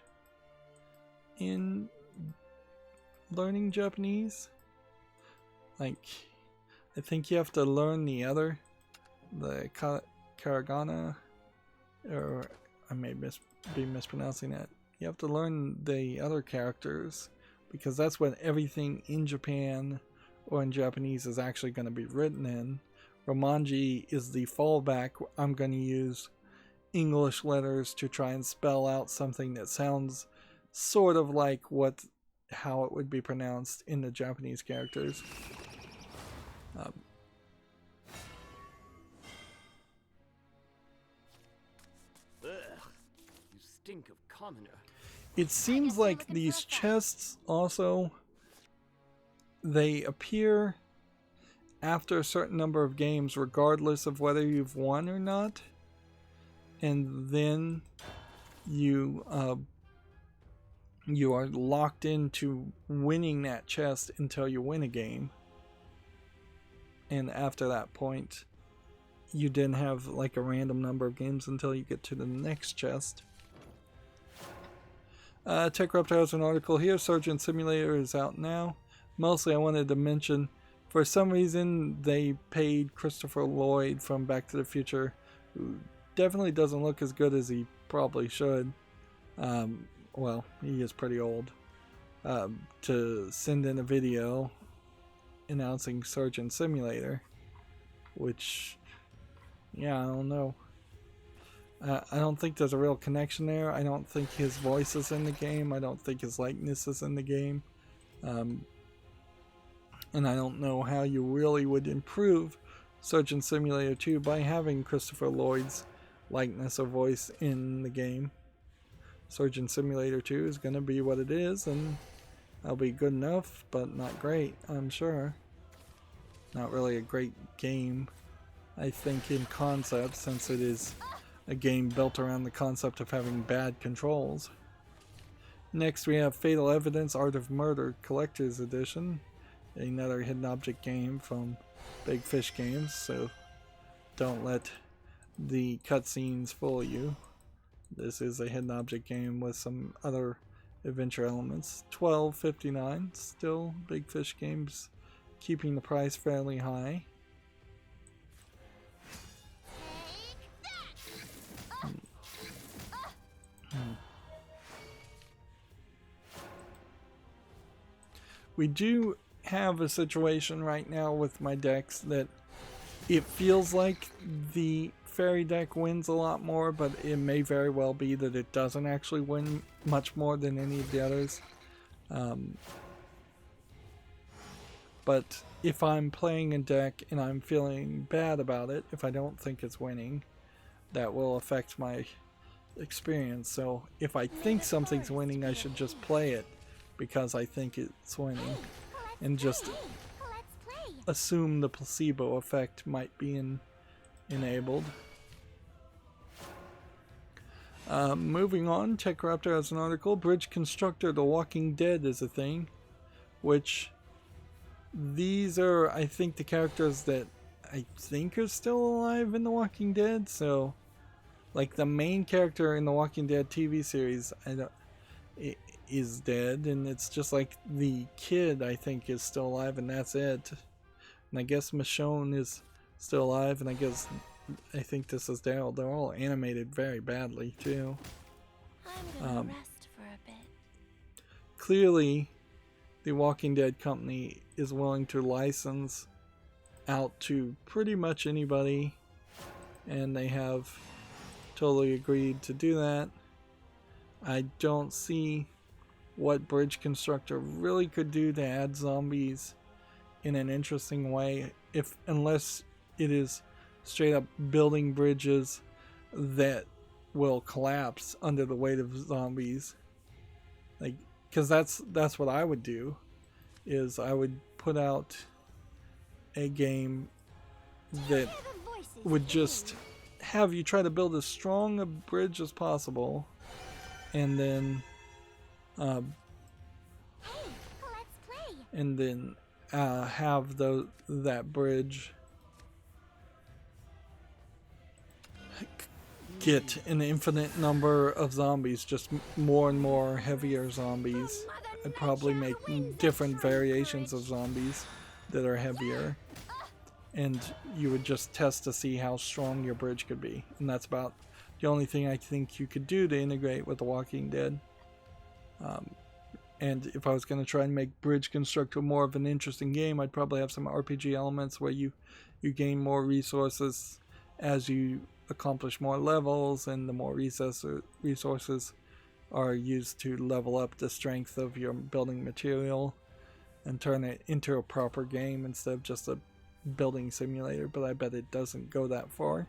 in learning Japanese. Like, I think you have to learn the Karagana, or I may be mispronouncing that. You have to learn the other characters, because that's what everything in Japan or in Japanese is actually going to be written in. Romanji is the fallback. I'm going to use English letters to try and spell out something that sounds sort of like how it would be pronounced in the Japanese characters. Ugh, you stink of commoner. It seems like these chests also, they appear after a certain number of games regardless of whether you've won or not, and then you are locked into winning that chest until you win a game, and after that point you then have like a random number of games until you get to the next chest. TechRaptor has an article here. Surgeon Simulator is out now. Mostly I wanted to mention, for some reason they paid Christopher Lloyd from Back to the Future, who definitely doesn't look as good as he probably should. Well, he is pretty old. To send in a video announcing Surgeon Simulator, which, yeah, I don't know. I don't think there's a real connection there. I don't think his voice is in the game. I don't think his likeness is in the game. And I don't know how you really would improve Surgeon Simulator 2 by having Christopher Lloyd's likeness or voice in the game. Surgeon Simulator 2 is going to be what it is, and that'll be good enough, but not great, I'm sure. Not really a great game, I think, in concept, since it is a game built around the concept of having bad controls. Next we have Fatal Evidence Art of Murder Collector's Edition, another hidden object game from Big Fish Games, so don't let the cutscenes fool you. This is a hidden object game with some other adventure elements. $12.59, still Big Fish Games keeping the price fairly high. We do have a situation right now with my decks that it feels like the fairy deck wins a lot more, but it may very well be that it doesn't actually win much more than any of the others. But if I'm playing a deck and I'm feeling bad about it, if I don't think it's winning, that will affect my experience. So if I think something's winning, I should just play it because I think it's winning, and just assume the placebo effect might be enabled. Moving on, TechRaptor has an article. Bridge Constructor The Walking Dead is a thing, which these are, I think, the characters that I think are still alive in The Walking Dead. So, like, the main character in The Walking Dead TV series, is dead, and it's just like the kid, I think, is still alive, and that's it. And I guess Michonne is still alive, and I think this is Daryl. They're all animated very badly too. I'm gonna rest for a bit. Clearly, the Walking Dead company is willing to license out to pretty much anybody, and they have totally agreed to do that. I don't see what Bridge Constructor really could do to add zombies in an interesting way, unless it is straight up building bridges that will collapse under the weight of zombies. Like, because that's what I would do, is I would put out a game that would just have you try to build as strong a bridge as possible, and then have that bridge get an infinite number of zombies, just more and more heavier zombies. I'd probably make different variations of zombies that are heavier, and you would just test to see how strong your bridge could be. And that's about the only thing I think you could do to integrate with The Walking Dead. And if I was going to try and make Bridge Constructor more of an interesting game, I'd probably have some RPG elements where you gain more resources as you accomplish more levels, and the more resources are used to level up the strength of your building material and turn it into a proper game instead of just a building simulator, but I bet it doesn't go that far.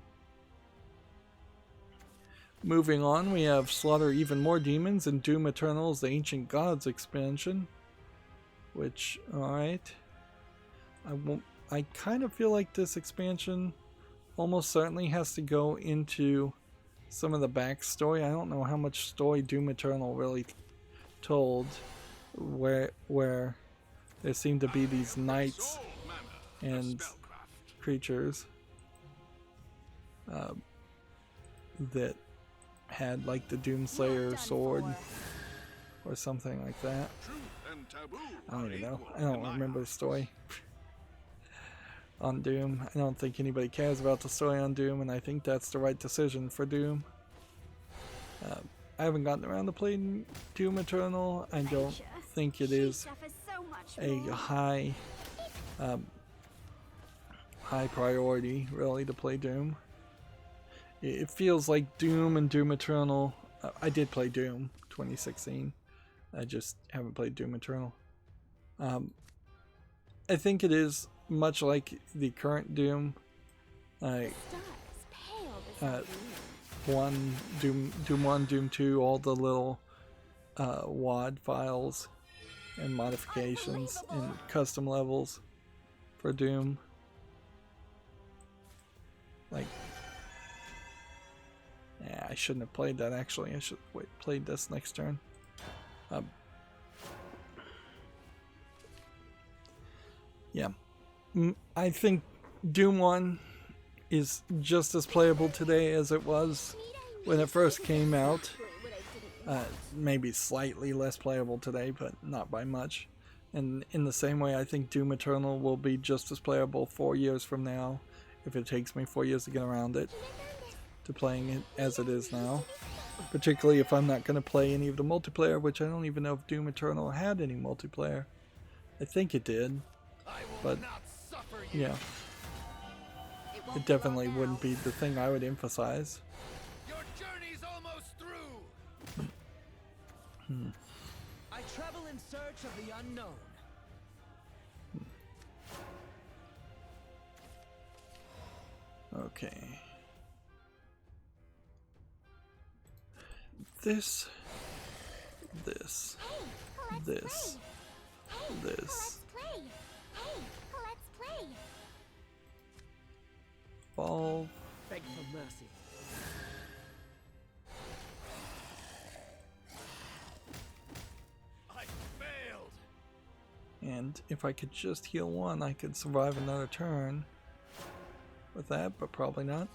Moving on, we have Slaughter Even More Demons in Doom Eternal's The Ancient Gods expansion, which, alright. I kind of feel like this expansion almost certainly has to go into some of the backstory. I don't know how much story Doom Eternal really told, where there seem to be these knights and creatures that had like the Doomslayer sword or something like that. I don't even know. I don't remember the story on Doom. I don't think anybody cares about the story on Doom, and I think that's the right decision for Doom. I haven't gotten around to playing Doom Eternal. I don't think it is a high priority really to play Doom. It feels like Doom and Doom Eternal. I did play Doom 2016. I just haven't played Doom Eternal. I think it is much like the current Doom. Doom 1, Doom 1, Doom 2, all the little WAD files and modifications and custom levels for Doom. Like, yeah, I shouldn't have played that actually. I should have played this next turn. Yeah. I think Doom 1 is just as playable today as it was when it first came out. Maybe slightly less playable today, but not by much. And in the same way, I think Doom Eternal will be just as playable 4 years from now, if it takes me 4 years to get around it, to playing it as it is now. Particularly if I'm not going to play any of the multiplayer, which I don't even know if Doom Eternal had any multiplayer. I think it did, but yeah, it definitely wouldn't be the thing I would emphasize. Your journey's almost through. I travel in search of the unknown. Okay. This. Evolve. Beg for mercy. I failed. And if I could just heal one, I could survive another turn with that, but probably not.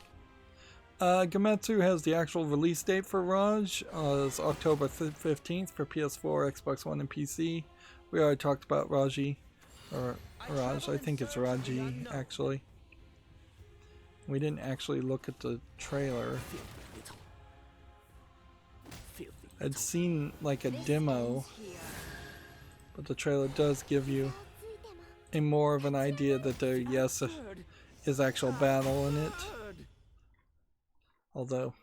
Gametsu has the actual release date for Raj. It's October 15th for PS4, Xbox One, and PC. We already talked about Raji, or Raj. I think it's Raji, actually. We didn't actually look at the trailer. I'd seen like a demo, but the trailer does give you a more of an idea that there, yes, is actual battle in it. Although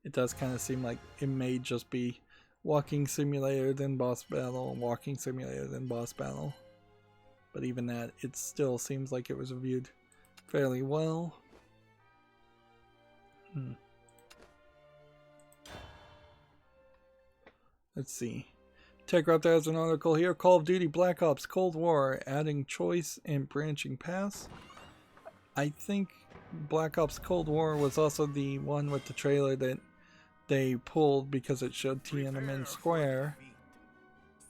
it does kind of seem like it may just be walking simulator, then boss battle, walking simulator, then boss battle. But even that, it still seems like it was reviewed fairly well. Let's see. TechRaptor has an article here. Call of Duty Black Ops Cold War adding choice and branching paths. I think Black Ops Cold War was also the one with the trailer that they pulled because it showed Tiananmen Square.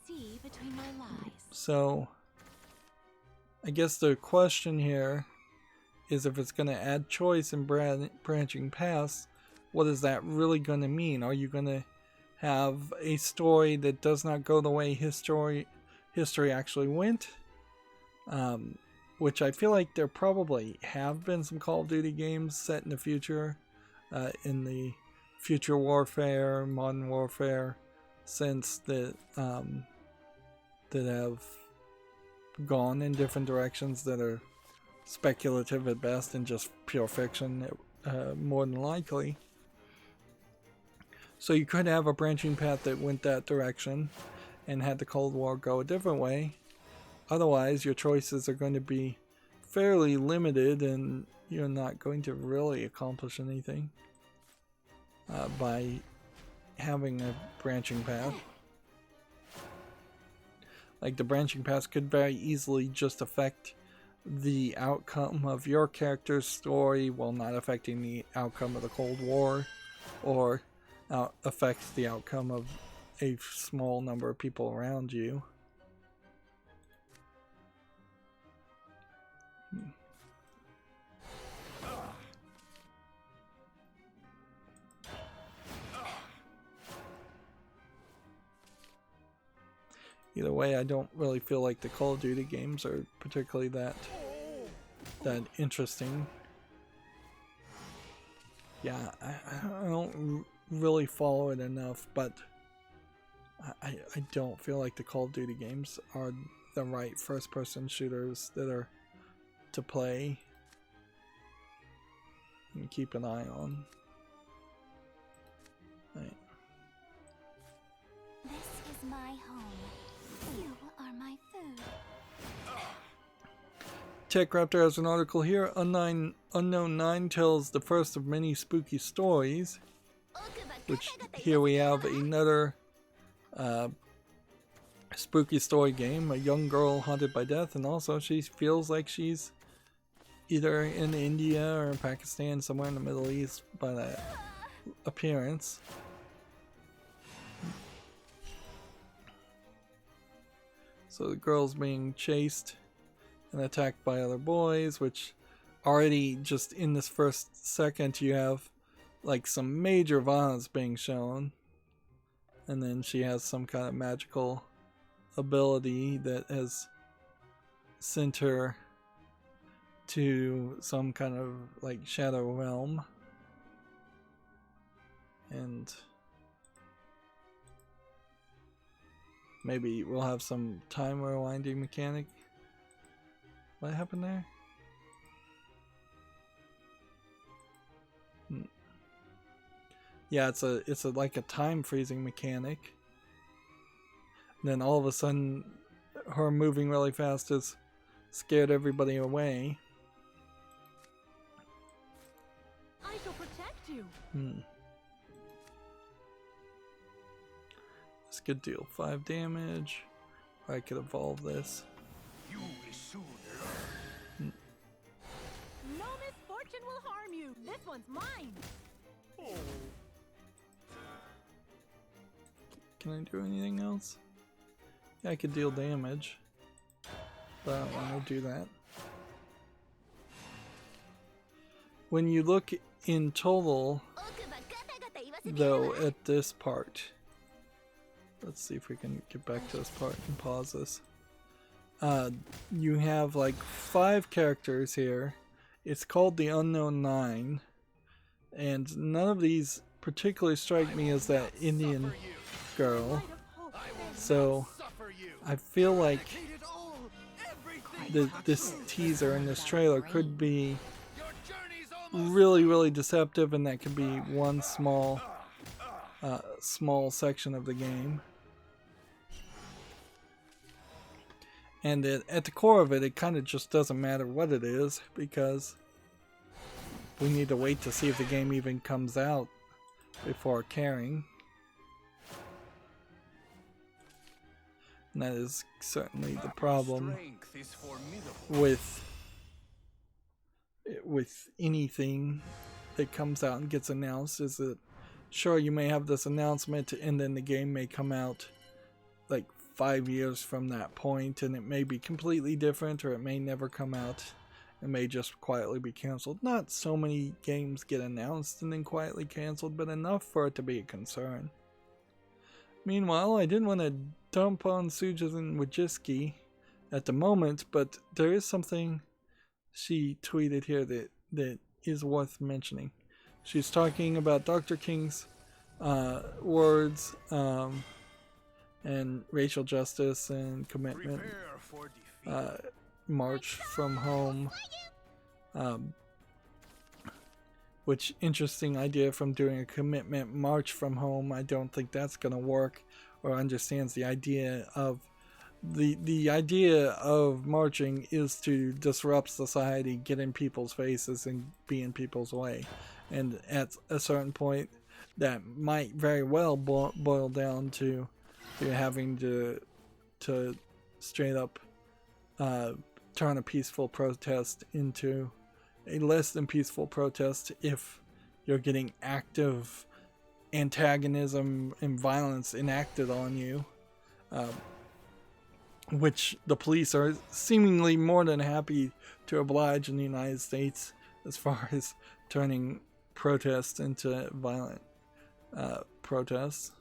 See between my lies. So I guess the question here is if it's going to add choice in branching paths, what is that really going to mean? Are you going to have a story that does not go the way history actually went? Which I feel like there probably have been some Call of Duty games set in the future, in the future warfare, modern warfare sense that have gone in different directions that are speculative at best and just pure fiction, more than likely. So you could have a branching path that went that direction and had the Cold War go a different way. Otherwise, your choices are going to be fairly limited and you're not going to really accomplish anything by having a branching path. Like, the branching paths could very easily just affect the outcome of your character's story while not affecting the outcome of the Cold War, or affects the outcome of a small number of people around you. Either way, I don't really feel like the Call of Duty games are particularly that interesting. Yeah, I don't really follow it enough, but I don't feel like the Call of Duty games are the right first-person shooters that are to play and keep an eye on. Right. This is my home. You are my food. TechRaptor has an article here. Unknown 9 tells the first of many spooky stories. Which, here we have another spooky story game. A young girl haunted by death, and also she feels like she's either in India or in Pakistan, somewhere in the Middle East by that appearance. So the girl's being chased and attacked by other boys, which already just in this first second you have like some major violence being shown. And then she has some kind of magical ability that has sent her to some kind of like shadow realm. And maybe we'll have some time rewinding mechanic. What happened there? Yeah, it's a like a time freezing mechanic. And then all of a sudden, her moving really fast has scared everybody away. I shall protect you. This could deal 5 damage. I could evolve this. You will soon learn. No misfortune will harm you. This one's mine. Can I do anything else? Yeah, I could deal damage, but I don't want to do that. When you look in total, though, at this part, let's see if we can get back to this part and pause this. You have like 5 characters here. It's called the Unknown 9, and none of these particularly strike me as that Indian girl. So I feel like this teaser and this trailer could be really deceptive, and that could be one small section of the game. And at the core of it kind of just doesn't matter what it is, because we need to wait to see if the game even comes out before caring. And that is certainly the problem with anything that comes out and gets announced, is that sure, you may have this announcement and then the game may come out like 5 years from that point, and it may be completely different, or it may never come out. It may just quietly be canceled. Not so many games get announced and then quietly canceled, but enough for it to be a concern. Meanwhile, I didn't want to dump on Sujin Wojcicki at the moment, but there is something she tweeted here that is worth mentioning. She's talking about Dr. King's words and racial justice and commitment. Prepare for defeat. March from home. Which interesting idea from doing a commitment march from home. I don't think that's going to work, or understands the idea of the idea of marching is to disrupt society, get in people's faces, and be in people's way. And at a certain point, that might very well boil down to having to straight up turn a peaceful protest into a less than peaceful protest if you're getting active antagonism and violence enacted on you, which the police are seemingly more than happy to oblige in the United States as far as turning protests into violent protests.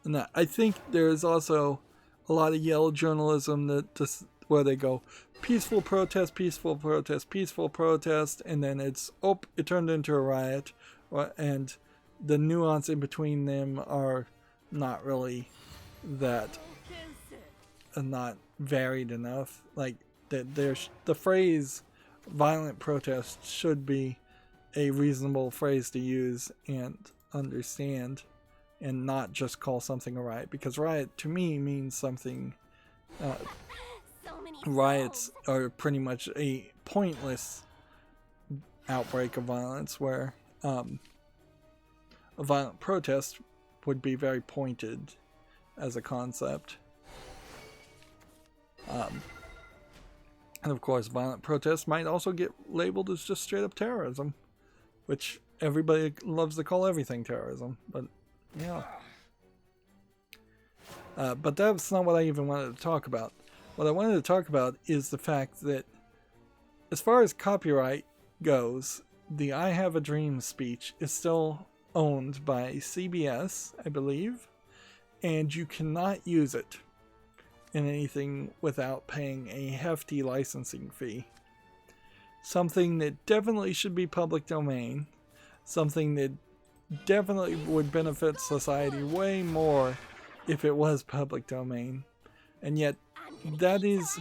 And I think there is also a lot of yellow journalism that just where they go peaceful protest, peaceful protest, peaceful protest, and then it turned into a riot, and the nuance in between them are not really that not varied enough. Like the phrase violent protest should be a reasonable phrase to use and understand, and not just call something a riot, because riot to me means something riots are pretty much a pointless outbreak of violence, where a violent protest would be very pointed as a concept. And of course, violent protests might also get labeled as just straight up terrorism, which everybody loves to call everything terrorism, but yeah. But that's not what I even wanted to talk about. What I wanted to talk about is the fact that as far as copyright goes, the I Have a Dream speech is still owned by CBS, I believe, and you cannot use it in anything without paying a hefty licensing fee. Something that definitely should be public domain, something that definitely would benefit society way more if it was public domain, and yet that is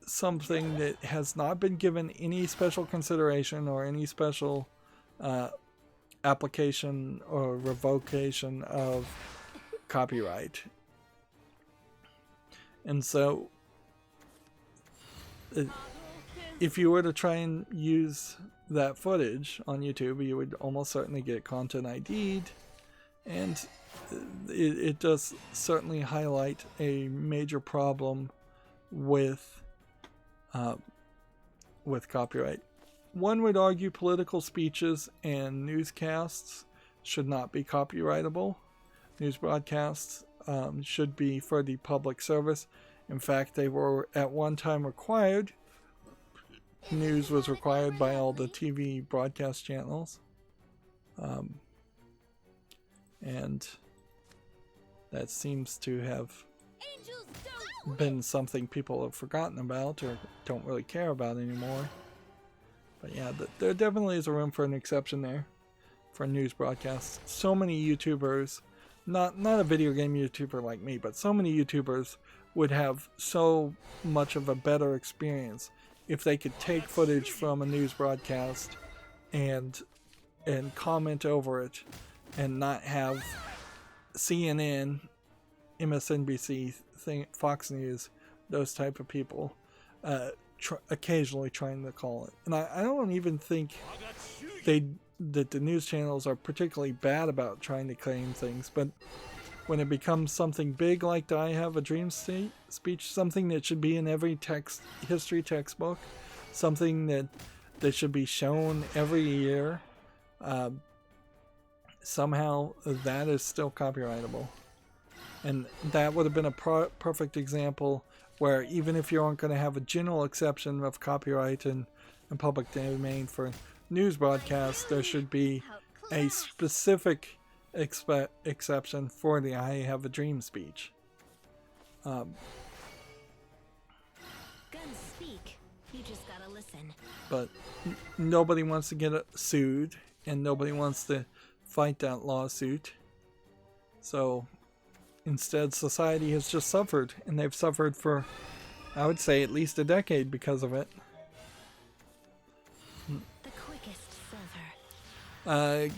something that has not been given any special consideration or any special application or revocation of copyright. And so if you were to try and use that footage on YouTube, you would almost certainly get content ID'd, and it does certainly highlight a major problem with copyright. One would argue political speeches and newscasts should not be copyrightable. News broadcasts should be for the public service. In fact, they were at one time required. News was required by all the TV broadcast channels. And that seems to have been something people have forgotten about or don't really care about anymore. But yeah, there definitely is a room for an exception there for news broadcasts. So many YouTubers, not a video game YouTuber like me, but so many YouTubers would have so much of a better experience if they could take footage from a news broadcast and comment over it, and not have CNN, MSNBC, Fox News, those type of people occasionally trying to call it. And I don't even think that the news channels are particularly bad about trying to claim things, but when it becomes something big like the I Have a Dream speech, something that should be in every history textbook, something that should be shown every year, somehow that is still copyrightable. And that would have been a perfect example where even if you aren't going to have a general exception of copyright and public domain for news broadcasts, there should be a specific exception for the I have a dream speech. Guns speak. You just gotta listen. But nobody wants to get sued, and nobody wants to fight that lawsuit. So instead, society has just suffered, and they've suffered for, I would say, at least a decade because of it. The quickest silver.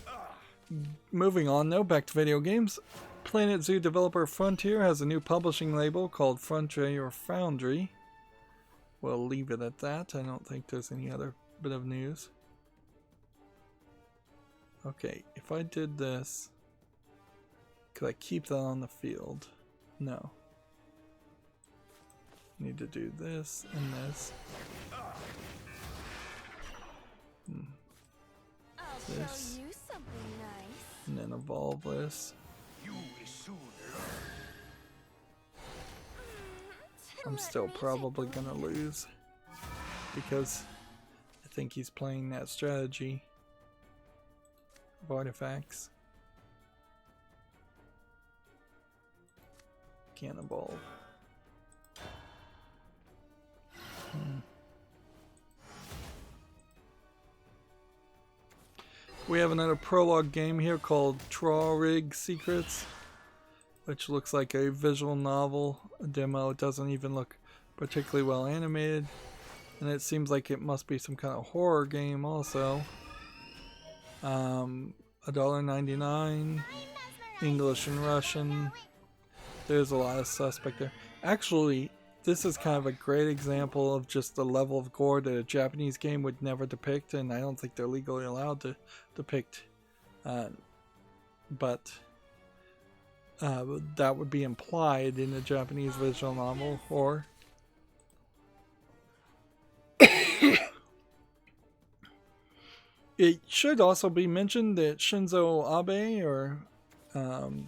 Moving on, though, back to video games. Planet Zoo developer Frontier has a new publishing label called Frontier Foundry. We'll leave it at that. I don't think there's any other bit of news. Okay, if I did this, could I keep that on the field? No. Need to do this and this. I'll This. show you something nice. And then evolve this. You will soon learn. I'm still probably gonna lose because I think he's playing that strategy of artifacts. Can't evolve. We have another Prologue game here called Prologue Secrets, which looks like a visual novel demo. It doesn't even look particularly well animated, and it seems like it must be some kind of horror game also. $1.99, English and Russian. There's a lot of suspect there. Actually, this is kind of a great example of just the level of gore that a Japanese game would never depict, and I don't think they're legally allowed to depict. But that would be implied in a Japanese visual novel horror. It should also be mentioned that Shinzo Abe, or Abe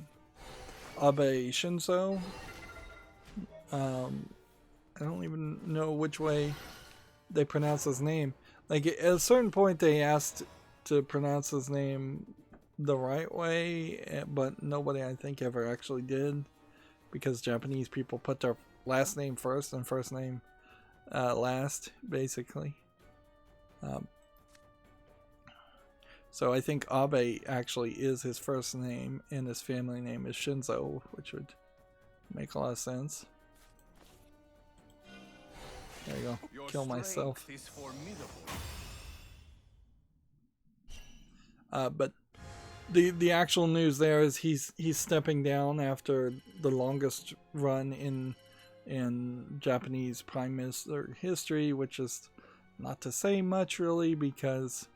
Shinzo, I don't even know which way they pronounce his name. Like, at a certain point they asked to pronounce his name the right way, but nobody, I think, ever actually did, because Japanese people put their last name first and first name last, basically. So I think Abe actually is his first name, and his family name is Shinzo, which would make a lot of sense. There you go. Your Kill myself. strength is formidable. But the actual news there is he's stepping down after the longest run in Japanese Prime Minister history, which is not to say much really, because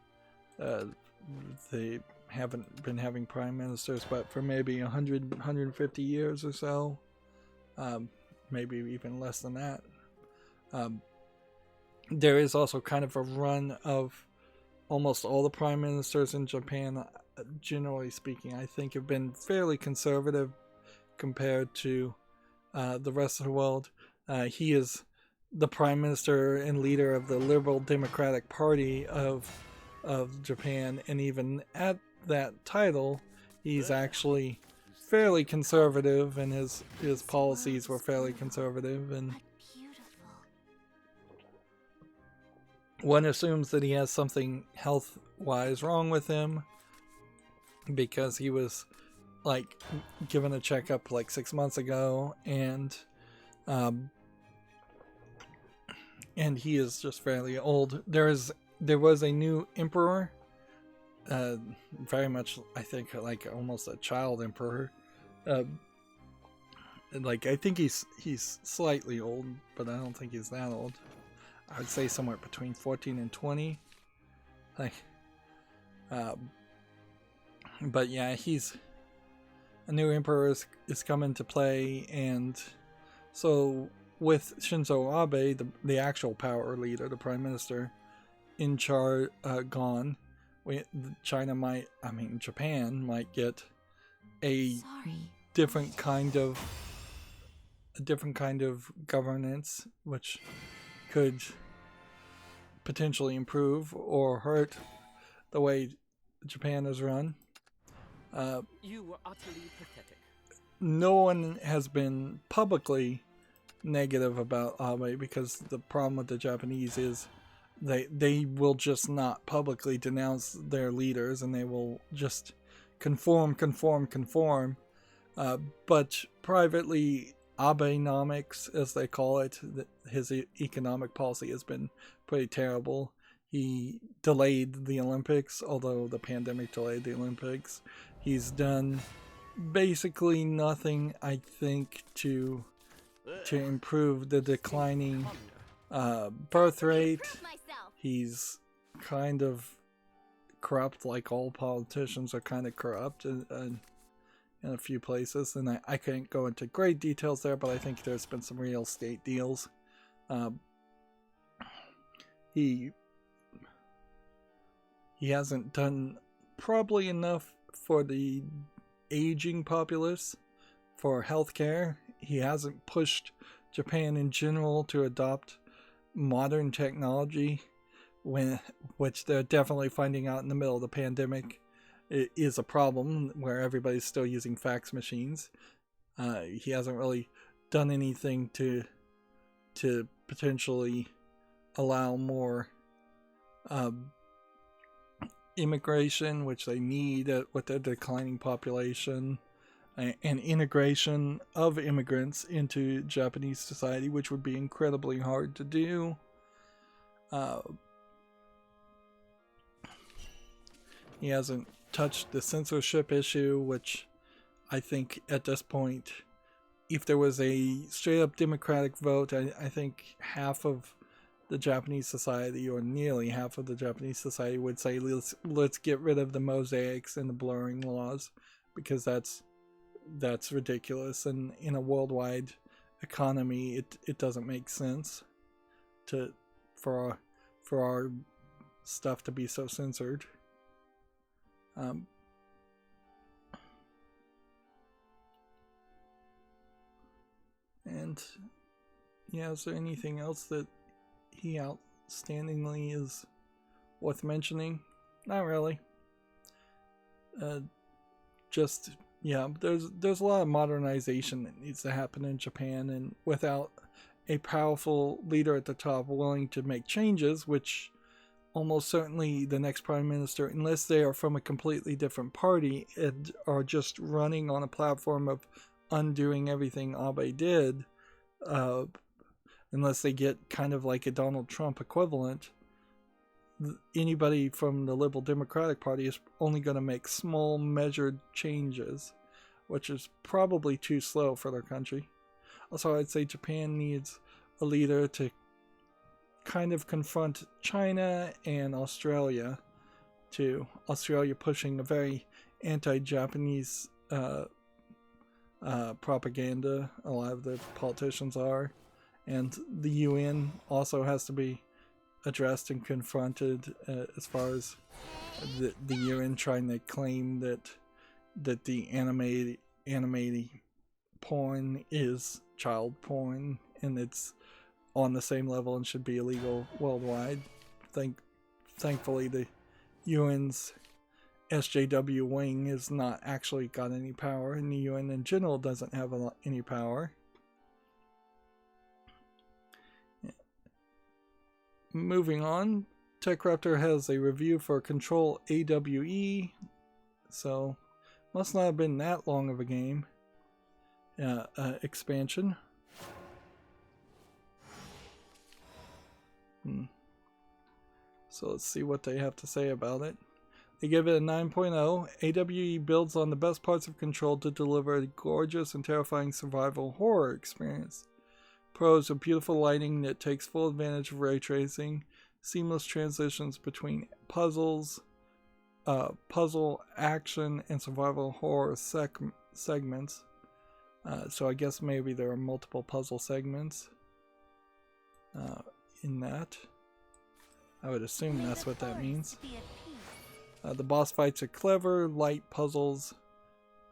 they haven't been having prime ministers but for maybe 150 years or so, maybe even less than that. There is also kind of a run of almost all the prime ministers in Japan, generally speaking, I think have been fairly conservative compared to the rest of the world. He is the prime minister and leader of the Liberal Democratic Party of Japan, and even at that title, he's actually fairly conservative, and his policies were fairly conservative, and one assumes that he has something health-wise wrong with him, because he was like given a checkup like 6 months ago, and he is just fairly old. There was a new emperor, very much, I think, like almost a child emperor. Like, I think he's slightly old, but I don't think he's that old. I would say somewhere between 14 and 20. Like, but yeah, he's a new emperor is coming to play, and so with Shinzo Abe, the actual power leader, the prime minister, in charge, gone, Japan might get a different kind of governance, which could potentially improve or hurt the way Japan is run. You were utterly pathetic. No one has been publicly negative about Abe, because the problem with the Japanese is they will just not publicly denounce their leaders, and they will just conform. But privately, Abenomics, as they call it, his economic policy has been pretty terrible. He delayed the Olympics, although the pandemic delayed the Olympics. He's done basically nothing, I think, to improve the declining birth rate. He's kind of corrupt, like all politicians are kind of corrupt in a few places, and I can't go into great details there, but I think there's been some real estate deals. He hasn't done probably enough for the aging populace, for healthcare. He hasn't pushed Japan in general to adopt modern technology, which they're definitely finding out in the middle of the pandemic is a problem, where everybody's still using fax machines. He hasn't really done anything to potentially allow more immigration, which they need with their declining population, and integration of immigrants into Japanese society, which would be incredibly hard to do. He hasn't touched the censorship issue, which I think at this point, if there was a straight up democratic vote, I think half of the Japanese society, or nearly half of the Japanese society, would say let's get rid of the mosaics and the blurring laws, because that's ridiculous, and in a worldwide economy it doesn't make sense for our stuff to be so censored. And yeah, is there anything else that he outstandingly is worth mentioning? Not really. Just, yeah, there's a lot of modernization that needs to happen in Japan, and without a powerful leader at the top willing to make changes, which almost certainly the next prime minister, unless they are from a completely different party and are just running on a platform of undoing everything Abe did, unless they get kind of like a Donald Trump equivalent, anybody from the Liberal Democratic Party is only going to make small measured changes, which is probably too slow for their country. Also, I'd say Japan needs a leader to kind of confront China and Australia too. Australia pushing a very anti-Japanese propaganda, a lot of the politicians are, and the UN also has to be addressed and confronted, as far as the UN trying to claim that the anime porn is child porn, and it's on the same level and should be illegal worldwide. Thankfully, the UN's SJW wing has not actually got any power, and the UN in general doesn't have any power. Moving on, TechRaptor has a review for Control AWE, so must not have been that long of a game expansion. So let's see what they have to say about it. They give it a 9.0. AWE builds on the best parts of Control to deliver a gorgeous and terrifying survival horror experience. Pros are beautiful lighting that takes full advantage of ray tracing, seamless transitions between puzzle, action, and survival horror segments. So I guess maybe there are multiple puzzle segments in that. I would assume that's what that means. The boss fights are clever. Light puzzles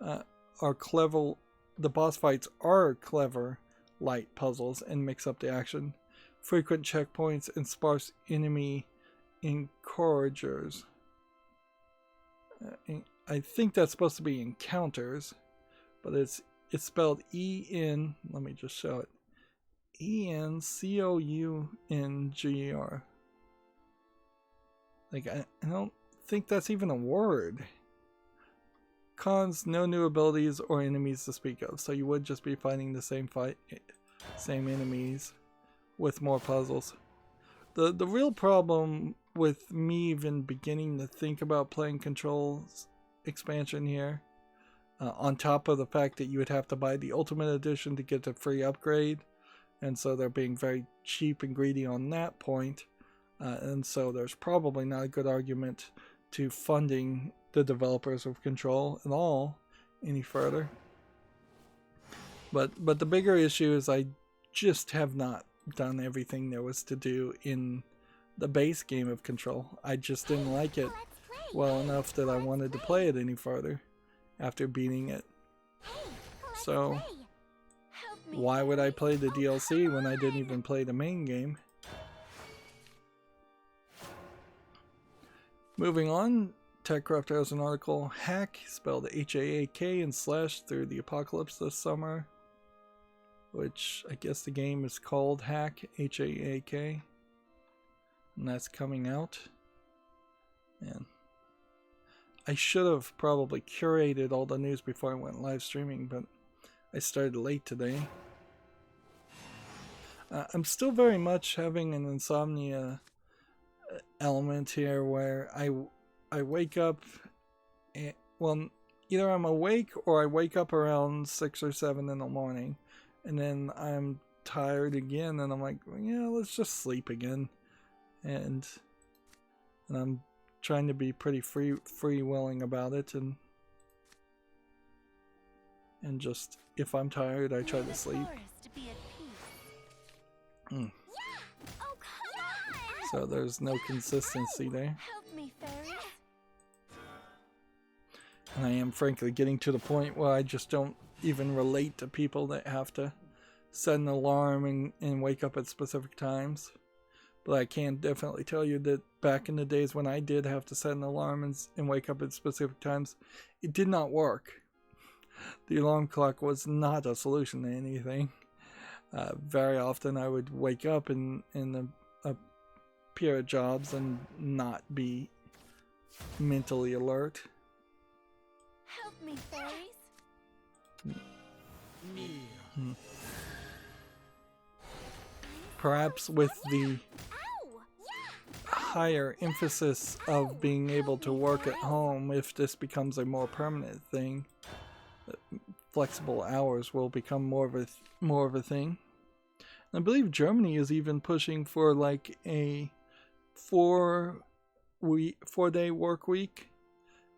are clever the boss fights are clever, light puzzles and mix up the action. Frequent checkpoints and sparse enemy encouragers. I think that's supposed to be encounters, but it's spelled E-N, let me just show it, E-N-C-O-U-N-G-E-R. Like, I don't think that's even a word. Cons, no new abilities or enemies to speak of, so you would just be fighting the same enemies with more puzzles. The real problem with me even beginning to think about playing Control's expansion here, on top of the fact that you would have to buy the Ultimate Edition to get the free upgrade, and so they're being very cheap and greedy on that point, and so there's probably not a good argument to funding the developers of Control at all any further. But the bigger issue is I just have not done everything there was to do in the base game of Control. I just didn't like it well enough that I wanted to play it any further after beating it. So why would I play the DLC when I didn't even play the main game? Moving on, TechCrafter has an article, Hack, spelled H-A-A-K, and Slash through the apocalypse this summer, which I guess the game is called Hack, H-A-A-K, and that's coming out. Man, I should have probably curated all the news before I went live streaming, but I started late today. I'm still very much having an insomnia element here where I wake up, and, well, either I'm awake or I wake up around 6 or 7 in the morning, and then I'm tired again, and I'm like, yeah, let's just sleep again, and I'm trying to be pretty free-willing about it, and just, if I'm tired, I try to sleep. So there's no consistency there. And I am frankly getting to the point where I just don't even relate to people that have to set an alarm and wake up at specific times. But I can definitely tell you that back in the days when I did have to set an alarm and wake up at specific times, it did not work. The alarm clock was not a solution to anything. Very often I would wake up in a pair of jobs and not be mentally alert. Help me, fairies. Perhaps with the higher emphasis of being able to work at home, if this becomes a more permanent thing, flexible hours will become more of a thing. And I believe Germany is even pushing for like a 4-day work week,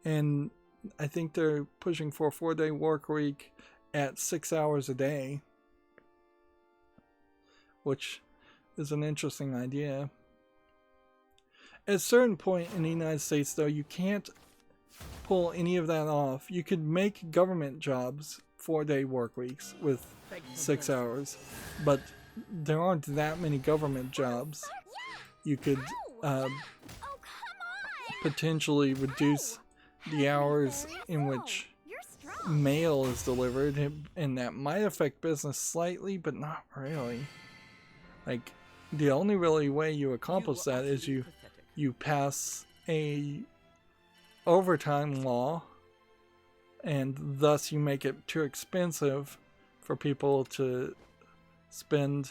and I think they're pushing for a 4-day work week at 6 hours a day, which is an interesting idea. At a certain point in the United States, though, you can't pull any of that off. You could make government jobs 4-day work weeks with 6 hours, but there aren't that many government jobs. You could potentially reduce the hours in which mail is delivered, and that might affect business slightly, but not really. Like, the only really way you accomplish that is you pass a overtime law, and thus you make it too expensive for people to spend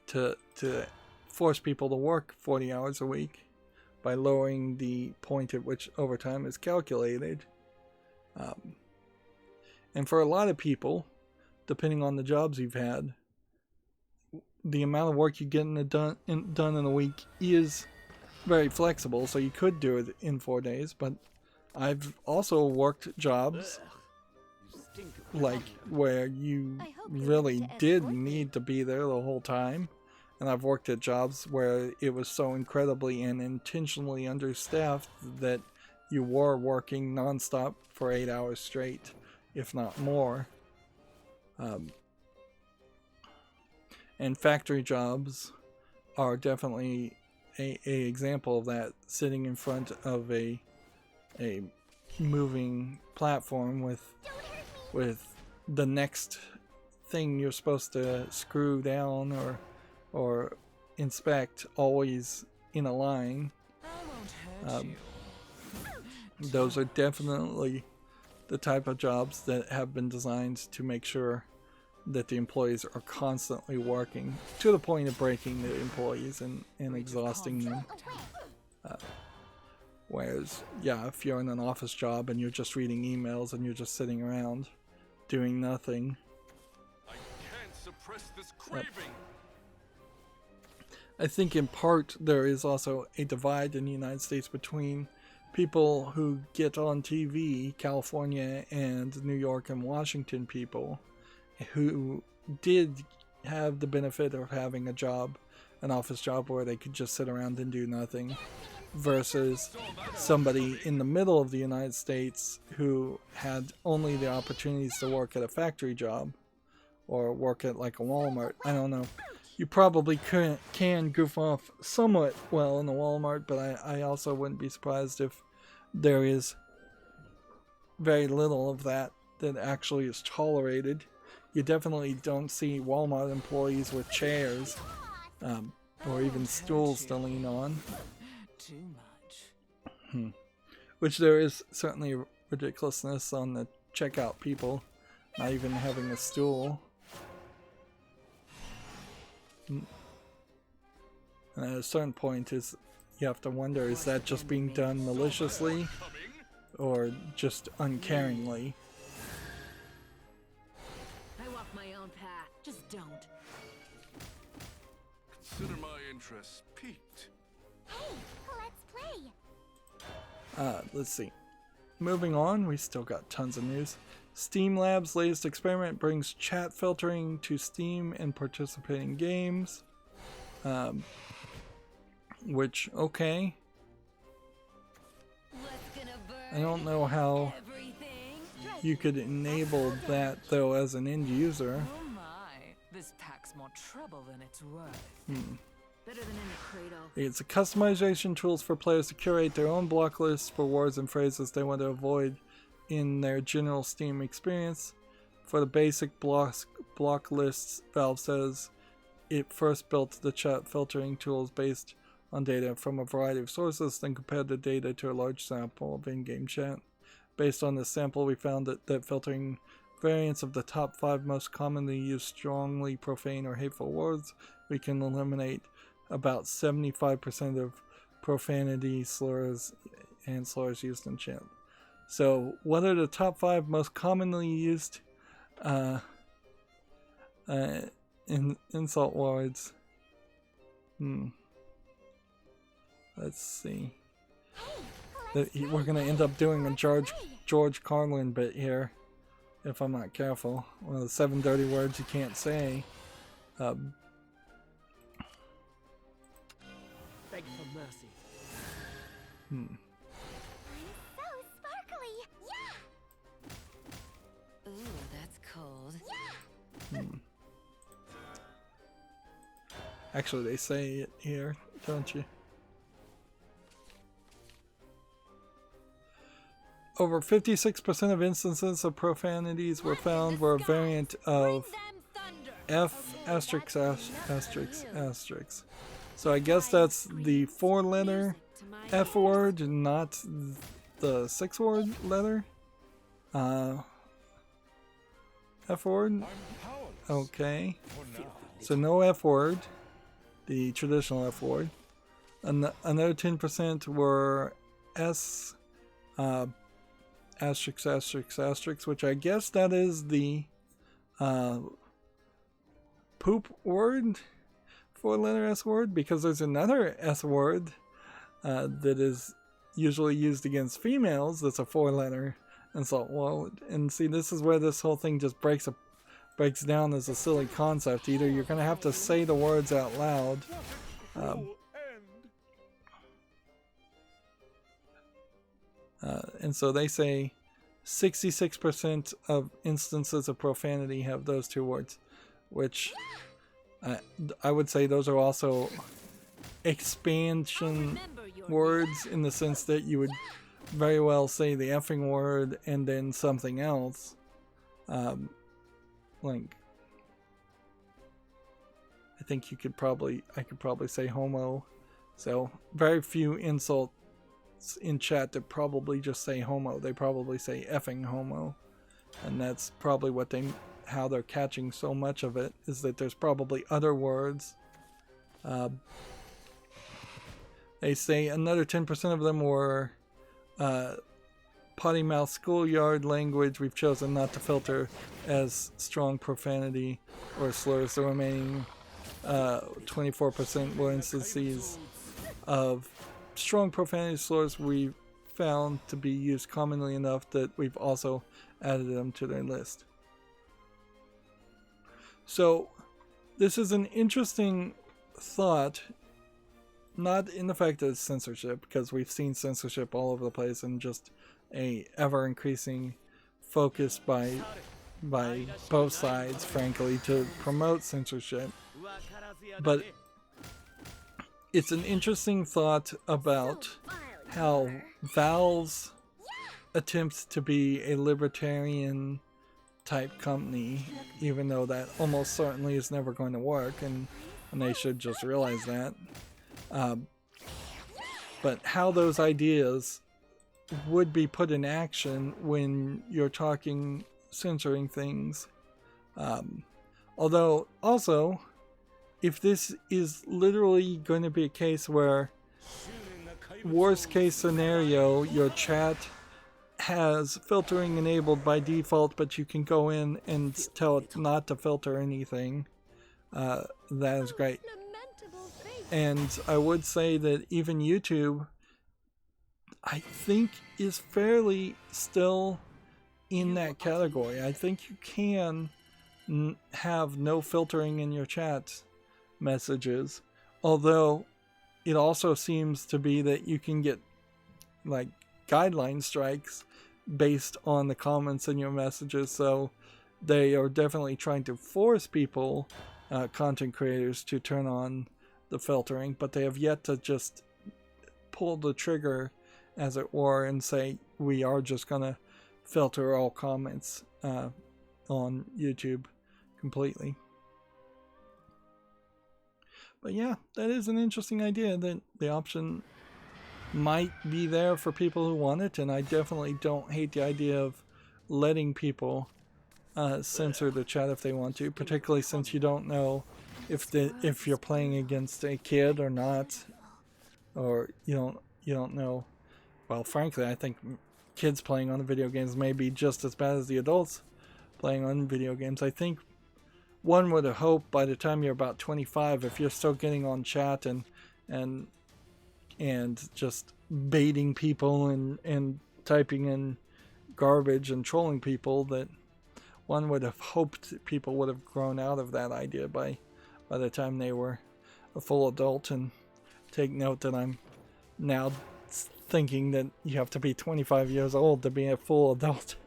to force people to work 40 hours a week by lowering the point at which overtime is calculated. And for a lot of people, depending on the jobs you've had, the amount of work you get done in a week is very flexible, so you could do it in 4 days. But I've also worked jobs like where you really did need to be there the whole time, and I've worked at jobs where it was so incredibly and intentionally understaffed that you were working nonstop for 8 hours straight. if not more. And factory jobs are definitely a example of that, sitting in front of a moving platform with the next thing you're supposed to screw down or inspect always in a line. I won't hurt you. Those are definitely the type of jobs that have been designed to make sure that the employees are constantly working to the point of breaking the employees and exhausting them. Whereas, yeah, if you're in an office job and you're just reading emails and you're just sitting around doing nothing. I can't suppress this craving. I think in part there is also a divide in the United States between people who get on TV, California and New York and Washington people, who did have the benefit of having a job, an office job where they could just sit around and do nothing, versus somebody in the middle of the United States who had only the opportunities to work at a factory job or work at like a Walmart. I don't know. You probably can goof off somewhat well in the Walmart, but I also wouldn't be surprised if there is very little of that actually is tolerated. You definitely don't see Walmart employees with chairs or even stools to lean on. Too much. Which there is certainly ridiculousness on the checkout people not even having a stool. And at a certain point you have to wonder, is that just being done maliciously or just uncaringly? I walk my own path. Just don't. Consider my interest piqued. Hey, let's play. Let's see. Moving on, we still got tons of news. Steam Lab's latest experiment brings chat filtering to Steam and participating games. Which, okay. I don't know how you could enable that though as an end user. Oh my, this packs more trouble than it's worth. Better than in the cradle. It's a customization tools for players to curate their own block lists for words and phrases they want to avoid in their general Steam experience. For the basic block lists, Valve says it first built the chat filtering tools based on data from a variety of sources, then compared the data to a large sample of in-game chat. Based on this sample, we found that filtering variants of the top 5 most commonly used strongly profane or hateful words, we can eliminate about 75% of profanity, slurs, and slurs used in chat. So, what are the top 5 most commonly used insult words? Let's see. We're gonna end up doing a George Carlin bit here, if I'm not careful. One of the 7 dirty words you can't say. Beg for mercy. So sparkly. Yeah. Ooh, that's cold. Actually, they say it here, don't you? Over 56% of instances of profanities were found were a variant of F asterisk asterisk asterisk. So I guess that's the 4-letter F word, not the 6-word letter. F word? Okay. So no F word, the traditional F word. Another 10% were S asterisk asterisk asterisk, which I guess that is the poop word, 4-letter S word, because there's another S word that is usually used against females that's a 4-letter insult word. And see, this is where this whole thing just breaks down as a silly concept. Either you're going to have to say the words out loud, and so they say 66% of instances of profanity have those two words, which I would say those are also expansion words in the sense that you would very well say the effing word and then something else. Like, I think I could probably say homo. So very few insults in chat that probably just say homo. They probably say effing homo, and that's probably how they're catching so much of it, is that there's probably other words. They say another 10% of them were potty mouth schoolyard language we've chosen not to filter as strong profanity or slurs. The remaining 24% were instances of strong profanity slurs we found to be used commonly enough that we've also added them to their list. So this is an interesting thought, not in the fact that it's censorship, because we've seen censorship all over the place and just a ever increasing focus by both sides, frankly, to promote censorship. But it's an interesting thought about how Valve's attempts to be a libertarian type company, even though that almost certainly is never going to work, and they should just realize that. But how those ideas would be put in action when you're talking censoring things. Although also, if this is literally going to be a case where, worst case scenario, your chat has filtering enabled by default, but you can go in and tell it not to filter anything, that is great. And I would say that even YouTube, I think, is fairly still in that category. I think you can have no filtering in your chat messages, although it also seems to be that you can get like guideline strikes based on the comments in your messages. So they are definitely trying to force people, content creators, to turn on the filtering, but they have yet to just pull the trigger, as it were, and say we are just gonna filter all comments on YouTube completely. But yeah, that is an interesting idea, that the option might be there for people who want it, and I definitely don't hate the idea of letting people censor the chat if they want to, particularly since you don't know if you're playing against a kid or not, or you don't know. Well, frankly, I think kids playing on the video games may be just as bad as the adults playing on video games. I think one would have hoped by the time you're about 25, if you're still getting on chat and just baiting people and typing in garbage and trolling people, that one would have hoped people would have grown out of that idea by the time they were a full adult. And take note that I'm now thinking that you have to be 25 years old to be a full adult.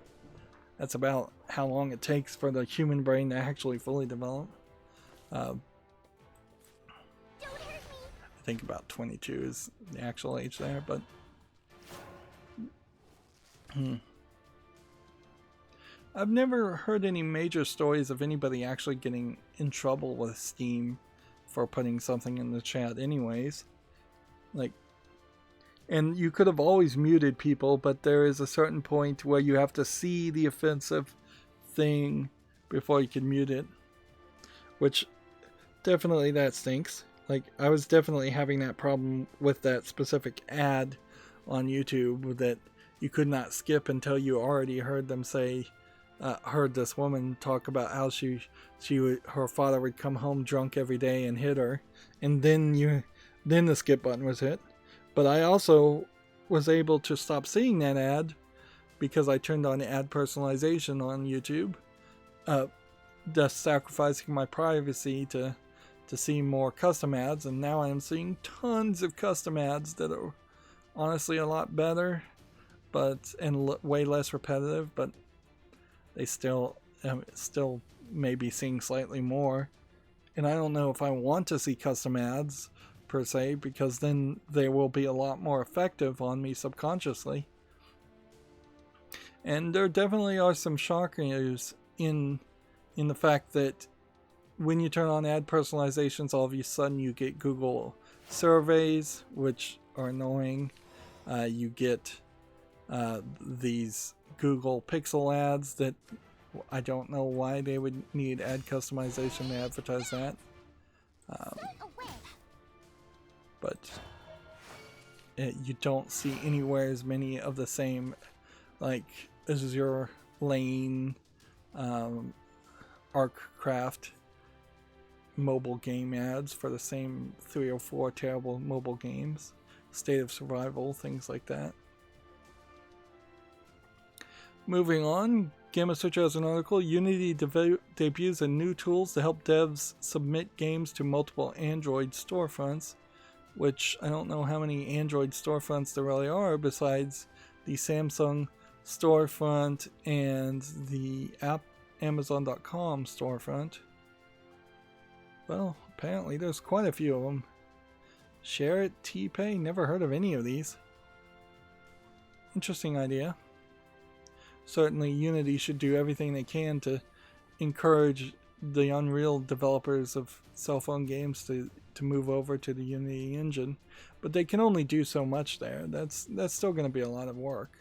That's about how long it takes for the human brain to actually fully develop. I think about 22 is the actual age there, but I've never heard any major stories of anybody actually getting in trouble with Steam for putting something in the chat anyways. Like, and you could have always muted people, but there is a certain point where you have to see the offensive thing before you can mute it, which definitely that stinks. Like, I was definitely having that problem with that specific ad on YouTube that you could not skip until you already heard them say, heard this woman talk about how her father would come home drunk every day and hit her, and then the skip button was hit. But I also was able to stop seeing that ad because I turned on ad personalization on YouTube, thus sacrificing my privacy to see more custom ads, and now I am seeing tons of custom ads that are honestly a lot better. but way less repetitive, but they still may be seeing slightly more. And I don't know if I want to see custom ads per se, because then they will be a lot more effective on me subconsciously. And there definitely are some shockers in the fact that when you turn on ad personalizations, all of a sudden you get Google surveys, which are annoying. You get these Google Pixel ads that I don't know why they would need ad customization to advertise that. But you don't see anywhere as many of the same, like Azure Lane, ArcCraft mobile game ads for the same 3 or 4 terrible mobile games, State of Survival, things like that. Moving on, Gamma Search has an article. Unity debuts a new tools to help devs submit games to multiple Android storefronts, which I don't know how many Android storefronts there really are besides the Samsung storefront and the Amazon.com storefront. Well, apparently there's quite a few of them. Share It, TPay, never heard of any of these. Interesting idea. Certainly Unity should do everything they can to encourage the Unreal developers of cell phone games to move over to the Unity engine, but they can only do so much there. That's still going to be a lot of work.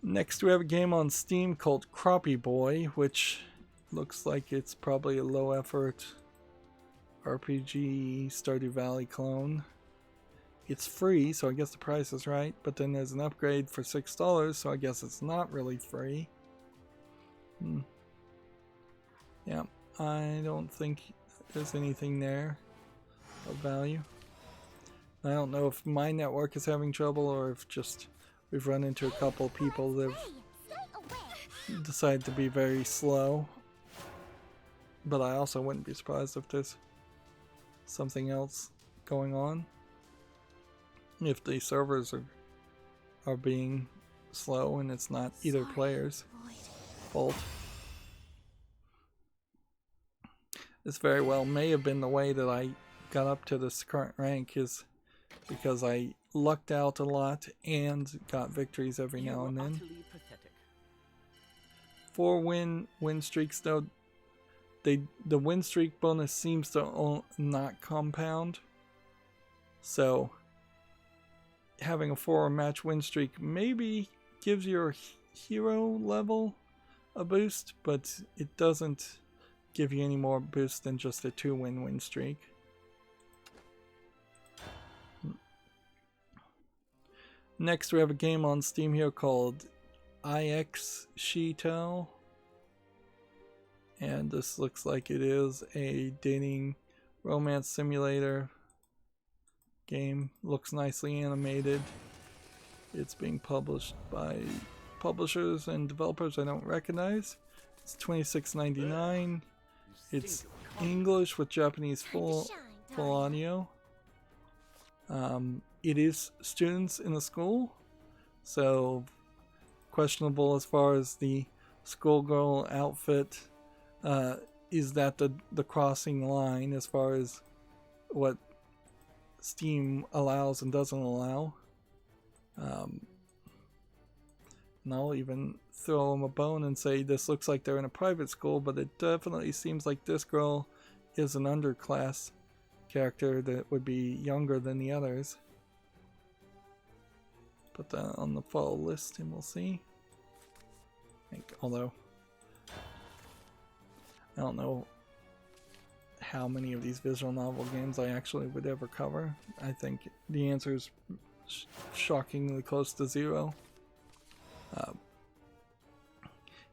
Next we have a game on Steam called Crappie Boy, which looks like it's probably a low effort RPG Stardew Valley clone. It's free, so I guess the price is right, but then there's an upgrade for $6, so I guess it's not really free. Yeah, I don't think there's anything there of value. I don't know if my network is having trouble or if just we've run into a couple of people that have decided to be very slow. But I also wouldn't be surprised if there's something else going on. If the servers are being slow and it's not either player's fault. This very well may have been the way that I got up to this current rank, is because I lucked out a lot and got victories every now and then. 4 win streaks though, the win streak bonus seems to not compound, so having a 4 match win streak maybe gives your hero level a boost, but it doesn't give you any more boost than just a 2 win streak. Next we have a game on Steam here called IX Shito, and this looks like it is a dating romance simulator game. Looks nicely animated. It's being published by publishers and developers I don't recognize. It's $26.99. It's English with Japanese full audio. It is students in the school, so questionable as far as the schoolgirl outfit. Is that the crossing line as far as what Steam allows and doesn't allow? And I'll even throw them a bone and say this looks like they're in a private school, but it definitely seems like this girl is an underclass character that would be younger than the others. Put that on the follow list and we'll see. Although I don't know how many of these visual novel games I actually would ever cover. I think the answer is shockingly close to 0.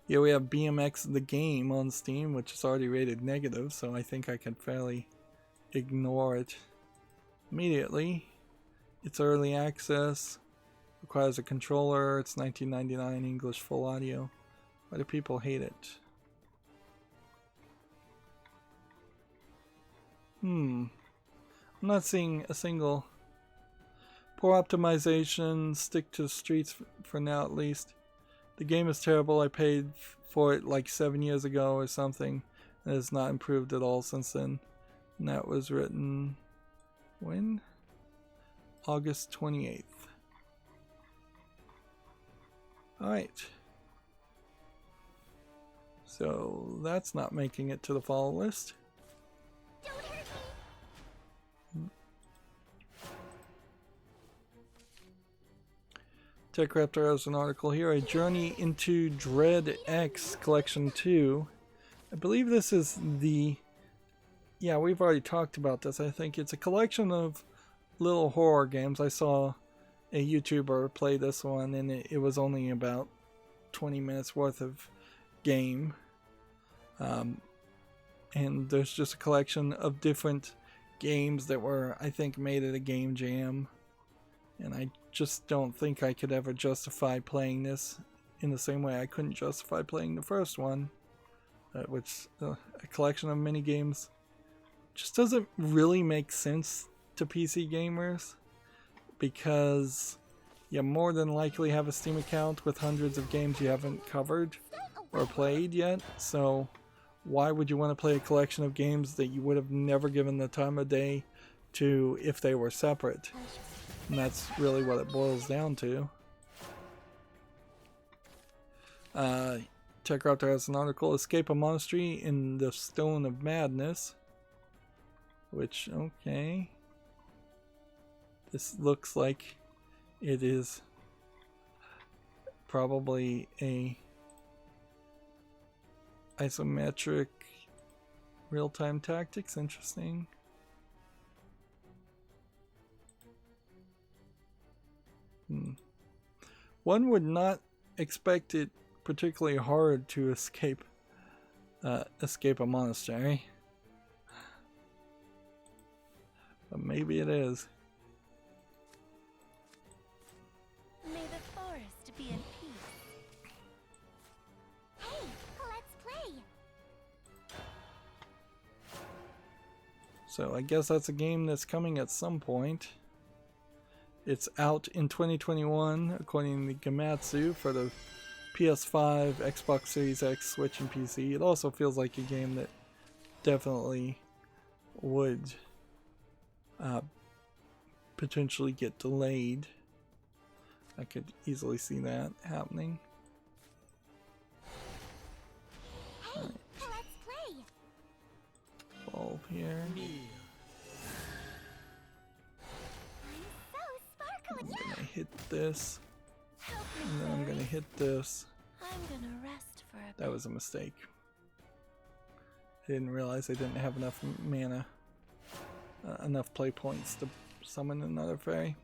Here we have BMX the game on Steam, which is already rated negative, so I think I can fairly ignore it immediately. It's early access, requires a controller, it's $19.99, English full audio. Why do people hate it? I'm not seeing a single Poor optimization, stick to the streets for now at least. The game is terrible. I paid for it like 7 years ago or something. It has not improved at all since then. And that was written when? August 28th. Alright. So that's not making it to the follow list. Don't hurt me. TechRaptor has an article here. A Journey into Dread X Collection 2. I believe this is the... Yeah, we've already talked about this. I think it's a collection of little horror games. I saw a YouTuber play this one, and it was only about 20 minutes worth of game. And there's just a collection of different games that were, I think, made at a game jam. And I just don't think I could ever justify playing this in the same way I couldn't justify playing the first one. Which, a collection of mini games just doesn't really make sense to PC gamers, because you more than likely have a Steam account with hundreds of games you haven't covered or played yet, so why would you want to play a collection of games that you would have never given the time of day to if they were separate? And that's really what it boils down to. TechRaptor has an article, Escape a Monastery in the Stone of Madness. Which, okay. This looks like it is probably a isometric real-time tactics. Interesting. One would not expect it particularly hard to escape a monastery. But maybe it is. May the forest be in peace. Hey, let's play. So I guess that's a game that's coming at some point. It's out in 2021, according to Gamatsu, for the PS5, Xbox Series X, Switch, and PC. It also feels like a game that definitely would potentially get delayed. I could easily see that happening. Hey, let's play. Bulb here. I'm so sparkly. I'm gonna hit this, Help me, and then I'm gonna fairies. hit this. I'm gonna rest for a bit. That was a mistake. I didn't realize I didn't have enough mana, enough play points to summon another fairy.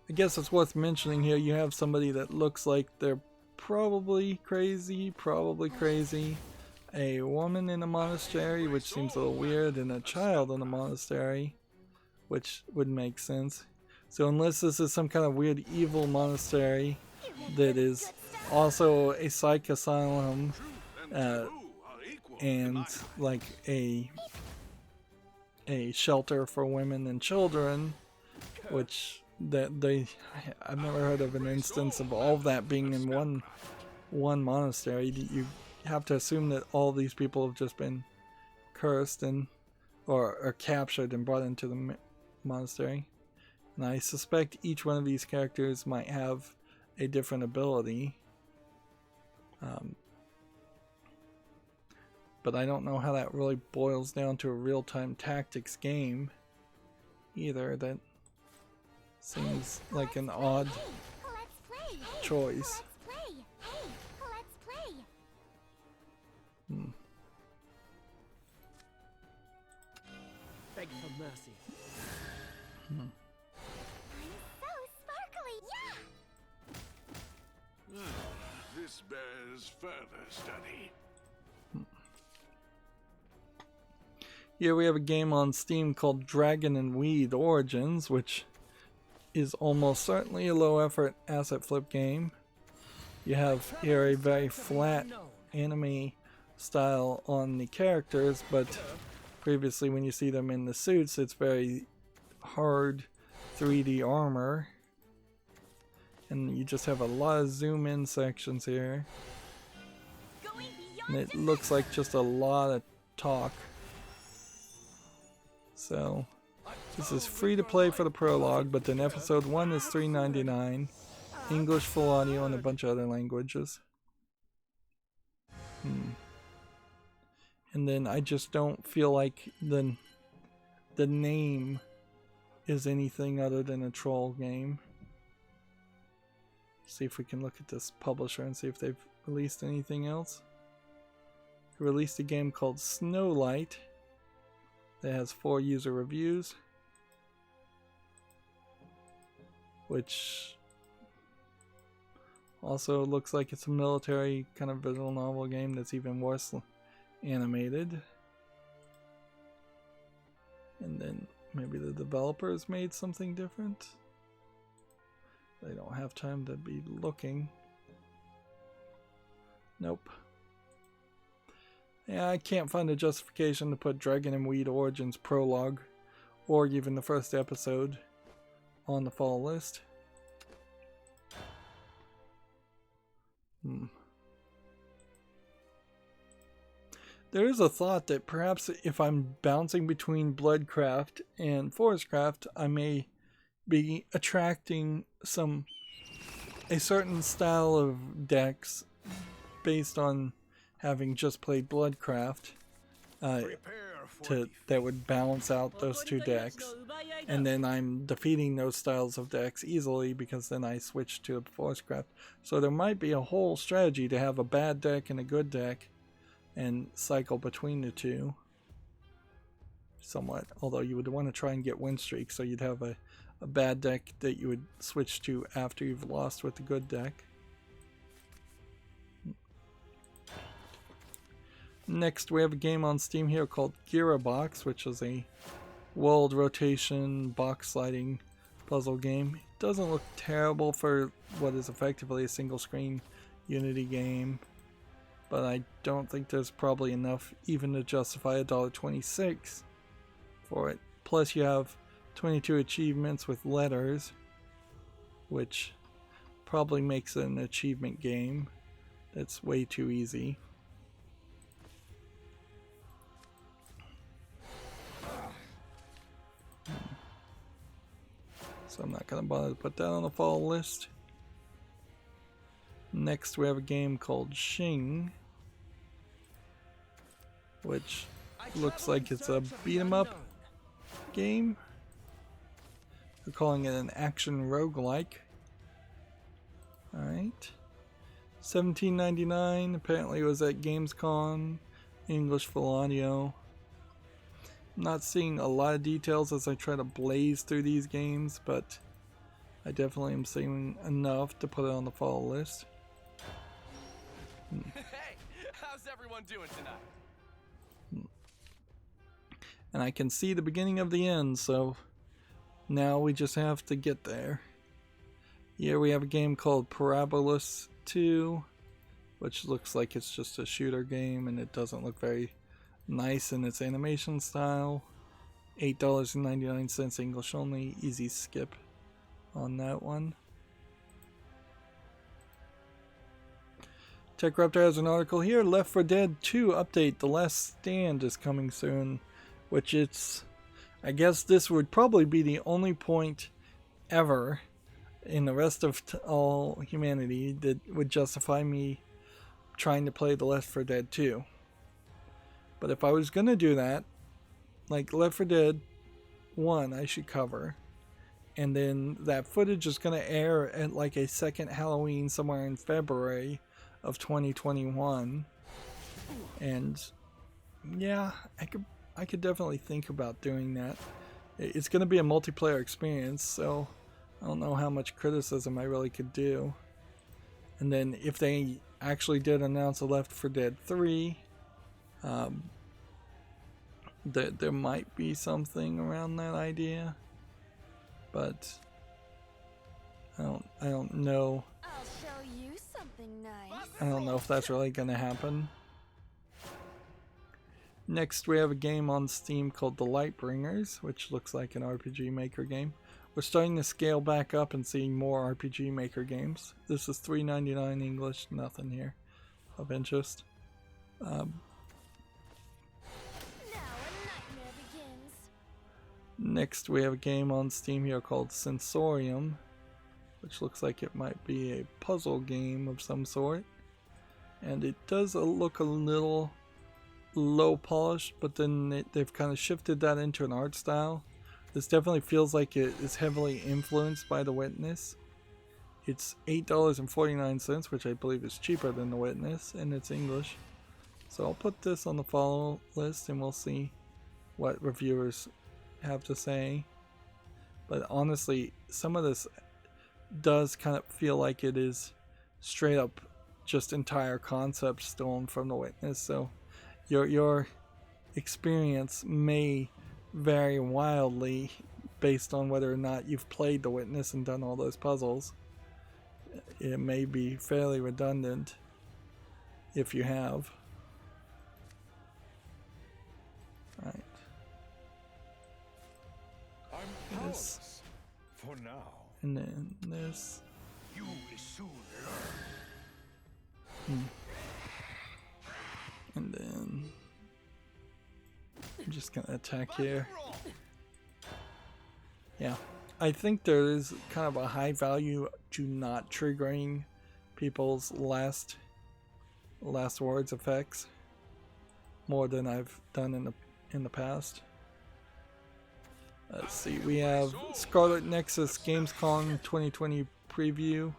I guess it's worth mentioning here, you have somebody that looks like they're probably crazy, a woman in a monastery, which seems a little weird, and a child in a monastery, which would make sense. So unless this is some kind of weird evil monastery that is also a psych asylum, and like a shelter for women and children, which I've never heard of an instance of all of that being in one monastery. You have to assume that all these people have just been cursed and or captured and brought into the monastery. And I suspect each one of these characters might have a different ability. But I don't know how that really boils down to a real-time tactics game either. That seems like an odd Let's play. Hey, choice. let's play. Hey, let's play. Beg for mercy. I'm so sparkly. Yeah. This bears further study. Here we have a game on Steam called Dragon and Weed Origins, which is almost certainly a low-effort asset flip game. You have here a very flat anime style on the characters, but previously when you see them in the suits, it's very hard 3D armor. And you just have a lot of zoom in sections here. Going And beyond it looks like just a lot of talk. So this is free to play for the prologue, but then episode 1 is $3.99. English full audio and a bunch of other languages. And then I just don't feel like the name is anything other than a troll game. See if we can look at this publisher and see if they've released anything else. They released a game called Snowlight that has 4 user reviews, which also looks like it's a military kind of visual novel game that's even worse animated. And then maybe the developers made something different. They don't have time to be looking. Nope. Yeah, I can't find a justification to put Dragon and Weed Origins Prologue, or even the first episode, on the fall list. There is a thought that perhaps if I'm bouncing between Bloodcraft and Forestcraft, I may be attracting a certain style of decks based on having just played Bloodcraft that would balance out those two decks, and then I'm defeating those styles of decks easily because then I switch to Forestcraft. So there might be a whole strategy to have a bad deck and a good deck and cycle between the two somewhat, although you would want to try and get win streaks, so you'd have a bad deck that you would switch to after you've lost with the good deck. Next we have a game on Steam here called Gearabox, which is a world rotation box sliding puzzle game. It doesn't look terrible for what is effectively a single screen Unity game, but I don't think there's probably enough even to justify $1.26 for it. Plus you have 22 achievements with letters, which probably makes it an achievement game that's way too easy. So I'm not going to bother to put that on the fall list. Next we have a game called Shing, which looks like it's a beat 'em up game. They're calling it an action roguelike. Alright. $17.99. Apparently it was at Gamescom. English full audio. I'm not seeing a lot of details as I try to blaze through these games, but I definitely am seeing enough to put it on the fall list. Hey, how's everyone doing tonight? And I can see the beginning of the end, so now we just have to get there. Here we have a game called Parabolus 2, which looks like it's just a shooter game, and it doesn't look very nice in its animation style. $8.99 English only, easy skip on that one. TechRaptor has an article here. Left 4 Dead 2 update, The Last Stand is coming soon, which I guess this would probably be the only point ever in the rest of all humanity that would justify me trying to play The Left 4 Dead 2. But if I was going to do that, like Left 4 Dead 1 I should cover, and then that footage is going to air at like a second Halloween somewhere in February of 2021, and yeah, I could definitely think about doing that. It's going to be a multiplayer experience, so I don't know how much criticism I really could do. And then if they actually did announce a Left 4 Dead 3, there might be something around that idea, but I don't know. I'll show you something nice. I don't know if that's really gonna happen. Next we have a game on Steam called The Lightbringers, which looks like an RPG Maker game. we're starting to scale back up and seeing more RPG Maker games. This is $3.99 English, nothing here of interest. Now a nightmare begins. Next, we have a game on Steam here called Sensorium, which looks like it might be a puzzle game of some sort. And it does look a little low polished, but then they've kind of shifted that into an art style. This definitely feels like it is heavily influenced by The Witness. It's $8.49, which I believe is cheaper than The Witness, and it's English. So I'll put this on the follow list and we'll see what reviewers have to say. But honestly, some of this does kind of feel like it is straight up just entire concept stolen from The Witness. So your experience may vary wildly based on whether or not you've played The Witness and done all those puzzles. It may be fairly redundant if you have. Right. I'm powerless for now. And then this. You will soon learn. And then I'm just gonna attack here. Yeah, I think there is kind of a high value to not triggering people's last words effects more than I've done in the past. Let's see, we have Scarlet Nexus Gamescom 2020 preview.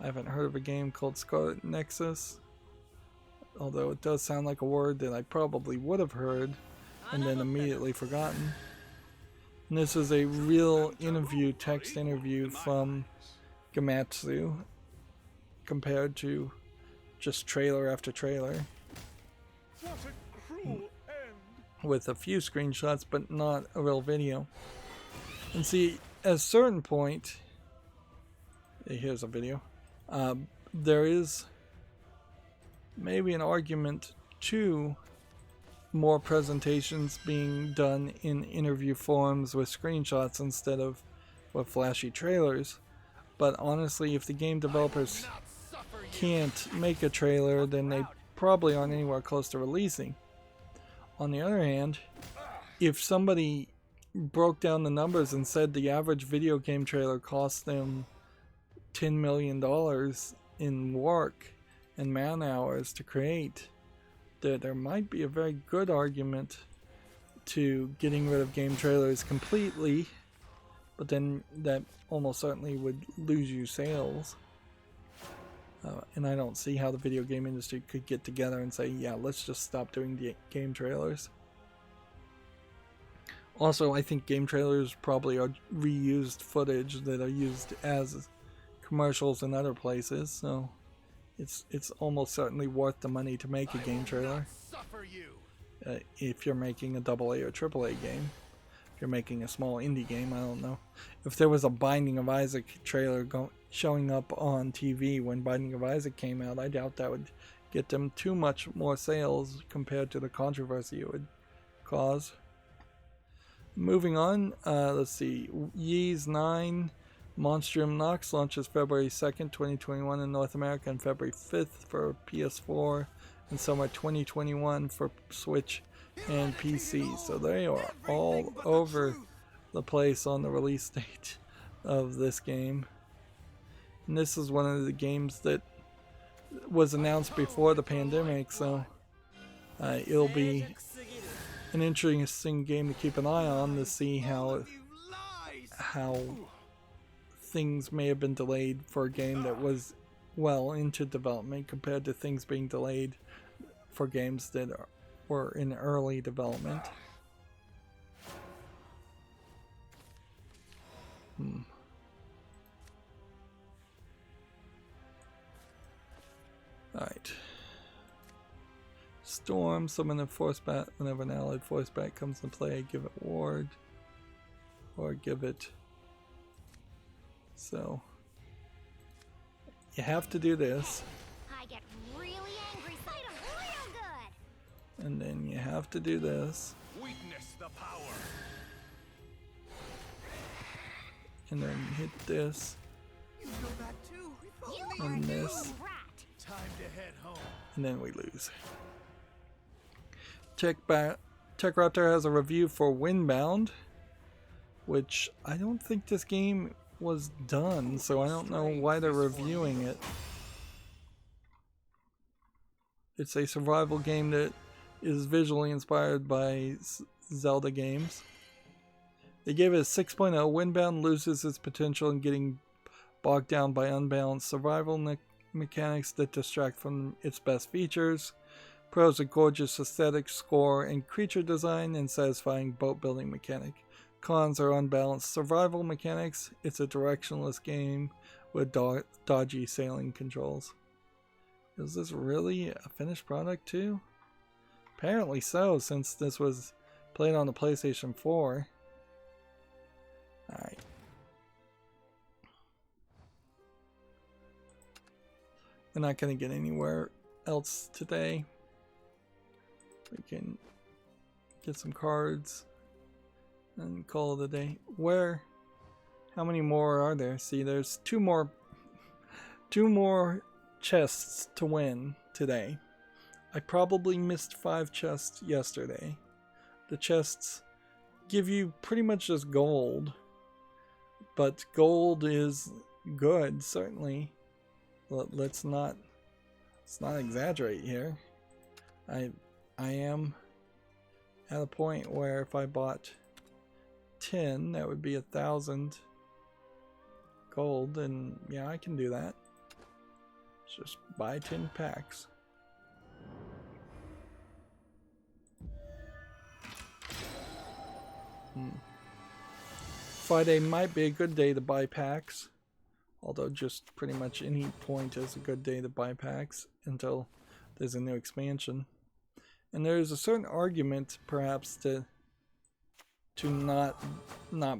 I haven't heard of a game called Scarlet Nexus, although it does sound like a word that I probably would have heard and then immediately forgotten. And this is a real interview, text interview from Gamatsu, compared to just trailer after trailer, What a cruel end. with a few screenshots but not a real video. And see, at a certain point, here's a video, there is maybe an argument to more presentations being done in interview forums with screenshots instead of with flashy trailers. But honestly, if the game developers can't make a trailer, then they probably aren't anywhere close to releasing. On the other hand, if somebody broke down the numbers and said the average video game trailer cost them $10 million in work and man hours to create, there might be a very good argument to getting rid of game trailers completely, but then that almost certainly would lose you sales. And I don't see how the video game industry could get together and say, yeah, let's just stop doing the game trailers. Also, I think game trailers probably are reused footage that are used as commercials in other places, so it's almost certainly worth the money to make a game trailer. If you're making a AA or AAA game. If you're making a small indie game, I don't know. If there was a Binding of Isaac trailer showing up on TV when Binding of Isaac came out, I doubt that would get them too much more sales compared to the controversy it would cause. Moving on, let's see. Ys 9 Monstrum Nox launches February 2nd, 2021 in North America and February 5th for PS4 and summer 2021 for Switch and PC. So they are all over the place on the release date of this game. And this is one of the games that was announced before the pandemic, so it'll be an interesting game to keep an eye on to see how things may have been delayed for a game that was well into development compared to things being delayed for games that were in early development. Alright. Storm, summon a force bat. Whenever an allied force bat comes into play, give it ward. Or give it. So you have to do this. I get really angry, fight 'em real good. And then you have to do this. Witness the power. and then hit this, You know that too. You and are this, no rat. Time to head home. and then we lose. TechRaptor has a review for Windbound, which I don't think this game was done, so I don't know why they're reviewing it. It's a survival game that is visually inspired by Zelda games. They gave it a 6.0. Windbound loses its potential in getting bogged down by unbalanced survival mechanics that distract from its best features. Pros: a gorgeous aesthetic, score, and creature design, and satisfying boat building mechanic. Cons are unbalanced survival mechanics. It's a directionless game with dodgy sailing controls. Is this really a finished product too? Apparently so, since this was played on the PlayStation 4. Alright. We're not going to get anywhere else today. We can get some cards and call it a day. How many more are there? See, there's two more chests to win today. I probably missed 5 chests yesterday. The chests give you pretty much just gold, but gold is good, certainly. Let's not exaggerate here. I am at a point where if I bought 10, that would be 1,000 gold, and yeah, I can do that. Just buy 10 packs. Friday might be a good day to buy packs, although just pretty much any point is a good day to buy packs until there's a new expansion. And there's a certain argument perhaps to not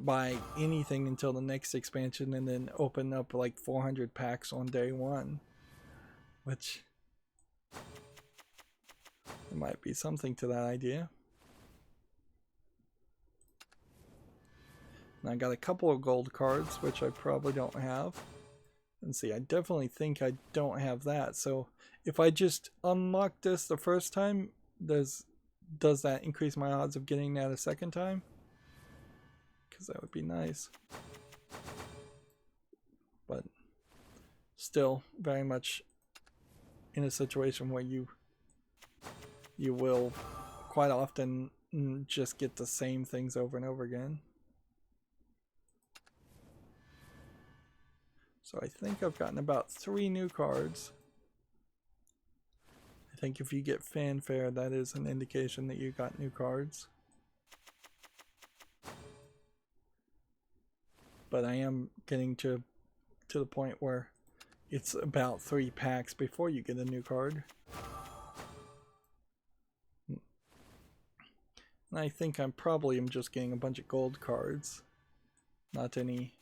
buy anything until the next expansion and then open up like 400 packs on day one, which there might be something to that idea. And I got a couple of gold cards, which I probably don't have. And see, I definitely think I don't have that. So if I just unlock this the first time, does that increase my odds of getting that a second time? Because that would be nice. But still very much in a situation where you will quite often just get the same things over and over again. So I think I've gotten about 3 new cards. I think if you get fanfare, that is an indication that you got new cards. But I am getting to the point where it's about 3 packs before you get a new card. And I think I'm probably just getting a bunch of gold cards, not any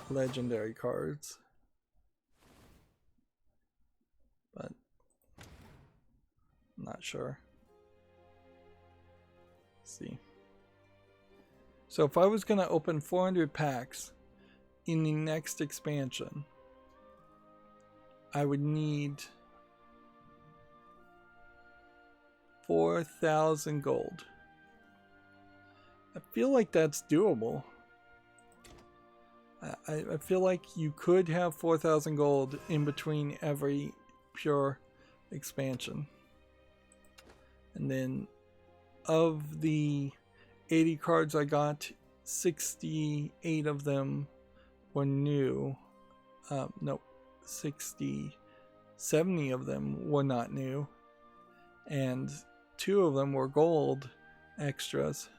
legendary cards. But I'm not sure. Let's see. So if I was going to open 400 packs in the next expansion, I would need 4,000 gold. I feel like that's doable. I feel like you could have 4,000 gold in between every pure expansion. And then of the 80 cards I got, 68 of them were new. No, 70 of them were not new. And 2 of them were gold extras,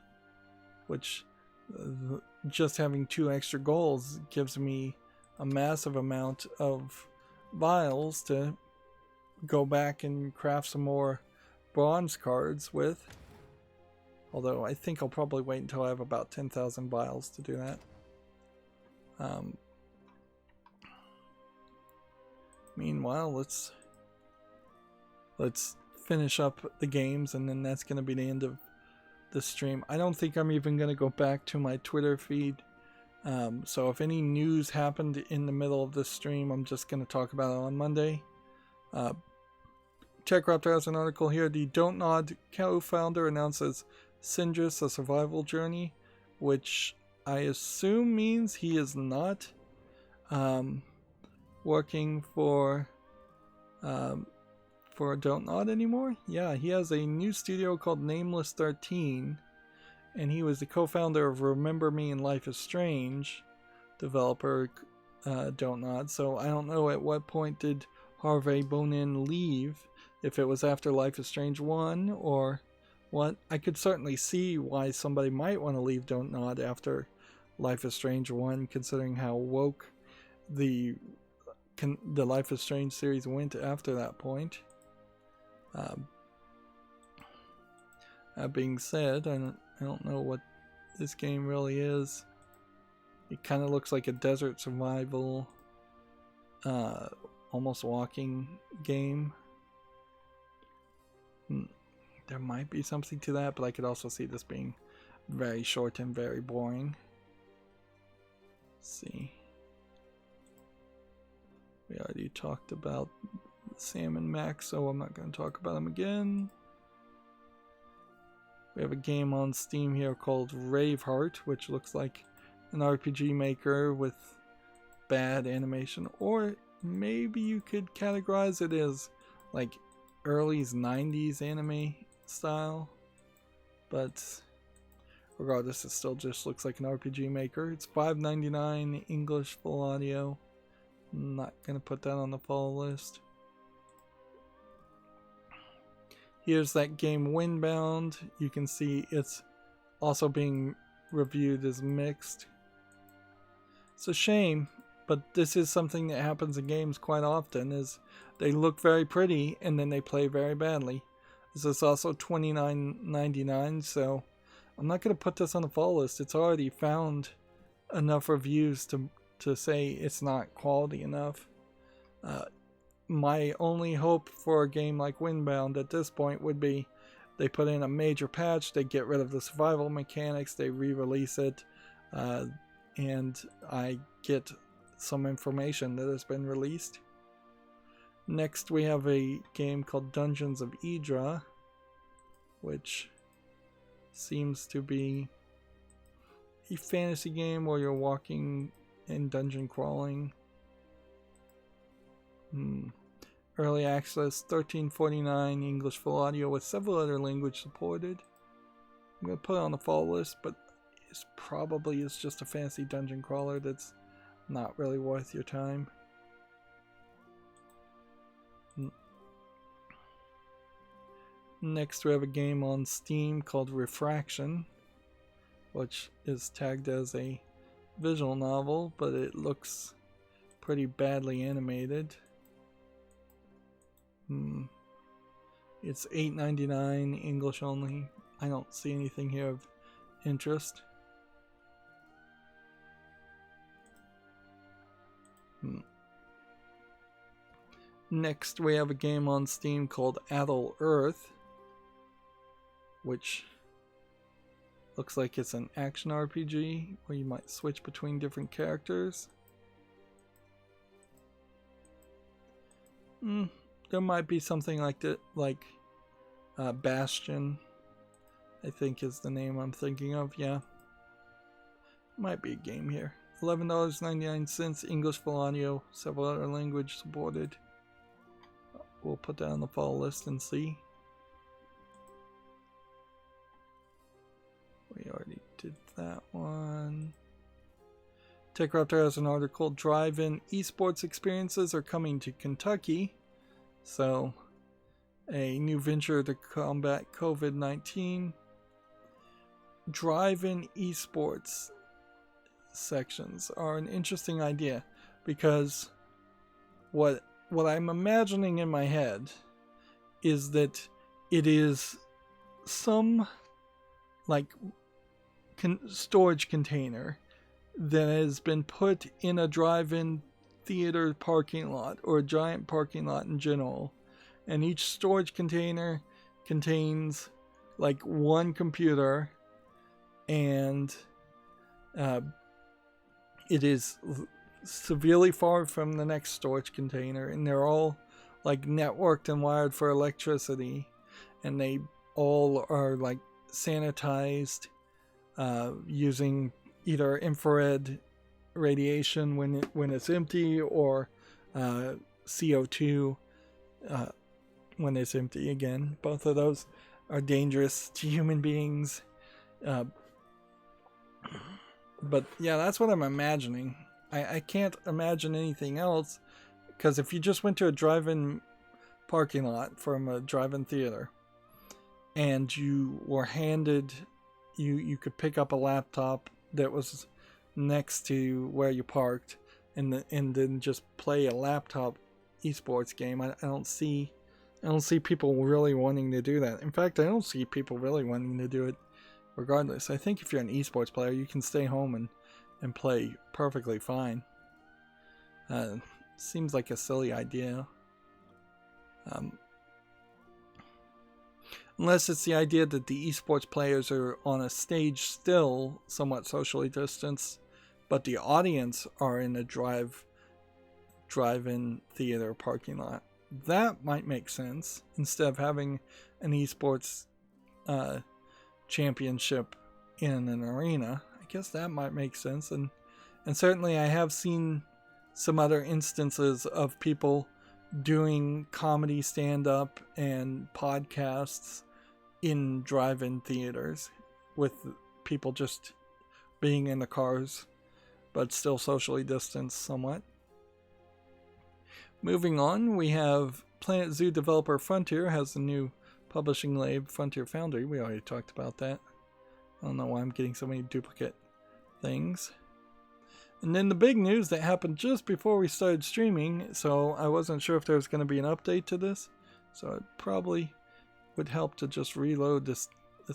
which just having 2 extra golds gives me a massive amount of vials to go back and craft some more bronze cards with. Although I think I'll probably wait until I have about 10,000 vials to do that. Meanwhile, let's finish up the games, and then that's going to be the end of the stream. I don't think I'm even going to go back to my Twitter feed So if any news happened in the middle of this stream, I'm just going to talk about it on Monday. TechRaptor has an article here. The Don't Nod co-founder announces Syndrus, a survival journey, which I assume means he is not working for Don't Nod anymore. Yeah, he has a new studio called Nameless 13, and he was the co-founder of Remember Me and Life is Strange, developer Don't Nod. So I don't know at what point did Harvey Bonin leave, if it was after Life is Strange 1 or what. I could certainly see why somebody might want to leave Don't Nod after Life is Strange 1, considering how woke the Life is Strange series went after that point. That being said, I don't know what this game really is. It kind of looks like a desert survival, almost walking game. There might be something to that, but I could also see this being very short and very boring. Let's see. We already talked about Sam and Max, so I'm not going to talk about them again. We have a game on Steam here called Raveheart, which looks like an RPG maker with bad animation, or maybe you could categorize it as like early 90s anime style, but regardless, it still just looks like an RPG maker. It's $5.99 English full audio. I'm not gonna put that on the follow list. Here's that game Windbound. You can see it's also being reviewed as mixed. It's a shame, but this is something that happens in games quite often, is they look very pretty and then they play very badly. This is also $29.99, so I'm not going to put this on the follow list. It's already found enough reviews to say it's not quality enough. My only hope for a game like Windbound at this point would be they put in a major patch, they get rid of the survival mechanics, they re-release it, and I get some information that has been released. Next we have a game called Dungeons of Idra, which seems to be a fantasy game where you're walking and dungeon crawling. Early access, $13.49 English full audio with several other languages supported. I'm going to put it on the follow list, but it's probably is just a fantasy dungeon crawler that's not really worth your time. Next we have a game on Steam called Refraction, which is tagged as a visual novel, but it looks pretty badly animated. It's $8.99 English only. I don't see anything here of interest. Next we have a game on Steam called Adult Earth, which looks like it's an action RPG where you might switch between different characters. There might be something like that, like Bastion, I think is the name I'm thinking of. Yeah, might be a game here. $11.99 English full audio, several other language supported. We'll put that on the follow list and see. We already did that one. TechRaptor has an article, Drive-In Esports Experiences are coming to Kentucky. So, a new venture to combat COVID-19. Drive-In Esports sections are an interesting idea, because what I'm imagining in my head is that it is some like storage container that has been put in a drive-in theater parking lot or a giant parking lot in general, and each storage container contains like one computer and it is severely far from the next storage container, and they're all like networked and wired for electricity, and they all are like sanitized using either infrared radiation when it's empty, or CO2 when it's empty again. Both of those are dangerous to human beings. But yeah, that's what I'm imagining. I can't imagine anything else, because if you just went to a drive-in parking lot from a drive-in theater and you were handed, you could pick up a laptop that was next to where you parked and then just play a laptop esports game. I don't see people really wanting to do that. In fact, I don't see people really wanting to do it regardless. I think if you're an esports player, you can stay home and play perfectly fine. Seems like a silly idea. Unless it's the idea that the esports players are on a stage still, somewhat socially distanced, but the audience are in a drive-in theater parking lot. That might make sense, instead of having an esports championship in an arena. I guess that might make sense, and certainly I have seen some other instances of people doing comedy stand-up and podcasts in drive-in theaters, with people just being in the cars but still socially distanced somewhat. Moving on, we have Planet Zoo developer Frontier has a new publishing label, Frontier Foundry. We already talked about that. I don't know why I'm getting so many duplicate things. And then the big news that happened just before we started streaming, so I wasn't sure if there was going to be an update to this, so it probably would help to just reload this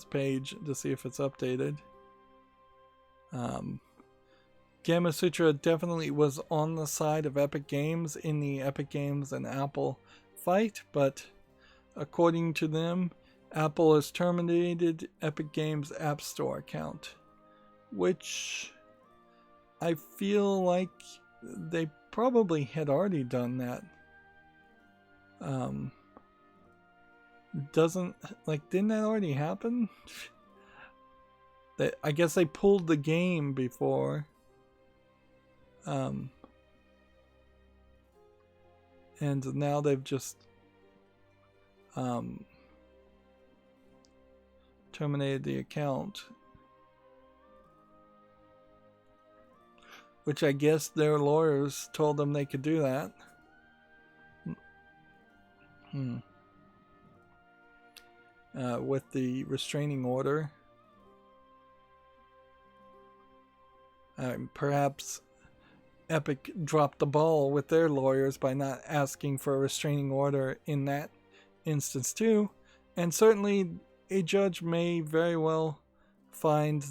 page to see if it's updated. Gamma Sutra definitely was on the side of Epic Games in the Epic Games and Apple fight, but according to them, Apple has terminated Epic Games' App Store account, which I feel like they probably had already done that. Didn't that already happen? I guess they pulled the game before. And now they've just terminated the account, which I guess their lawyers told them they could do that. With the restraining order. Perhaps Epic dropped the ball with their lawyers by not asking for a restraining order in that instance too, and certainly a judge may very well find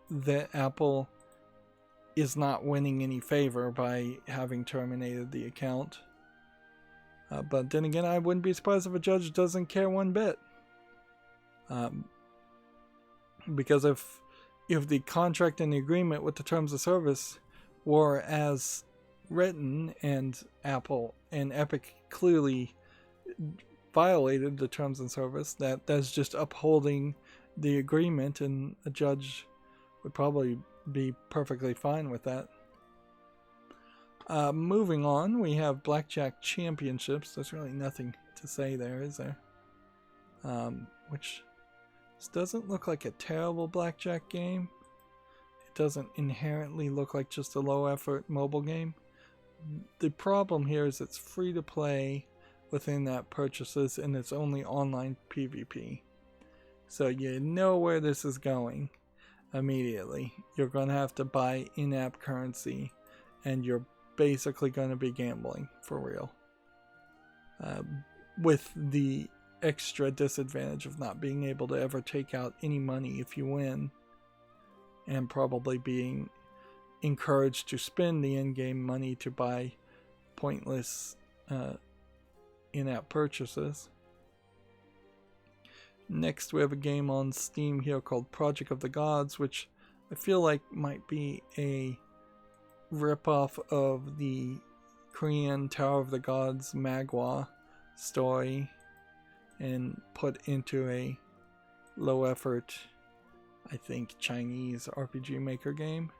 that Apple is not winning any favor by having terminated the account. But then again, I wouldn't be surprised if a judge doesn't care one bit. Because if the contract and the agreement with the terms of service were as written, and Apple and Epic clearly violated the terms and service, that's just upholding the agreement, and a judge would probably be perfectly fine with that. Moving on, we have Blackjack Championships. There's really nothing to say there, is there? Which this doesn't look like a terrible blackjack game. It doesn't inherently look like just a low-effort mobile game. The problem here is it's free to play with in-app purchases, and it's only online PvP. So you know where this is going immediately. You're going to have to buy in-app currency, and you're basically going to be gambling for real. With the extra disadvantage of not being able to ever take out any money if you win, and probably being encouraged to spend the in-game money to buy pointless in-app purchases. Next, we have a game on Steam here called Project of the Gods, which I feel like might be a ripoff of the Korean Tower of the Gods Magwa story and put into a low effort, I think, Chinese RPG Maker game.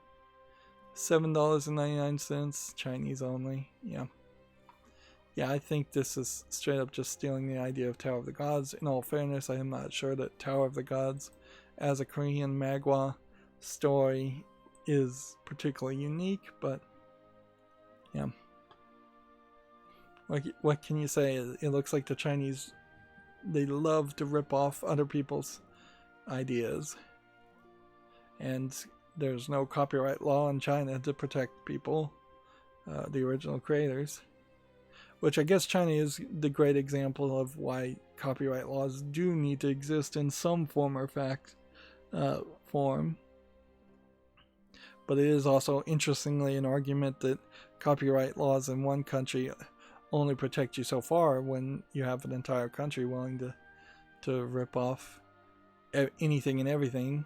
$7.99, Chinese only. Yeah, I think this is straight up just stealing the idea of Tower of the Gods. In all fairness, I am not sure that Tower of the Gods as a Korean Magwa story is particularly unique, but yeah. What can you say? It looks like the Chinese, they love to rip off other people's ideas. And there's no copyright law in China to protect people, the original creators. Which I guess China is the great example of why copyright laws do need to exist in some form or form. But it is also, interestingly, an argument that copyright laws in one country only protect you so far when you have an entire country willing to rip off anything and everything.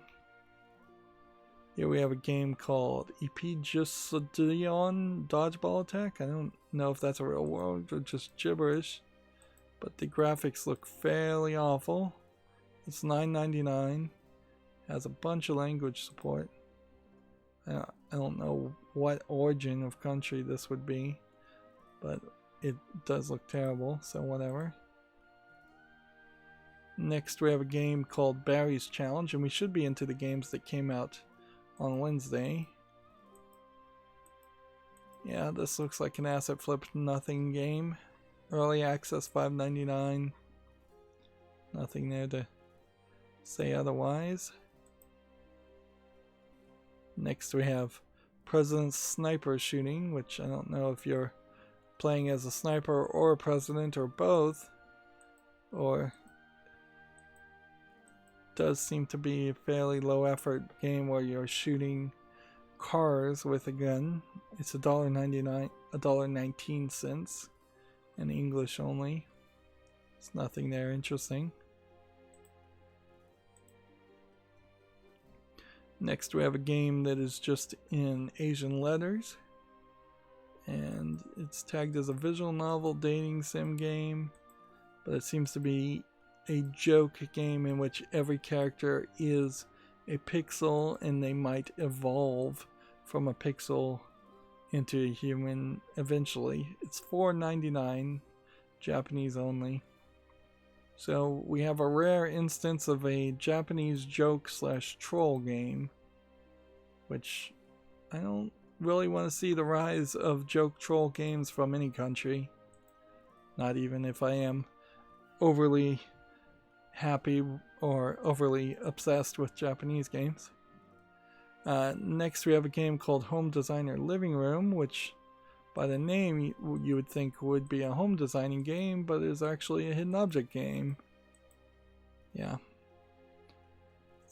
Here we have a game called Epigesidion Dodgeball Attack. I don't know if that's a real word or just gibberish, but the graphics look fairly awful. It's $9.99. Has a bunch of language support. I don't know what origin of country this would be, but it does look terrible, so whatever. Next we have a game called Barry's Challenge, and we should be into the games that came out on Wednesday. Yeah, this looks like an asset flip nothing game. Early access $5.99. Nothing there to say otherwise. Next we have President's Sniper Shooting, which I don't know if you're playing as a sniper or a president or both, or does seem to be a fairly low effort game where you're shooting cars with a gun. It's $1.19 in English only. There's nothing there interesting. Next we have a game that is just in Asian letters, and it's tagged as a visual novel dating sim game, but it seems to be a joke game in which every character is a pixel and they might evolve from a pixel into a human eventually. It's $4.99, Japanese only. So we have a rare instance of a Japanese joke / troll game, which I don't really want to see the rise of joke troll games from any country. Not even if I am overly happy or overly obsessed with Japanese games. Next we have a game called Home Designer Living Room, which by the name you would think would be a home designing game, but is actually a hidden object game. Yeah.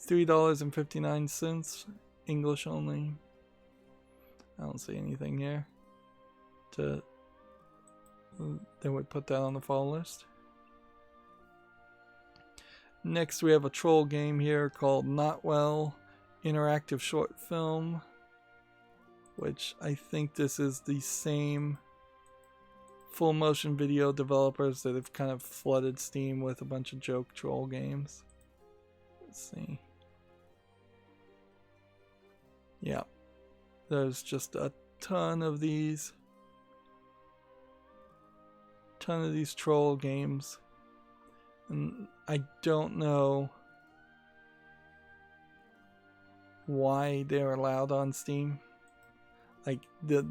$3.59, English only. I don't see anything here that would put that on the fall list. Next we have a troll game here called Not Well Interactive Short Film, which I think this is the same full motion video developers that have kind of flooded Steam with a bunch of joke troll games. Let's see. Yeah, there's just a ton of these troll games, and I don't know why they're allowed on Steam. Like the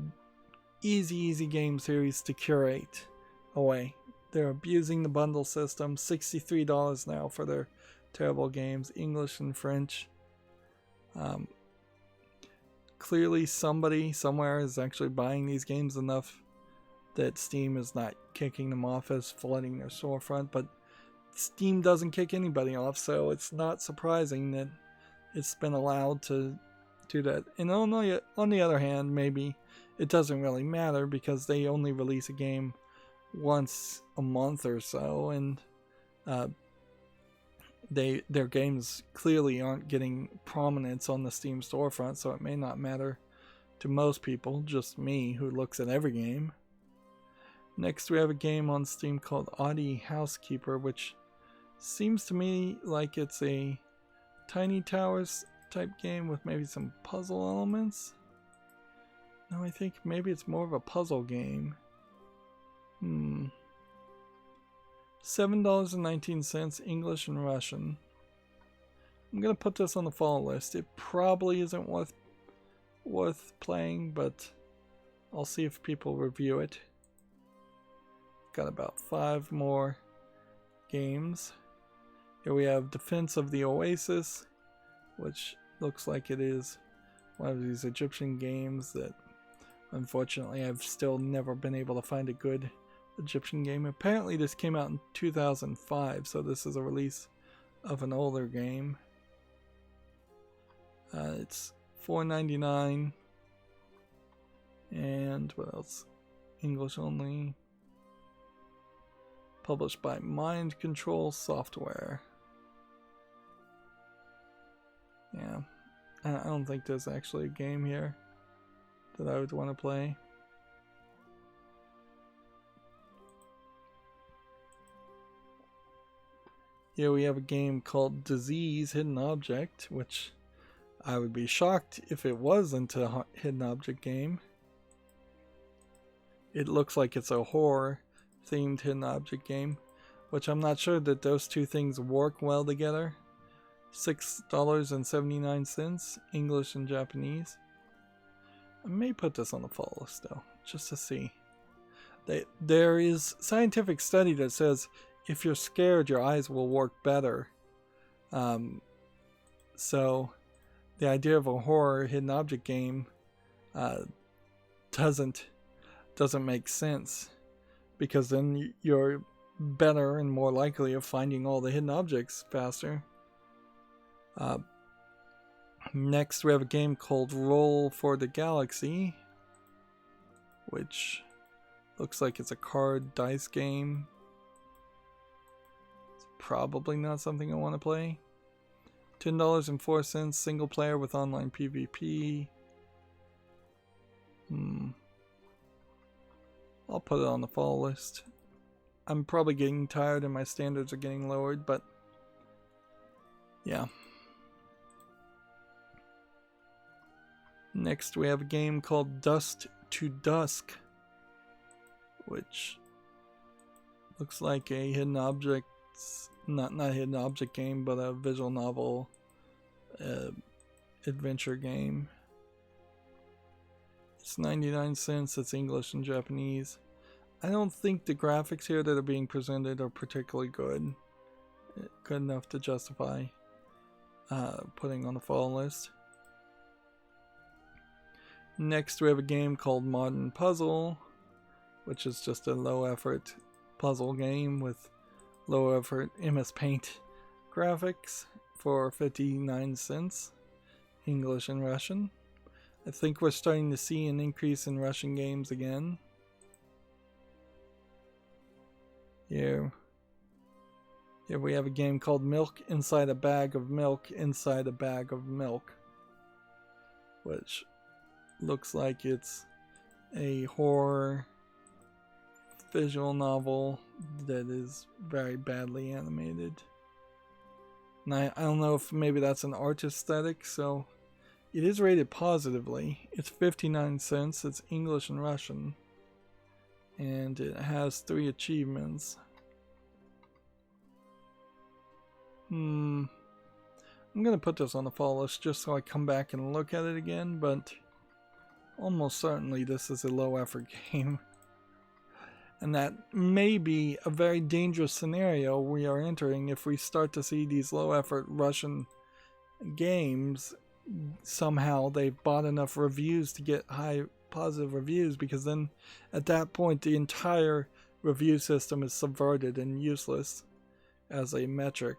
easy game series to curate away. They're abusing the bundle system. $63 now for their terrible games, English and French. Clearly somebody somewhere is actually buying these games enough that Steam is not kicking them off as flooding their storefront, but Steam doesn't kick anybody off, so it's not surprising that it's been allowed to do that. And on the other hand, maybe it doesn't really matter because they only release a game once a month or so, and their games clearly aren't getting prominence on the Steam storefront, so it may not matter to most people, just me who looks at every game. Next we have a game on Steam called Oddie Housekeeper, which seems to me like it's a Tiny Towers type game with maybe some puzzle elements. No, I think maybe it's more of a puzzle game. $7.19, English and Russian. I'm gonna put this on the fall list. It probably isn't worth playing, but I'll see if people review it. Got about 5 more games. Here we have Defense of the Oasis, which looks like it is one of these Egyptian games that unfortunately I've still never been able to find a good Egyptian game. Apparently this came out in 2005, so this is a release of an older game. It's $4.99, and what else? English only. Published by Mind Control Software. Yeah, I don't think there's actually a game here that I would want to play. Here we have a game called Disease Hidden Object, which I would be shocked if it wasn't a hidden object game. It looks like it's a horror themed hidden object game, which I'm not sure that those two things work well together. $6.79, English and Japanese. I may put this on the fall list though, just to see. There is scientific study that says if you're scared, your eyes will work better. So the idea of a horror hidden object game doesn't make sense, because then you're better and more likely of finding all the hidden objects faster. Next we have a game called Roll for the Galaxy, which looks like it's a card dice game. It's probably not something I want to play. $10.04, single player with online PvP. I'll put it on the fall list. I'm probably getting tired and my standards are getting lowered, but yeah. Next we have a game called Dust to Dusk, which looks like a hidden objects, not hidden object game, but a visual novel adventure game. It's 99 cents, it's English and Japanese. I don't think the graphics here that are being presented are particularly good. Good enough to justify putting on the fall list. Next we have a game called Modern Puzzle, which is just a low effort puzzle game with low effort MS Paint graphics for 59 cents, English and Russian. I think we're starting to see an increase in Russian games again. Here we have a game called Milk Inside a Bag of Milk Inside a Bag of Milk, which looks like it's a horror visual novel that is very badly animated. And I don't know if maybe that's an art aesthetic, so it is rated positively. It's 59 cents, it's English and Russian, and it has 3 achievements. I'm gonna put this on the fall list just so I come back and look at it again, but almost certainly this is a low effort game. And that may be a very dangerous scenario we are entering if we start to see these low effort Russian games. Somehow they've bought enough reviews to get high positive reviews, because then at that point the entire review system is subverted and useless as a metric.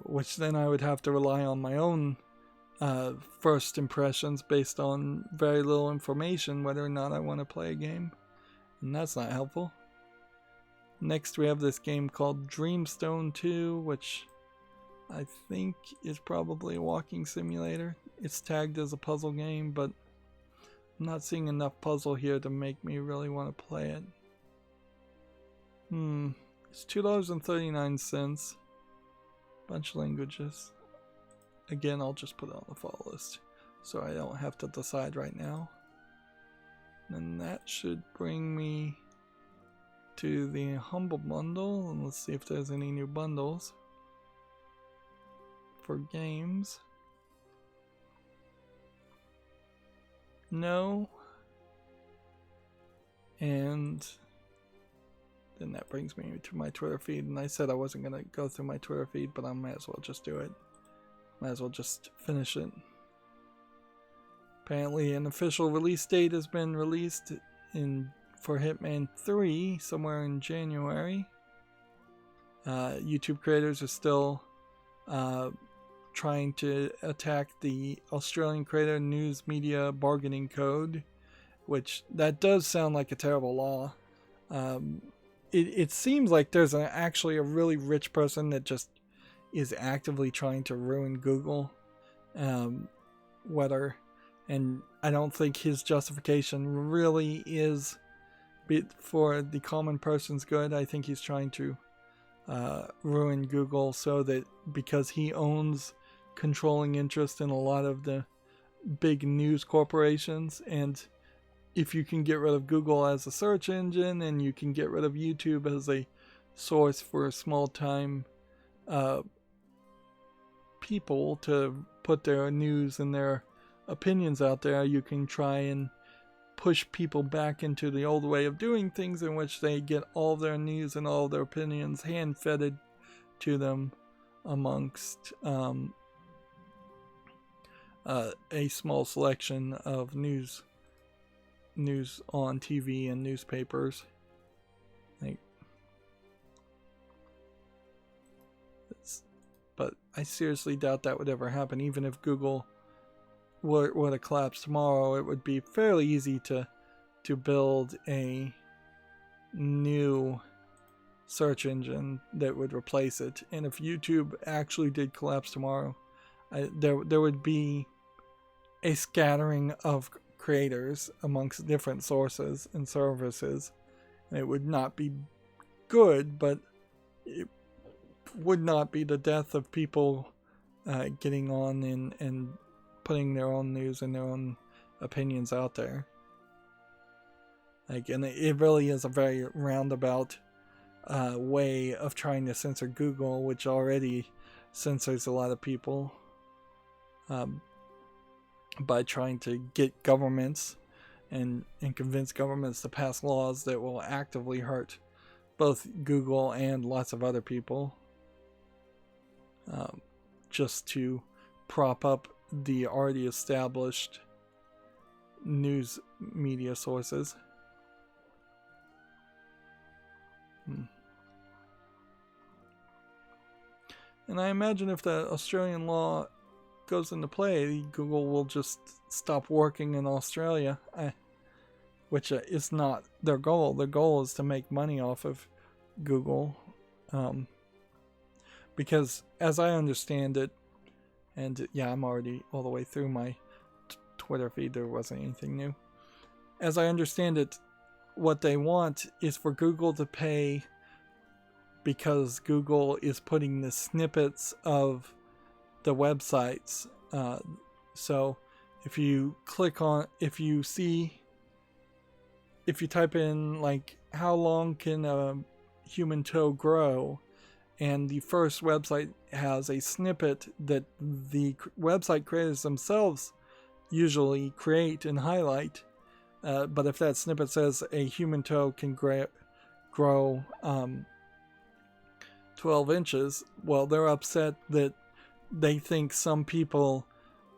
Which then I would have to rely on my own first impressions based on very little information whether or not I want to play a game. And that's not helpful. Next we have this game called Dreamstone 2, which I think is probably a walking simulator. It's tagged as a puzzle game, but I'm not seeing enough puzzle here to make me really want to play it. It's $2.39. Bunch of languages. Again, I'll just put it on the follow list so I don't have to decide right now. And that should bring me to the Humble Bundle, and let's see if there's any new bundles for games. No. And then that brings me to my Twitter feed, and I said I wasn't going to go through my Twitter feed, but I might as well just do it. Might as well just finish it. Apparently an official release date has been released for Hitman 3 somewhere in January. YouTube creators are still trying to attack the Australian Creator News Media Bargaining Code, which that does sound like a terrible law. It seems like there's actually a really rich person that just is actively trying to ruin Google. And I don't think his justification really is for the common person's good. I think he's trying to ruin Google so that because he owns controlling interest in a lot of the big news corporations, and if you can get rid of Google as a search engine and you can get rid of YouTube as a source for small time people to put their news and their opinions out there, you can try and push people back into the old way of doing things, in which they get all their news and all their opinions hand-fed to them amongst a small selection of news on TV and newspapers. But I seriously doubt that would ever happen. Even if Google were to collapse tomorrow, it would be fairly easy to build a new search engine that would replace it. And if YouTube actually did collapse tomorrow, there would be a scattering of creators amongst different sources and services. And it would not be good, but it would not be the death of people getting on and putting their own news and their own opinions out there. And it really is a very roundabout way of trying to censor Google, which already censors a lot of people, by trying to get governments and convince governments to pass laws that will actively hurt both Google and lots of other people, just to prop up the already established news media sources. And I imagine if the Australian law goes into play, Google will just stop working in Australia, which is not their goal. Their goal is to make money off of Google, because as I understand it, and yeah, I'm already all the way through my Twitter feed, there wasn't anything new. As I understand it, what they want is for Google to pay, because Google is putting the snippets of the websites. So if you type in like how long can a human toe grow, and the first website has a snippet that the website creators themselves usually create and highlight, but if that snippet says a human toe can grow 12 inches, well, they're upset that they think some people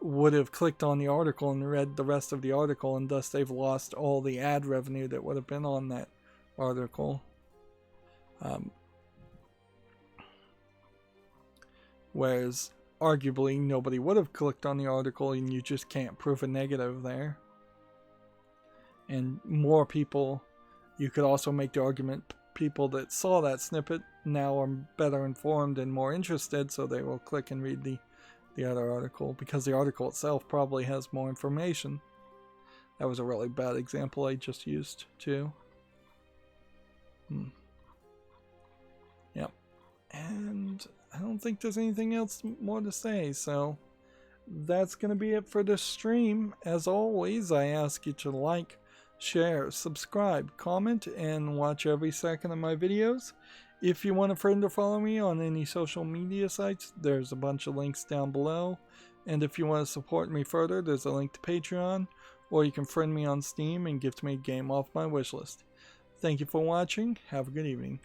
would have clicked on the article and read the rest of the article, and thus they've lost all the ad revenue that would have been on that article. Whereas arguably nobody would have clicked on the article, and you just can't prove a negative there. And more people, you could also make the argument, people that saw that snippet now are better informed and more interested, so they will click and read the other article, because the article itself probably has more information. That was a really bad example I just used too. Yep. And I don't think there's anything else more to say, so that's going to be it for this stream. As always, I ask you to like, share, subscribe, comment, and watch every second of my videos. If you want a friend to follow me on any social media sites, there's a bunch of links down below. And if you want to support me further, there's a link to Patreon, or you can friend me on Steam and gift me a game off my wishlist. Thank you for watching. Have a good evening.